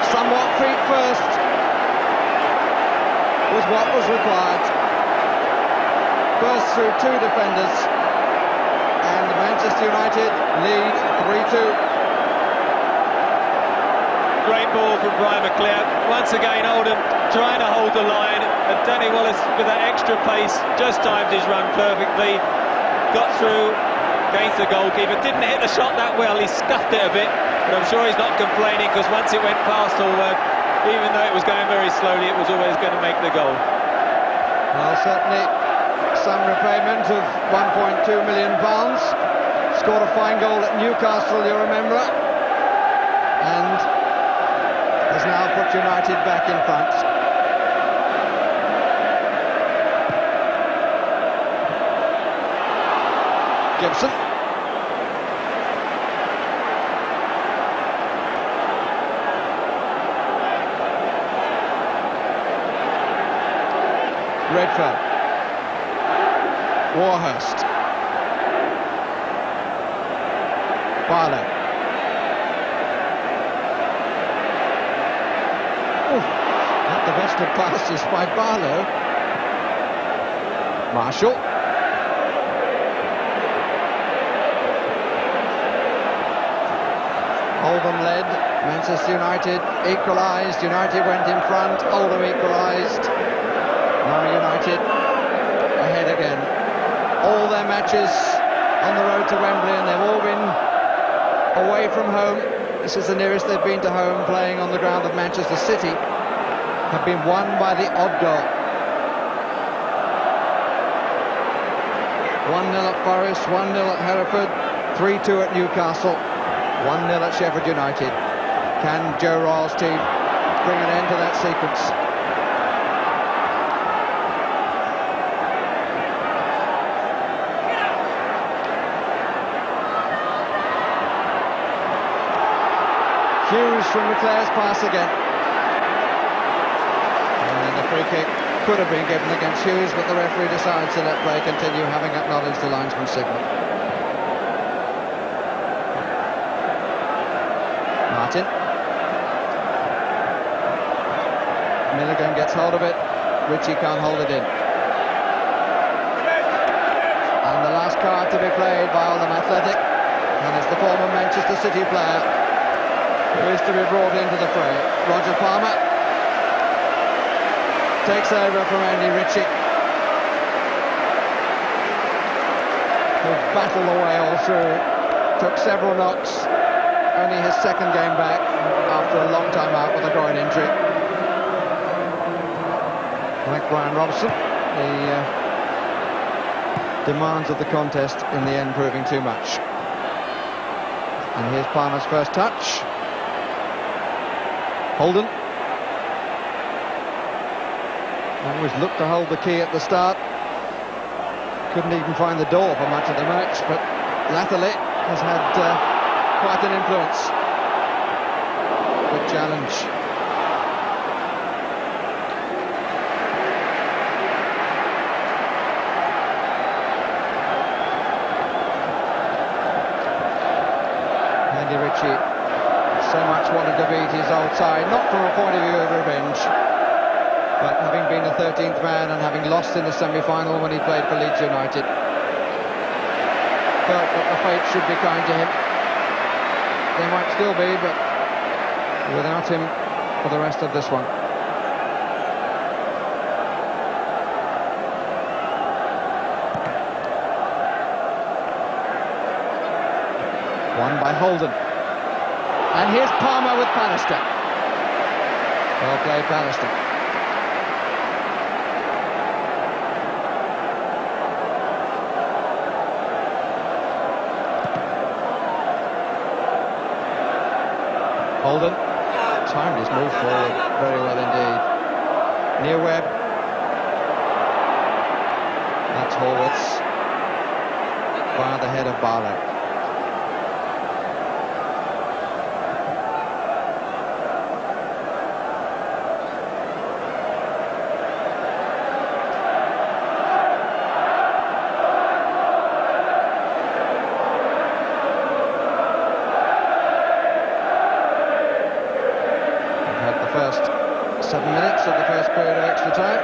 somewhat feet first was what was required. Burst through two defenders and Manchester United lead 3-2. Great ball from Brian McClare. Once again, Oldham trying to hold the line, and Danny Wallace with that extra pace just timed his run perfectly, got through against the goalkeeper, didn't hit the shot that well, he scuffed it a bit, but I'm sure he's not complaining, because once it went past Allward, even though it was going very slowly, it was always going to make the goal. Well, certainly some repayment of £1.2 million. Scored a fine goal at Newcastle, you remember, and has now put United back in front. Gibson. Redfern. Warhurst. Barlow. Not the best of passes by Barlow. Marshall. Oldham led, Manchester United equalised, United went in front, Oldham equalised. Now United ahead again. All their matches on the road to Wembley, and they've all been away from home. This is the nearest they've been to home, playing on the ground of Manchester City. Have been won by the odd goal. 1-0 at Forest, 1-0 at Hereford, 3-2 at Newcastle, 1-0 at Sheffield United. Can Joe Royle's team bring an end to that sequence? Hughes from McClare's pass again. And the free kick could have been given against Hughes, but the referee decides to let play continue, having acknowledged the linesman's signal. Martin. Milligan gets hold of it. Ritchie can't hold it in. And the last card to be played by Oldham Athletic, and it's the former Manchester City player who is to be brought into the fray. Roger Palmer takes over from Andy Ritchie, who battled away all through, took several knocks, only his second game back after a long time out with a groin injury. Like Brian Robson, the demands of the contest in the end proving too much. And here's Palmer's first touch. Holden. Always looked to hold the key at the start. Couldn't even find the door for much of the match, but latterly has had quite an influence. Good challenge. Andy Ritchie so much wanted to beat his old side, not from a point of view of revenge, But having been the 13th man and having lost in the semi-final when he played for Leeds United, felt that the fate should be kind to him. They might still be, but without him for the rest of this one. Won by Holden. And here's Palmer with Pallister. Well played, Pallister. Holden timed his move forward very well indeed. Near Webb. That's Horwitz. Via the head of Barlow. First 7 minutes of the first period of extra time.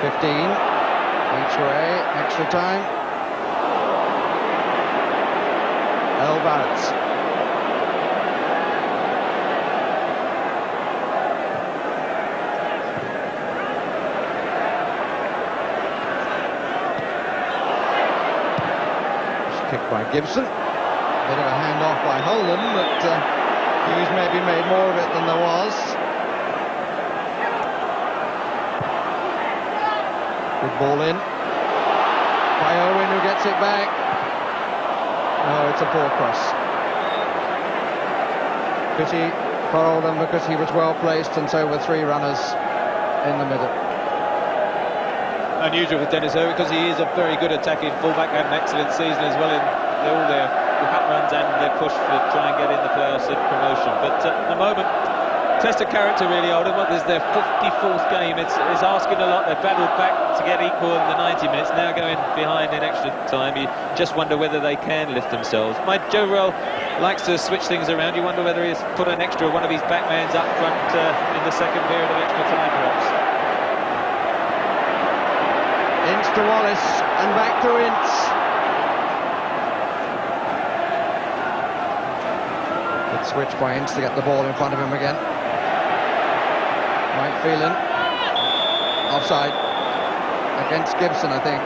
15 each way, extra time. Earl Barrett. Kicked by Gibson. Bit of a hand-off by Holden, but Hughes maybe made more of it than there was. Good ball in. By Owen, who gets it back. No, it's a poor cross. Pity for Oldham because he was well placed, and so were three runners in the middle. Unusual for Dennis Irwin because he is a very good attacking fullback, had an excellent season as well in all their hat runs and their push to try and get in the playoffs and promotion. But at the moment, test of character really, Oldham. This is their 54th game. It's asking a lot. They've battled back to get equal in the 90 minutes. Now going behind in extra time. You just wonder whether they can lift themselves. Joe Rell likes to switch things around. You wonder whether he's put an extra one of his backmans up front in the second period of extra time, perhaps. Ince to Wallace and back to Ince. Good switch by Ince to get the ball in front of him again. Mike Phelan. Offside. Against Gibson, I think.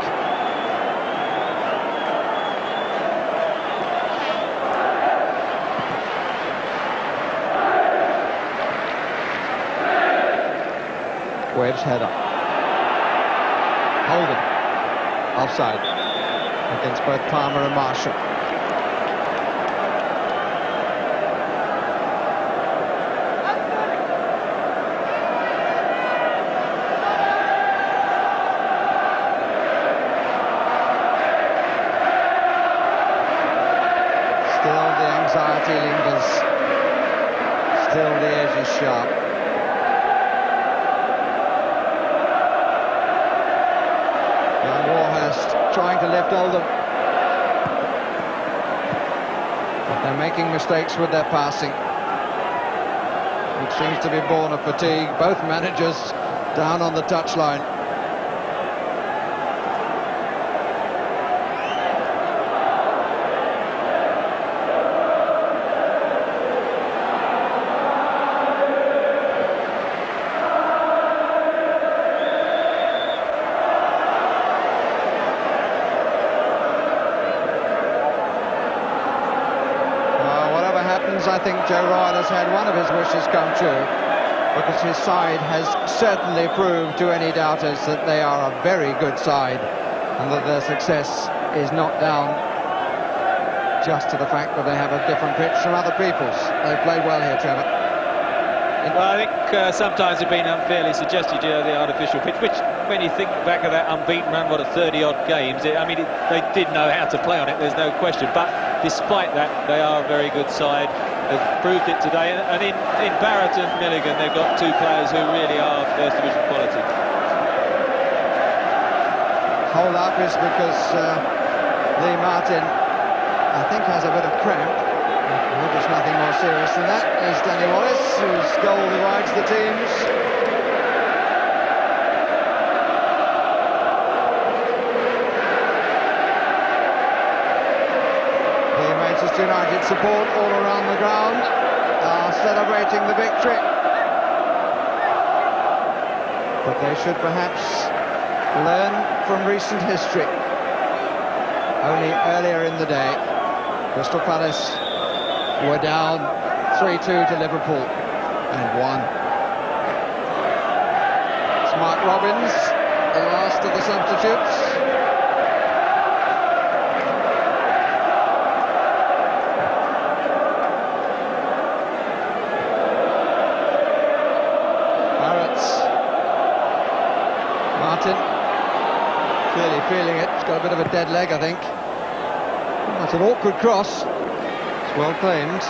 Webb's header. Holden. Offside. Against both Palmer and Marshall. Still the anxiety lingers. Still the edge is sharp. Trying to lift Oldham. But they're making mistakes with their passing, which seems to be born of fatigue. Both managers down on the touchline. I think Joe Ryle has had one of his wishes come true, because his side has certainly proved to any doubters that they are a very good side and that their success is not down just to the fact that they have a different pitch from other people's. They've played well here, Trevor. Well, I think sometimes they've been unfairly suggested, the artificial pitch, which, when you think back of that unbeaten run, 30-odd games, they did know how to play on it, there's no question. But despite that, they are a very good side. They've proved it today. And in Barrett and Milligan, they've got two players who really are First Division quality. Hold up is because Lee Martin, I think, has a bit of cramp. Well, there's nothing more serious than that. There's Danny Wallace, whose goal divides the teams. Manchester United support all around the ground are celebrating the victory. But they should perhaps learn from recent history. Only earlier in the day, Crystal Palace were down 3-2 to Liverpool and won. It's Mark Robbins, the last of the substitutes. Martin, clearly feeling it. He's got a bit of a dead leg, I think. That's an awkward cross. It's well claimed. I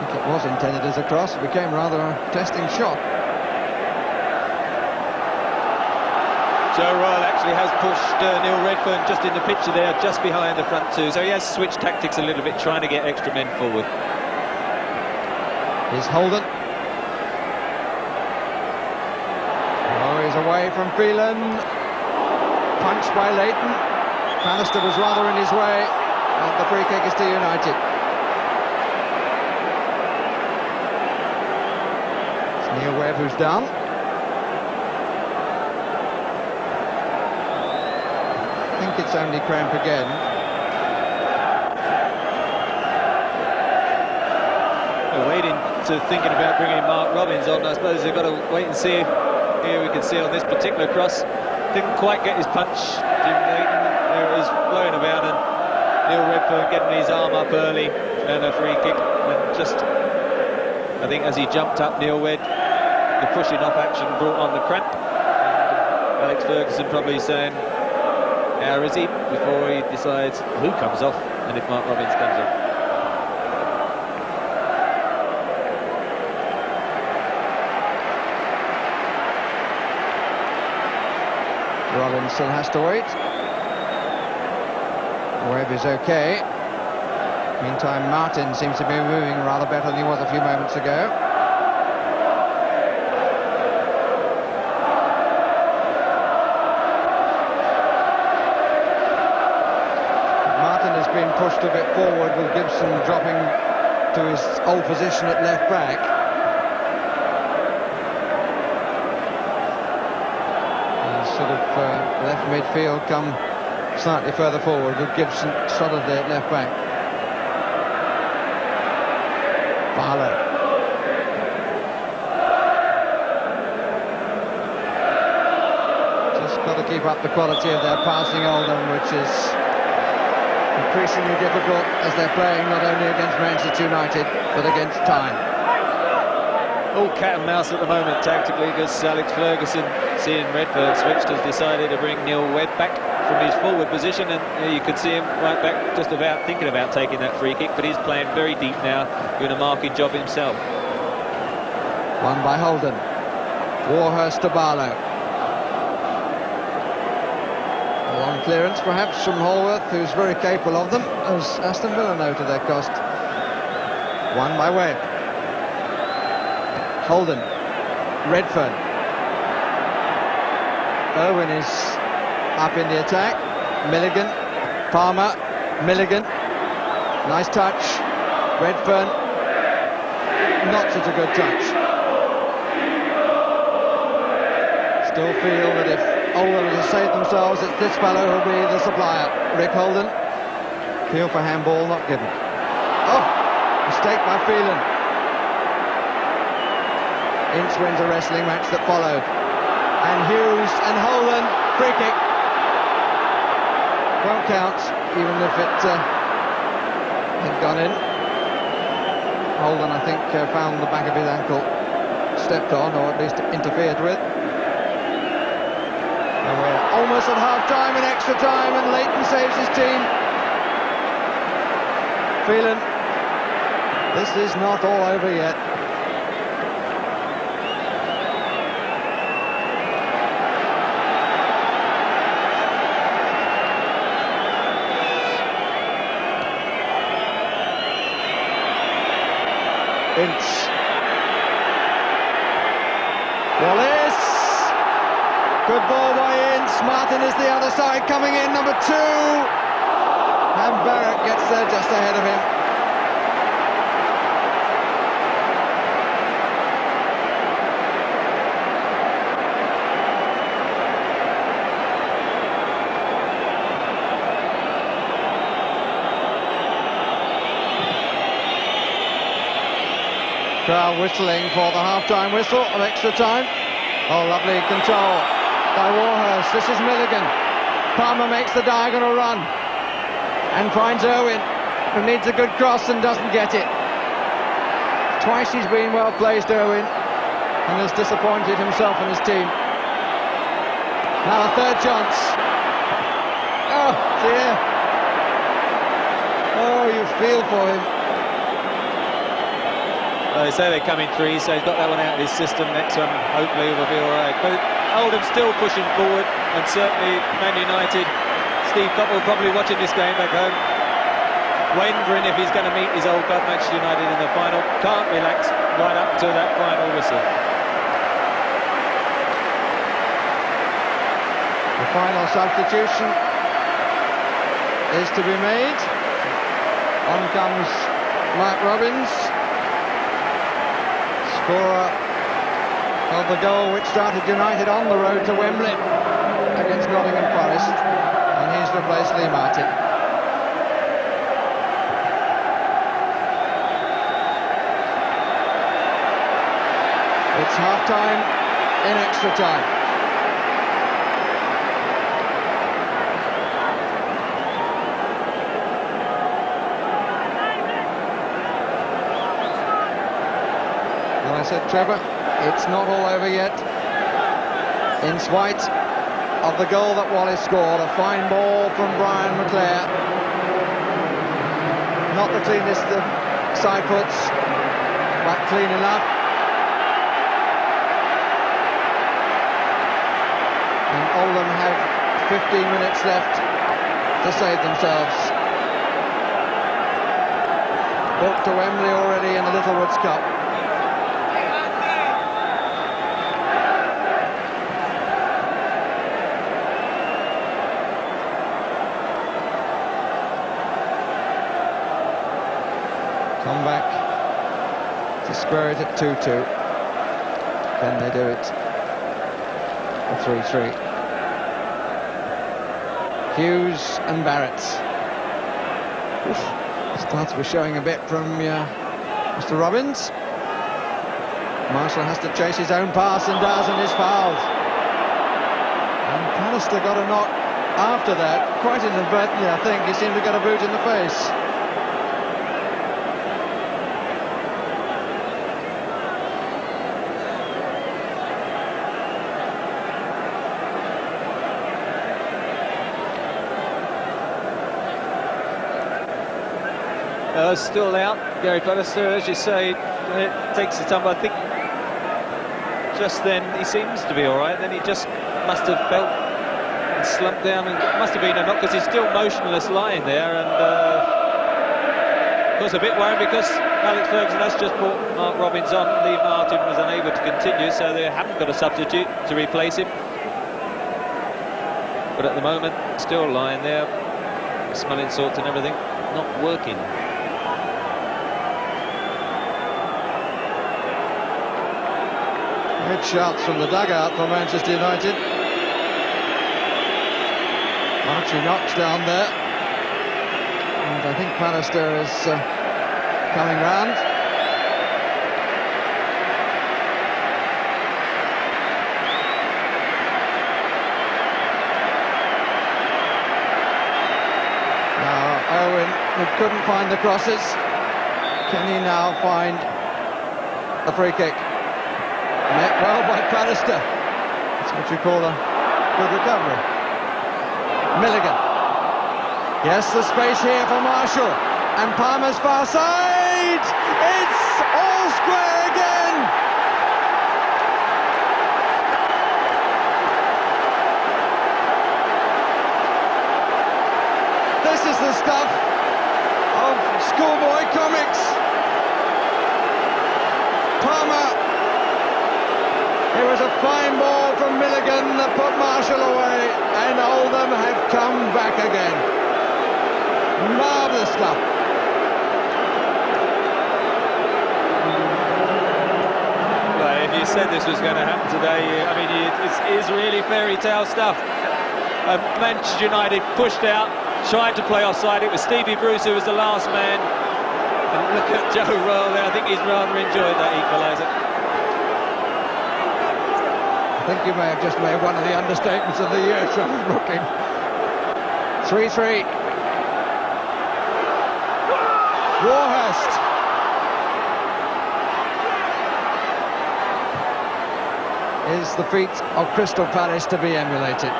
think it was intended as a cross. It became rather a testing shot. Joe Royle actually has pushed Neil Redfern just in the picture there, just behind the front two. So he has switched tactics a little bit, trying to get extra men forward. Here's Holden. He's away from Phelan, punched by Leighton. Pallister was rather in his way, and the free kick is to United. It's Neil Webb who's down. I think it's only cramp again. We're waiting to thinking about bringing Mark Robbins on. I suppose they've got to wait and see. Here we can see on this particular cross, didn't quite get his punch. Jim Leighton, there it is, blowing about, and Neil Redfern getting his arm up early, and a free kick. And just, I think as he jumped up, Neil Webb, the pushing off action brought on the cramp. And Alex Ferguson probably saying, how is he, before he decides who comes off, and if Mark Robbins comes off. Robbins still has to wait. Webb is okay. Meantime, Martin seems to be moving rather better than he was a few moments ago. Martin has been pushed a bit forward, with Gibson dropping to his old position at left back. Sort of left midfield, come slightly further forward with Gibson solidly at left back. Barlow. Just got to keep up the quality of their passing, Oldham, which is increasingly difficult as they're playing not only against Manchester United but against time. All cat and mouse at the moment tactically, because Alex Ferguson, seeing Redfern switched, has decided to bring Neil Webb back from his forward position, and you can see him right back, just about thinking about taking that free kick, but he's playing very deep now, doing a marking job himself. Won by Holden. Warhurst to Barlow. A long clearance perhaps from Holworth, who's very capable of them, as Aston Villa know to their cost. Won by Webb. Holden, Redfern. Owen is up in the attack. Milligan, Palmer, Milligan. Nice touch. Redfern, not such a good touch. Still feel that if Oldham were to save themselves, it's this fellow who'll be the supplier. Rick Holden. Appeal for handball, not given. Oh, mistake by Phelan. Ince wins a wrestling match that followed. And Hughes and Holden, free kick. Won't count, even if it had gone in. Holden, I think, found the back of his ankle stepped on, or at least interfered with. And we're almost at half-time and extra time, and Leighton saves his team. Phelan, this is not all over yet. Ince. Wallace. Good ball by Ince. Martin is the other side coming in, number 2. And just ahead of him. Crowd whistling for the half-time whistle of extra time. Oh, lovely control by Warhurst. This is Milligan. Palmer makes the diagonal run and finds Irwin, who needs a good cross and doesn't get it. Twice he's been well placed, Irwin, and has disappointed himself and his team. Now a third chance. Oh dear. Oh, you feel for him. Well, they say they're coming through, so he's got that one out of his system. Next one, hopefully, will be all right. But Oldham still pushing forward, and certainly Man United. Steve Coppell probably watching this game back home, wondering if he's going to meet his old club, Manchester United, in the final. Can't relax right up to that final whistle. The final substitution is to be made. On comes Mark Robbins, scorer of the goal which started United on the road to Wembley against Nottingham Forest, and he's replaced Lee Martin. It's half-time in extra time. I said, Trevor, it's not all over yet. In spite of the goal that Wallace scored, a fine ball from Brian McClare. Not the cleanest of side foots, but clean enough. And Oldham have 15 minutes left to save themselves. Booked to Wembley already in the Littlewoods Cup. Come back to square it at 2-2. Then they do it at 3-3. Hughes and Barrett. Starts with showing a bit from Mr. Robbins. Marshall has to chase his own pass and does, and is fouled. And Pallister got a knock after that, quite inadvertently, I think. He seemed to get a boot in the face. Still out, Gary Pallister, as you say, it takes the time. I think just then he seems to be all right. Then he just must have felt and slumped down, and it must have been a knock because he's still motionless lying there. And of course, a bit worried because Alex Ferguson has just brought Mark Robbins on. Lee Martin was unable to continue, so they haven't got a substitute to replace him. But at the moment, still lying there, smelling salts and everything, not working. Good shouts from the dugout for Manchester United. Archie knocks down there, and I think Pallister is coming round. Now Owen, who couldn't find the crosses, can he now find the free kick? Met well by Pallister. That's what you call a good recovery. Milligan. Yes, the space here for Marshall. And Palmer's far side. It's all square again. This is the stuff of schoolboy comics. Palmer. It was a fine ball from Milligan that put Marshall away, and Oldham have come back again. Marvellous stuff. Well, if you said this was going to happen today, I mean, it is really fairy tale stuff. Manchester United pushed out, tried to play offside. It was Stevie Bruce who was the last man. And look at Joe Royle there. I think he's rather enjoyed that equaliser. I think you may have just made one of the understatements of the year, so looking. 3-3. Warhurst. Is the feat of Crystal Palace to be emulated?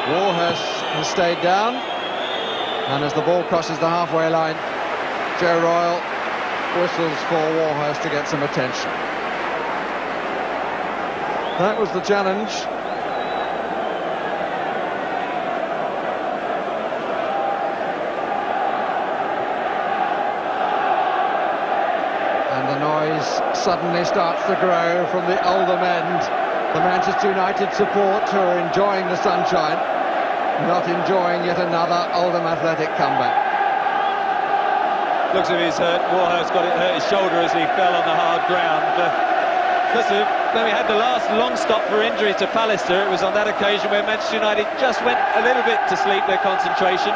Warhurst has stayed down, and as the ball crosses the halfway line, Joe Royle whistles for Warhurst to get some attention. That was the challenge. And the noise suddenly starts to grow from the Oldham end. The Manchester United support who are enjoying the sunshine, not enjoying yet another Oldham Athletic comeback. Looks as if he's hurt. Warhurst got it hurt his shoulder as he fell on the hard ground. Because when we had the last long stop for injury to Pallister, it was on that occasion where Manchester United just went a little bit to sleep their concentration,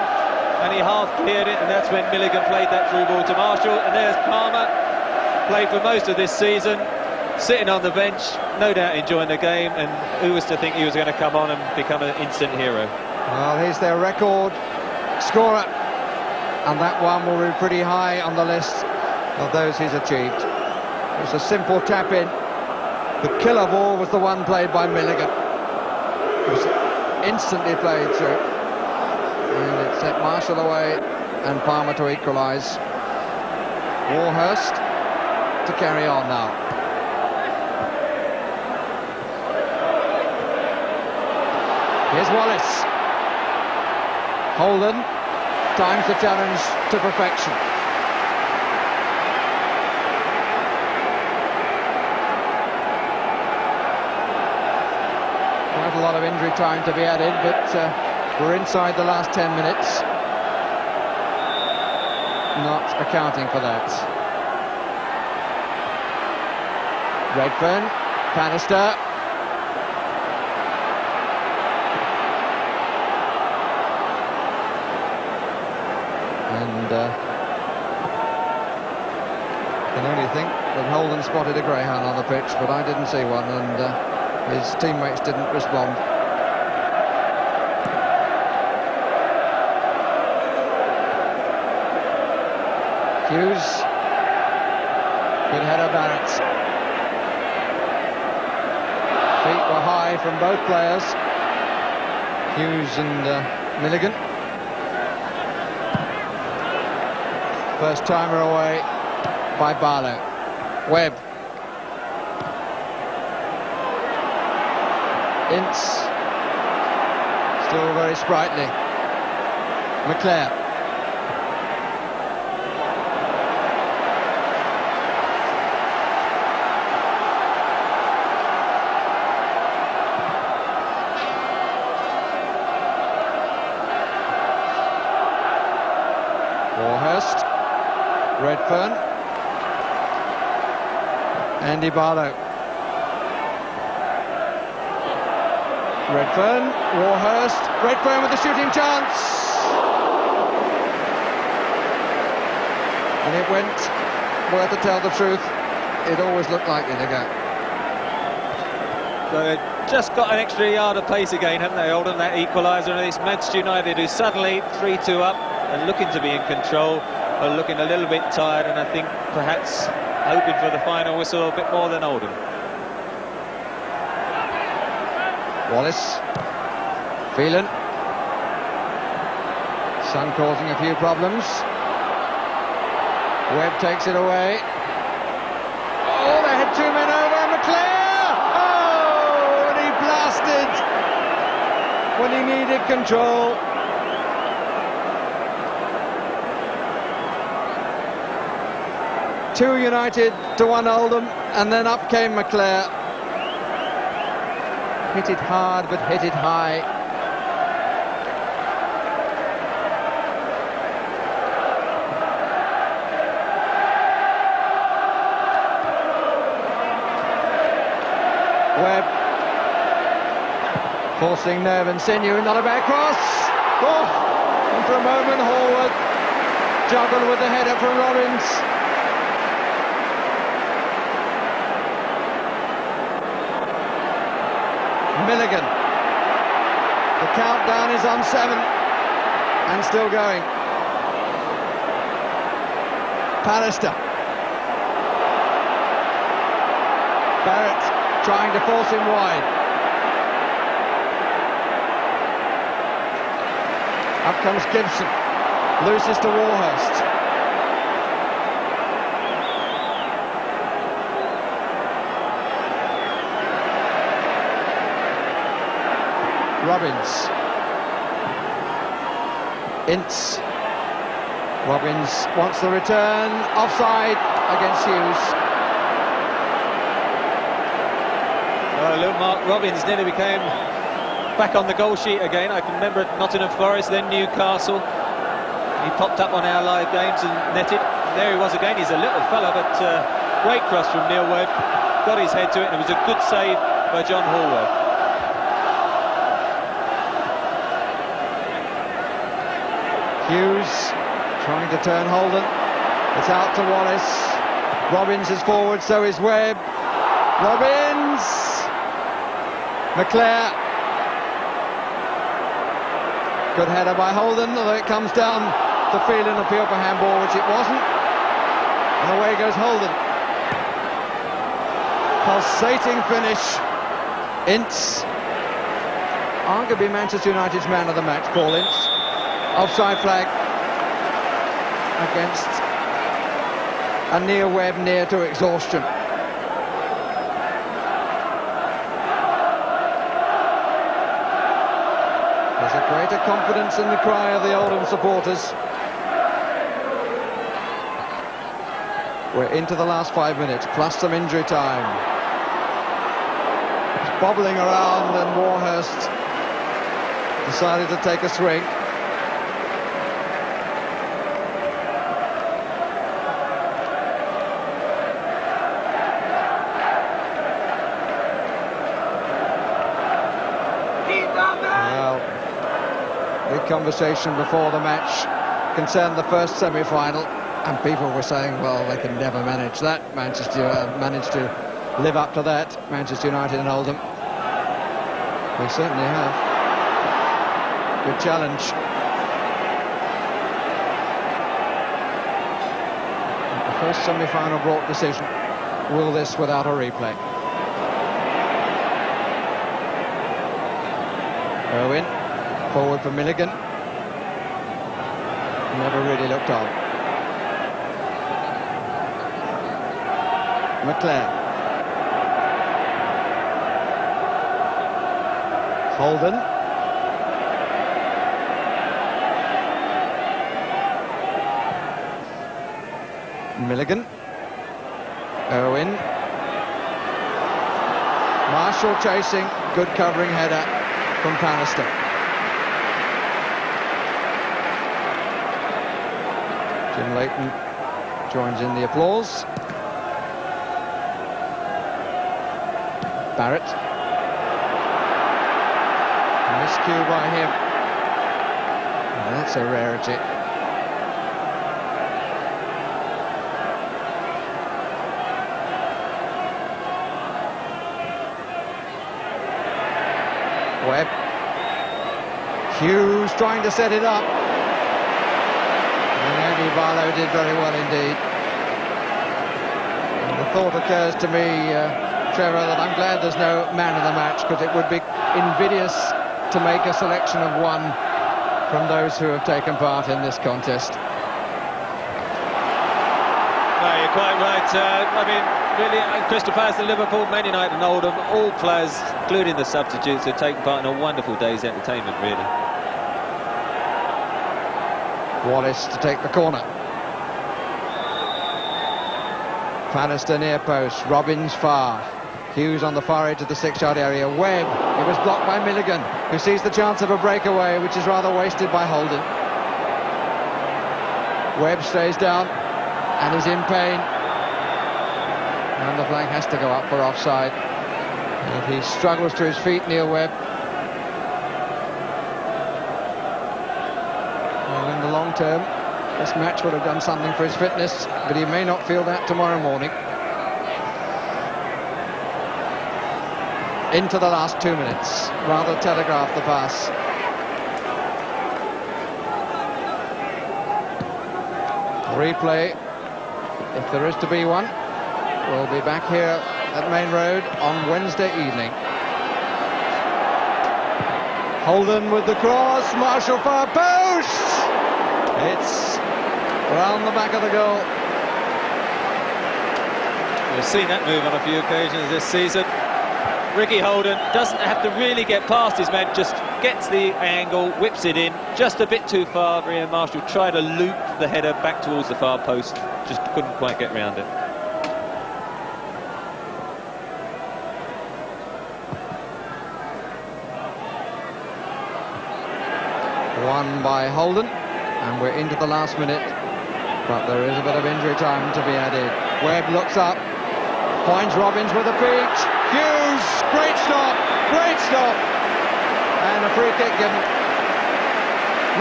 and he half cleared it, and that's when Milligan played that through ball to Marshall. And there's Palmer, played for most of this season, sitting on the bench, no doubt enjoying the game, and who was to think he was going to come on and become an instant hero? Well, he's their record scorer, and that one will be pretty high on the list of those he's achieved. It was a simple tap-in. The killer ball was the one played by Milligan. It was instantly played through, and it set Marshall away and Palmer to equalise. Warhurst to carry on now. Here's Wallace. Holden times the challenge to perfection. Quite a lot of injury time to be added, but we're inside the last 10 minutes. Not accounting for that. Redfern, Pallister. And can only think that Holden spotted a greyhound on the pitch, but I didn't see one, and his teammates didn't respond. Hughes, good header, Barrett. Feet were high from both players, Hughes and Milligan. First timer away by Barlow. Webb. Ince. Still very sprightly. McClare. Warhurst. Redfern. Andy Barlow. Redfern, Warhurst, Redfern with the shooting chance. And it went, where to tell the truth, it always looked likely to go. So they've just got an extra yard of pace again, haven't they, Oldham, that equaliser, and it's Manchester United who's suddenly 3-2 up and looking to be in control, are looking a little bit tired, and I think perhaps hoping for the final whistle a bit more than Oldham. Wallace, Phelan, Sun causing a few problems. Webb takes it away. Oh, they had two men over. McClare! Oh, and he blasted when he needed control. Two United to one Oldham, and then up came McClare. hit it hard, but hit it high. Webb forcing nerve and sinew, not a bad cross. Oh, and for a moment Hallward juggled with the header from Robbins. Milligan. The countdown is on 7 and still going. Pallister. Barrett trying to force him wide. Up comes Gibson. Loses to Warhurst. Robbins. Ince. Robbins wants the return. Offside against Hughes. Look, Mark Robbins nearly became back on the goal sheet again. I can remember at Nottingham Forest, then Newcastle. He popped up on our live games and netted. There he was again. He's a little fella, but great cross from Neil Webb. Got his head to it, and it was a good save by John Hallward. Hughes trying to turn Holden. It's out to Wallace. Robbins is forward, so is Webb. Robbins! McClare. Good header by Holden, although it comes down to field an appeal for handball, which it wasn't. And away goes Holden. Pulsating finish. Ince. Arguably Manchester United's man of the match, Paul Ince. Offside flag against a Neil Webb near to exhaustion. There's a greater confidence in the cry of the Oldham supporters. We're into the last 5 minutes, plus some injury time. It's bobbling around, and Warhurst decided to take a swing. Conversation before the match concerned the first semi-final, and people were saying, well, they can never manage that. Manchester managed to live up to that, Manchester United and Oldham. They certainly have. Good challenge. The first semi-final brought decision. Will this without a replay? Owen. Forward for Milligan. Never really looked on. McClare. Holden. Milligan. Owen. Marshall chasing. Good covering header from Pallister. Jim Leighton joins in the applause. Barrett. Miscue by him. Oh, that's a rarity. Webb. Hughes trying to set it up. And Barlow did very well indeed. And the thought occurs to me, Trevor, that I'm glad there's no man of the match, because it would be invidious to make a selection of one from those who have taken part in this contest. No, you're quite right. I mean, really, Crystal Palace and Liverpool, Man United and Oldham, all players, including the substitutes, have taken part in a wonderful day's entertainment, really. Wallace to take the corner. Pallister near post, Robbins far. Hughes on the far edge of the 6-yard area. Webb, it was blocked by Milligan, who sees the chance of a breakaway, which is rather wasted by Holden. Webb stays down and is in pain. And the flag has to go up for offside. And he struggles to his feet, Neil Webb. Well, in the long term, this match would have done something for his fitness, but he may not feel that tomorrow morning. Into the last 2 minutes, rather telegraph the pass. Replay, if there is to be one, will be back here at Main Road on Wednesday evening. Holden with the cross, Marshall far post! It's round the back of the goal. We've seen that move on a few occasions this season. Ricky Holden doesn't have to really get past his man, just gets the angle, whips it in, just a bit too far. Ian Marshall tried to loop the header back towards the far post, just couldn't quite get round it. Won by Holden, and we're into the last minute, but there is a bit of injury time to be added. Webb looks up, finds Robbins with a peach. Hughes, great stop, and a free kick given.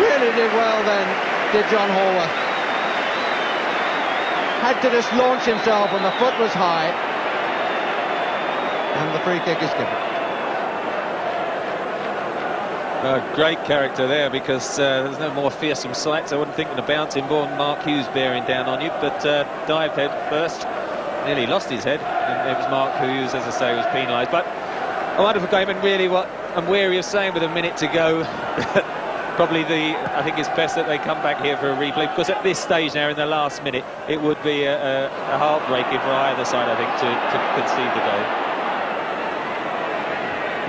Really did well then, did John Horwath. Had to just launch himself and the foot was high, and the free kick is given. Great character there, because there's no more fearsome sights. I wouldn't think of a bouncing ball and Mark Hughes bearing down on you, but dived head first. Nearly lost his head, and it was Mark Hughes, as I say, was penalised. But a wonderful game, and really what I'm weary of saying with a minute to go, probably I think it's best that they come back here for a replay, because at this stage now, in the last minute, it would be a heartbreaking for either side, I think, to concede the goal.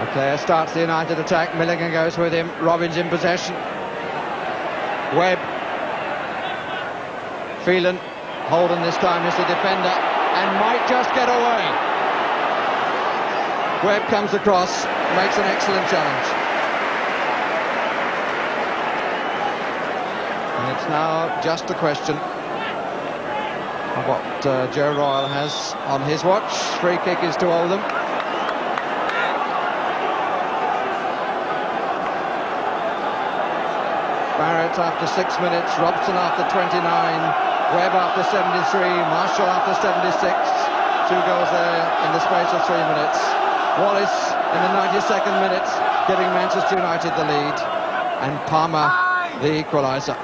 The player starts the United attack, Milligan goes with him, Robbins in possession. Webb. Phelan, Holden this time is the defender, and might just get away. Webb comes across, makes an excellent challenge. And it's now just a question of what Joe Royle has on his watch. Free kick is to Oldham. Barrett after 6 minutes, Robson after 29, Webb after 73, Marshall after 76. 2 goals there in the space of 3 minutes. Wallace in the 92nd minute, giving Manchester United the lead, and Palmer the equaliser.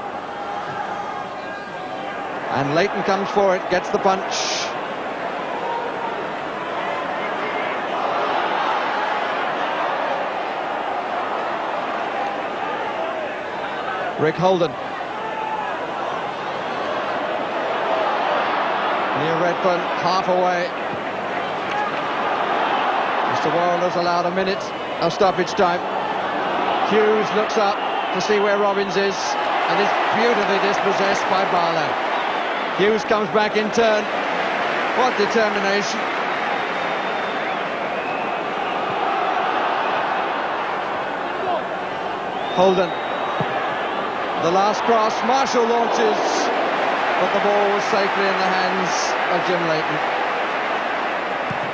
And Leighton comes for it, gets the punch. Rick Holden. Near Redfern, half away. Mr. Worrell has allowed a minute of stoppage time. Hughes looks up to see where Robbins is, and is beautifully dispossessed by Barlow. Hughes comes back in turn. What determination. Holden. The last cross, Marshall launches, but the ball was safely in the hands of Jim Leighton.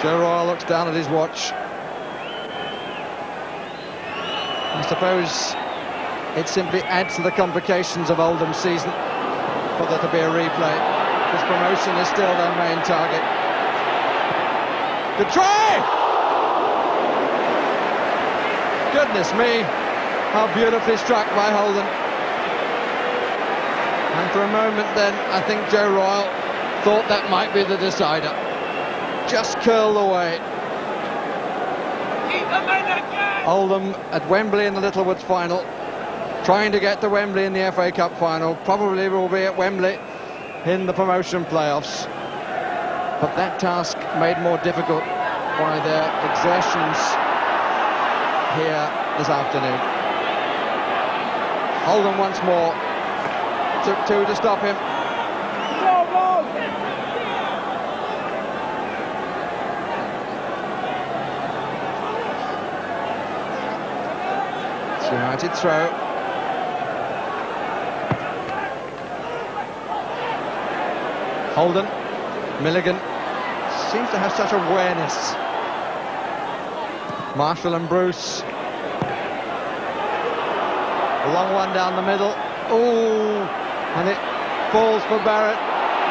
Joe Royle looks down at his watch. I suppose it simply adds to the complications of Oldham's season for there to be a replay, because promotion is still their main target. The try! Goodness me, how beautifully struck by Holden. And for a moment then, I think Joe Royle thought that might be the decider. Just curled away. Oldham at Wembley in the Littlewoods final, trying to get to Wembley in the FA Cup final, probably will be at Wembley in the promotion playoffs. But that task made more difficult by their exertions here this afternoon. Oldham once more. Took 2 to stop him. United throw. Holden, Milligan seems to have such awareness. Marshall and Bruce. A long one down the middle. Oh, and it falls for Barrett.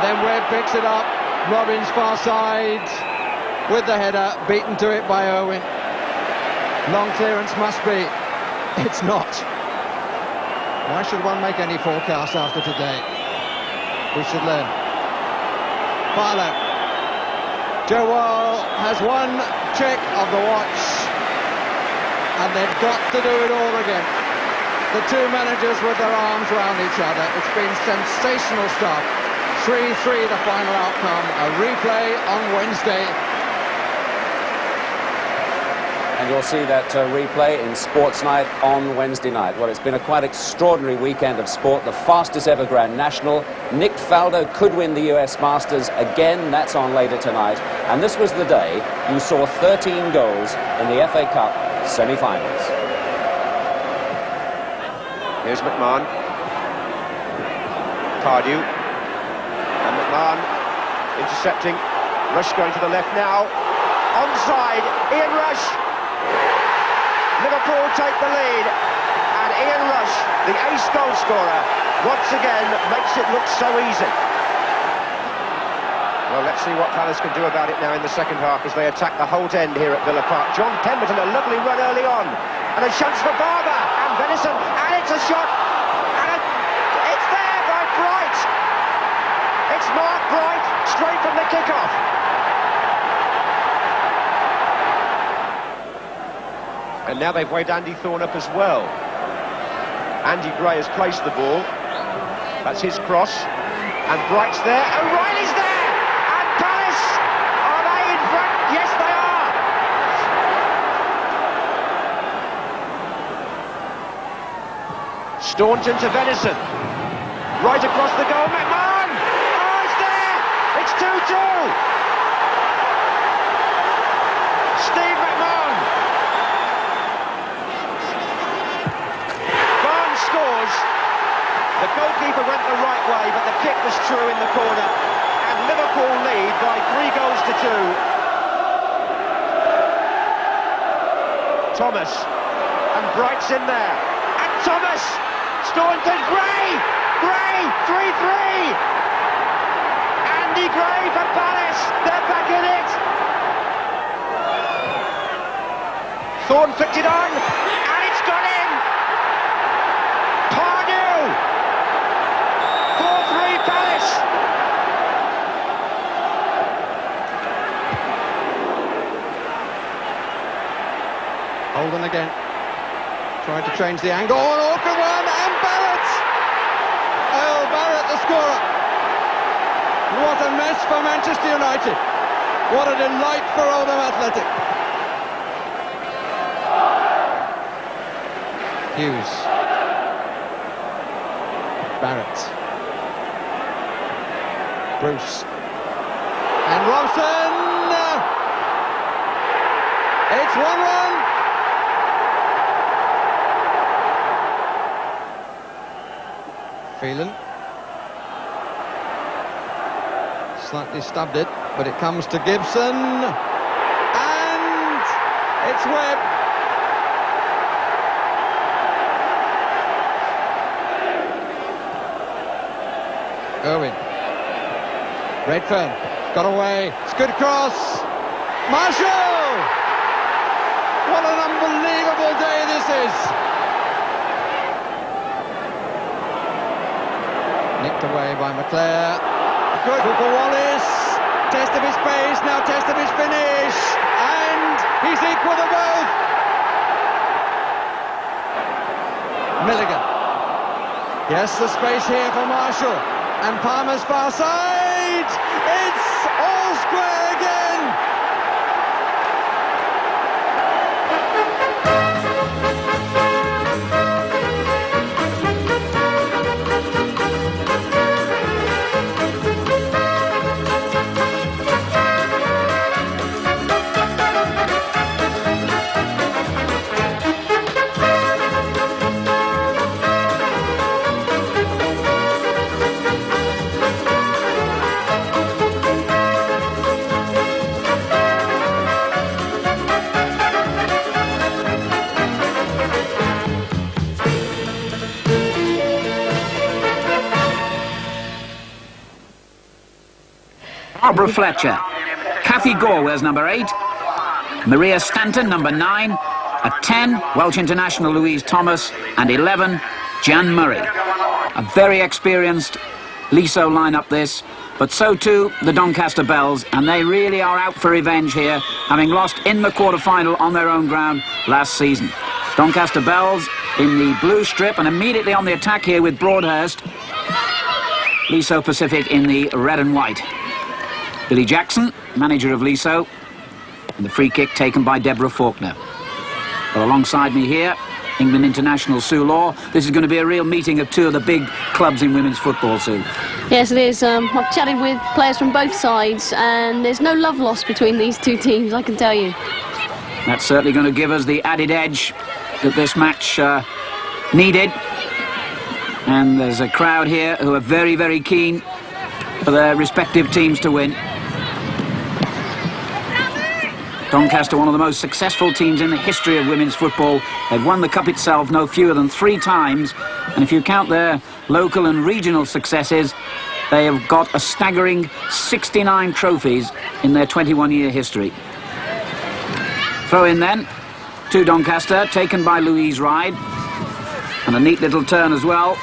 Then Webb picks it up. Robbins far side with the header, beaten to it by Irwin. Long clearance must be. It's not. Why should one make any forecast after today? We should learn. Barlow. Joe Worrell has one check of the watch, and they've got to do it all again. The two managers with their arms around each other. It's been sensational stuff. 3-3 the final outcome. A replay on Wednesday. And you'll see that replay in Sports Night on Wednesday night. Well, it's been a quite extraordinary weekend of sport. The fastest ever Grand National. Nick Faldo could win the US Masters again. That's on later tonight. And this was the day you saw 13 goals in the FA Cup semi-finals. Here's McMahon. Cardew. And McMahon intercepting. Rush going to the left now. Onside. Ian Rush. Liverpool take the lead. And Ian Rush, the ace goal scorer, once again makes it look so easy. Well, let's see what Palace can do about it now in the second half as they attack the Holt End here at Villa Park. John Pemberton, a lovely run early on. And a chance for Barber. And Venison. And it's a shot. And it's there by Bright. It's Mark Bright, straight from the kick-off. And now they've weighed Andy Thorne up as well. Andy Gray has placed the ball. That's his cross. And Bright's there. O'Reilly's there! And Palace! Are they in front? Yes, they are! Staunton to Venison. Right across the goal. McMahon! Oh, it's there! It's 2-2! Steve McMahon! Barnes scores. The goalkeeper went the right way, but the kick was true in the corner. And Liverpool lead by 3 goals to 2. Thomas. And Bright's in there. And Thomas! Staunton, Gray! Gray, 3-3! Andy Gray for Palace, they're back in it! Thorne flicked it on, and it's gone in! Pardew! 4-3 Palace! Holden again. Trying to change the angle. An awkward one, and Barrett! Earl Barrett, the scorer. What a mess for Manchester United. What a delight for Oldham Athletic. Hughes. Barrett. Bruce. And Robson! It's 1-1. Phelan. Slightly stubbed it, but it comes to Gibson. And it's Webb. Irwin. Redfern. Got away. It's good cross. Marshall! What an unbelievable day this is. Nicked away by McClare. Good for Wallace. Test of his pace, now test of his finish. And he's equal to both. Milligan. Yes, the space here for Marshall. And Palmer's far side. It's all square again. Barbara Fletcher. Kathy Gore wears number 8. Maria Stanton, number 9. At 10, Welsh international Louise Thomas. And 11, Jan Murray. A very experienced Liso lineup this, but so too the Doncaster Belles, and they really are out for revenge here, having lost in the quarter-final on their own ground last season. Doncaster Belles in the blue strip and immediately on the attack here with Broadhurst. Liso Pacific in the red and white. Billy Jackson, manager of Liso, and the free kick taken by Deborah Faulkner. Well, alongside me here, England international Sue Law. This is going to be a real meeting of two of the big clubs in women's football, Sue. Yes, it is. I've chatted with players from both sides, and there's no love lost between these two teams, I can tell you. That's certainly going to give us the added edge that this match needed. And there's a crowd here who are very, very keen for their respective teams to win. Doncaster, one of the most successful teams in the history of women's football. They've won the cup itself no fewer than 3 times. And if you count their local and regional successes, they have got a staggering 69 trophies in their 21-year history. Throw in then to Doncaster, taken by Louise Ride. And a neat little turn as well.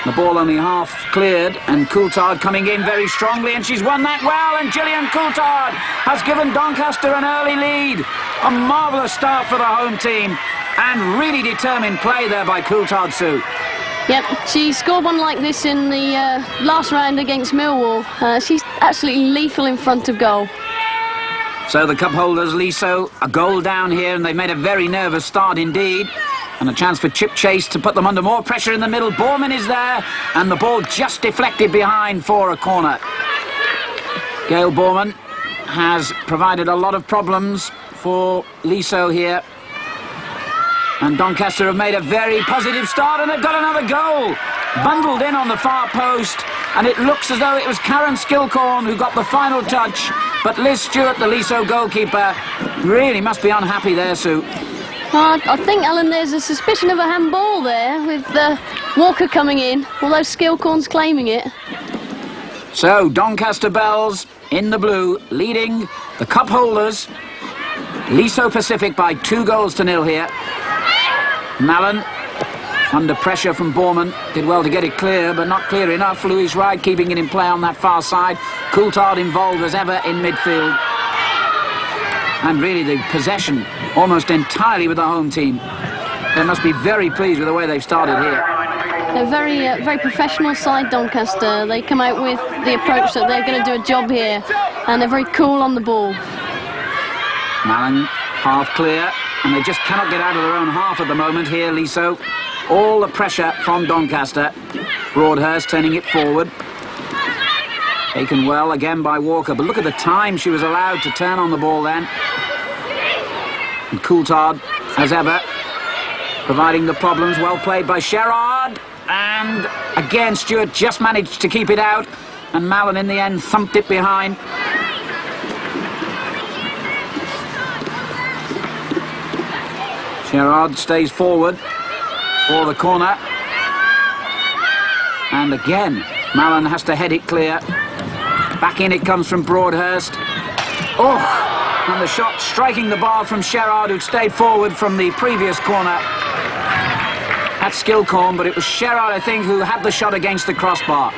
The ball only half cleared, and Coulthard coming in very strongly, and she's won that well, and Gillian Coulthard has given Doncaster an early lead. A marvellous start for the home team, and really determined play there by Coulthard, Sue. Yep, she scored one like this in the last round against Millwall. She's absolutely lethal in front of goal. So the cup holders, Liso, a goal down here, and they've made a very nervous start indeed. And a chance for Chip Chase to put them under more pressure in the middle. Borman is there, and the ball just deflected behind for a corner. Gail Borman has provided a lot of problems for Liso here. And Doncaster have made a very positive start, and they've got another goal. Bundled in on the far post, and it looks as though it was Karen Skilcorn who got the final touch. But Liz Stewart, the Liso goalkeeper, really must be unhappy there, Sue. I think, Alan, there's a suspicion of a handball there with Walker coming in, although Skilcorn's claiming it. So, Doncaster Belles in the blue, leading the cup holders, Liso Pacific, by 2-0 here. Mallon, under pressure from Borman, did well to get it clear, but not clear enough. Louise Ride keeping it in play on that far side. Coulthard involved as ever in midfield. And really the possession almost entirely with the home team. They must be very pleased with the way they've started here. They're very professional side, Doncaster. They come out with the approach that they're going to do a job here, and they're very cool on the ball. Mallon half clear, and they just cannot get out of their own half at the moment here, Liso. All the pressure from Doncaster. Broadhurst turning it forward. Taken well again by Walker, but look at the time she was allowed to turn on the ball then. And Coulthard, as ever, providing the problems. Well played by Sherrard, and again Stewart just managed to keep it out, and Mallon in the end thumped it behind. Sherrard stays forward for the corner, and again Mallon has to head it clear. Back in it comes from Broadhurst. Oh, and the shot striking the bar from Sherrard, who'd stayed forward from the previous corner at Skilcorn, but it was Sherrard, I think, who had the shot against the crossbar.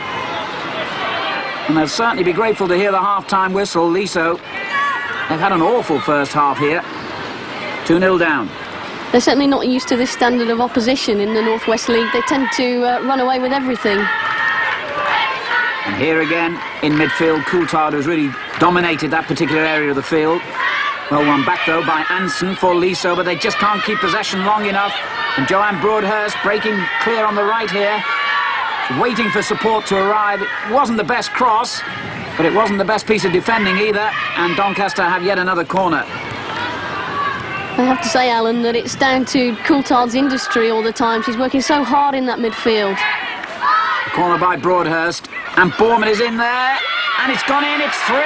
And they'll certainly be grateful to hear the half-time whistle. Liso, they've had an awful first half here. 2-0 down. They're certainly not used to this standard of opposition in the North West League. They tend to run away with everything. And here again, in midfield, Coulthard has really dominated that particular area of the field. Well won back, though, by Anson for Liso, but they just can't keep possession long enough. And Joanne Broadhurst breaking clear on the right here, waiting for support to arrive. It wasn't the best cross, but it wasn't the best piece of defending either, and Doncaster have yet another corner. I have to say, Alan, that it's down to Coulthard's industry all the time. She's working so hard in that midfield. Corner by Broadhurst, and Borman is in there, and it's gone in, it's 3.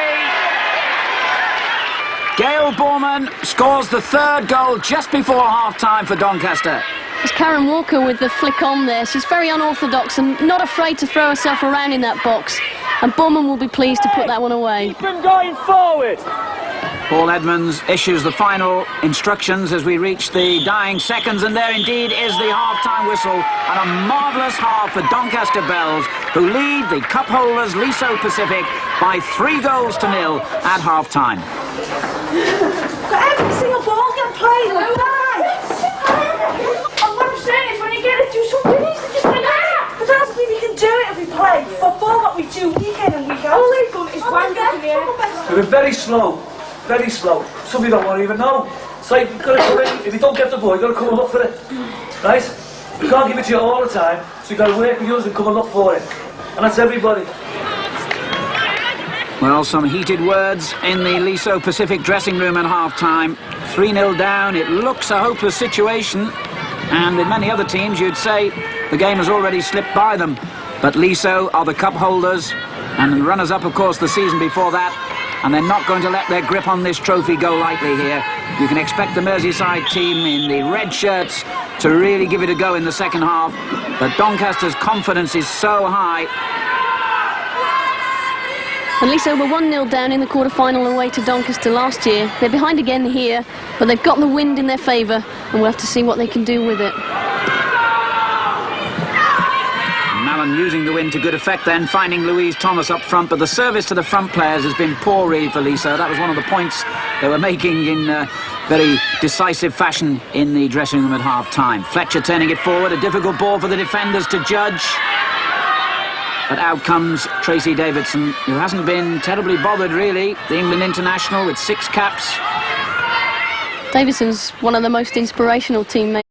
Gail Borman scores the 3rd goal just before half-time for Doncaster. It's Karen Walker with the flick on there. She's very unorthodox and not afraid to throw herself around in that box. and Bournemouth will be pleased to put that one away. Keep him going forward. Paul Edmonds issues the final instructions as we reach the dying seconds, and there indeed is the half-time whistle, and a marvellous half for Doncaster Bells, who lead the cup holders Liso Pacific by 3-0 at half-time. Every single ball's getting played like that. And what I'm saying is, when you get it, do something easy, just like that. But that doesn't mean we can do it if we play football, what we do week in and week out. All they've done is wank in the air. We're very slow. Very slow. Some of you don't want to even know. It's like, you've got to come in. If you don't get the ball, you've got to come and look for it. Right? We can't give it to you all the time, so you've got to work with yours and come and look for it. And that's everybody. Well, some heated words in the Liso Pacific dressing room at half-time. 3-0 down. It looks a hopeless situation. And with many other teams, you'd say the game has already slipped by them. But Liso are the cup holders and the runners-up, of course, the season before that. And they're not going to let their grip on this trophy go lightly here. You can expect the Merseyside team in the red shirts to really give it a go in the second half. But Doncaster's confidence is so high. And Liso were 1-0 down in the quarter-final away to Doncaster last year. They're behind again here, but they've got the wind in their favour, and we'll have to see what they can do with it. Mallon using the wind to good effect then, finding Louise Thomas up front, but the service to the front players has been poor really for Liso. That was one of the points they were making in very decisive fashion in the dressing room at half-time. Fletcher turning it forward, a difficult ball for the defenders to judge. But out comes Tracy Davidson, who hasn't been terribly bothered really. The England international with 6 caps. Davidson's one of the most inspirational teammates.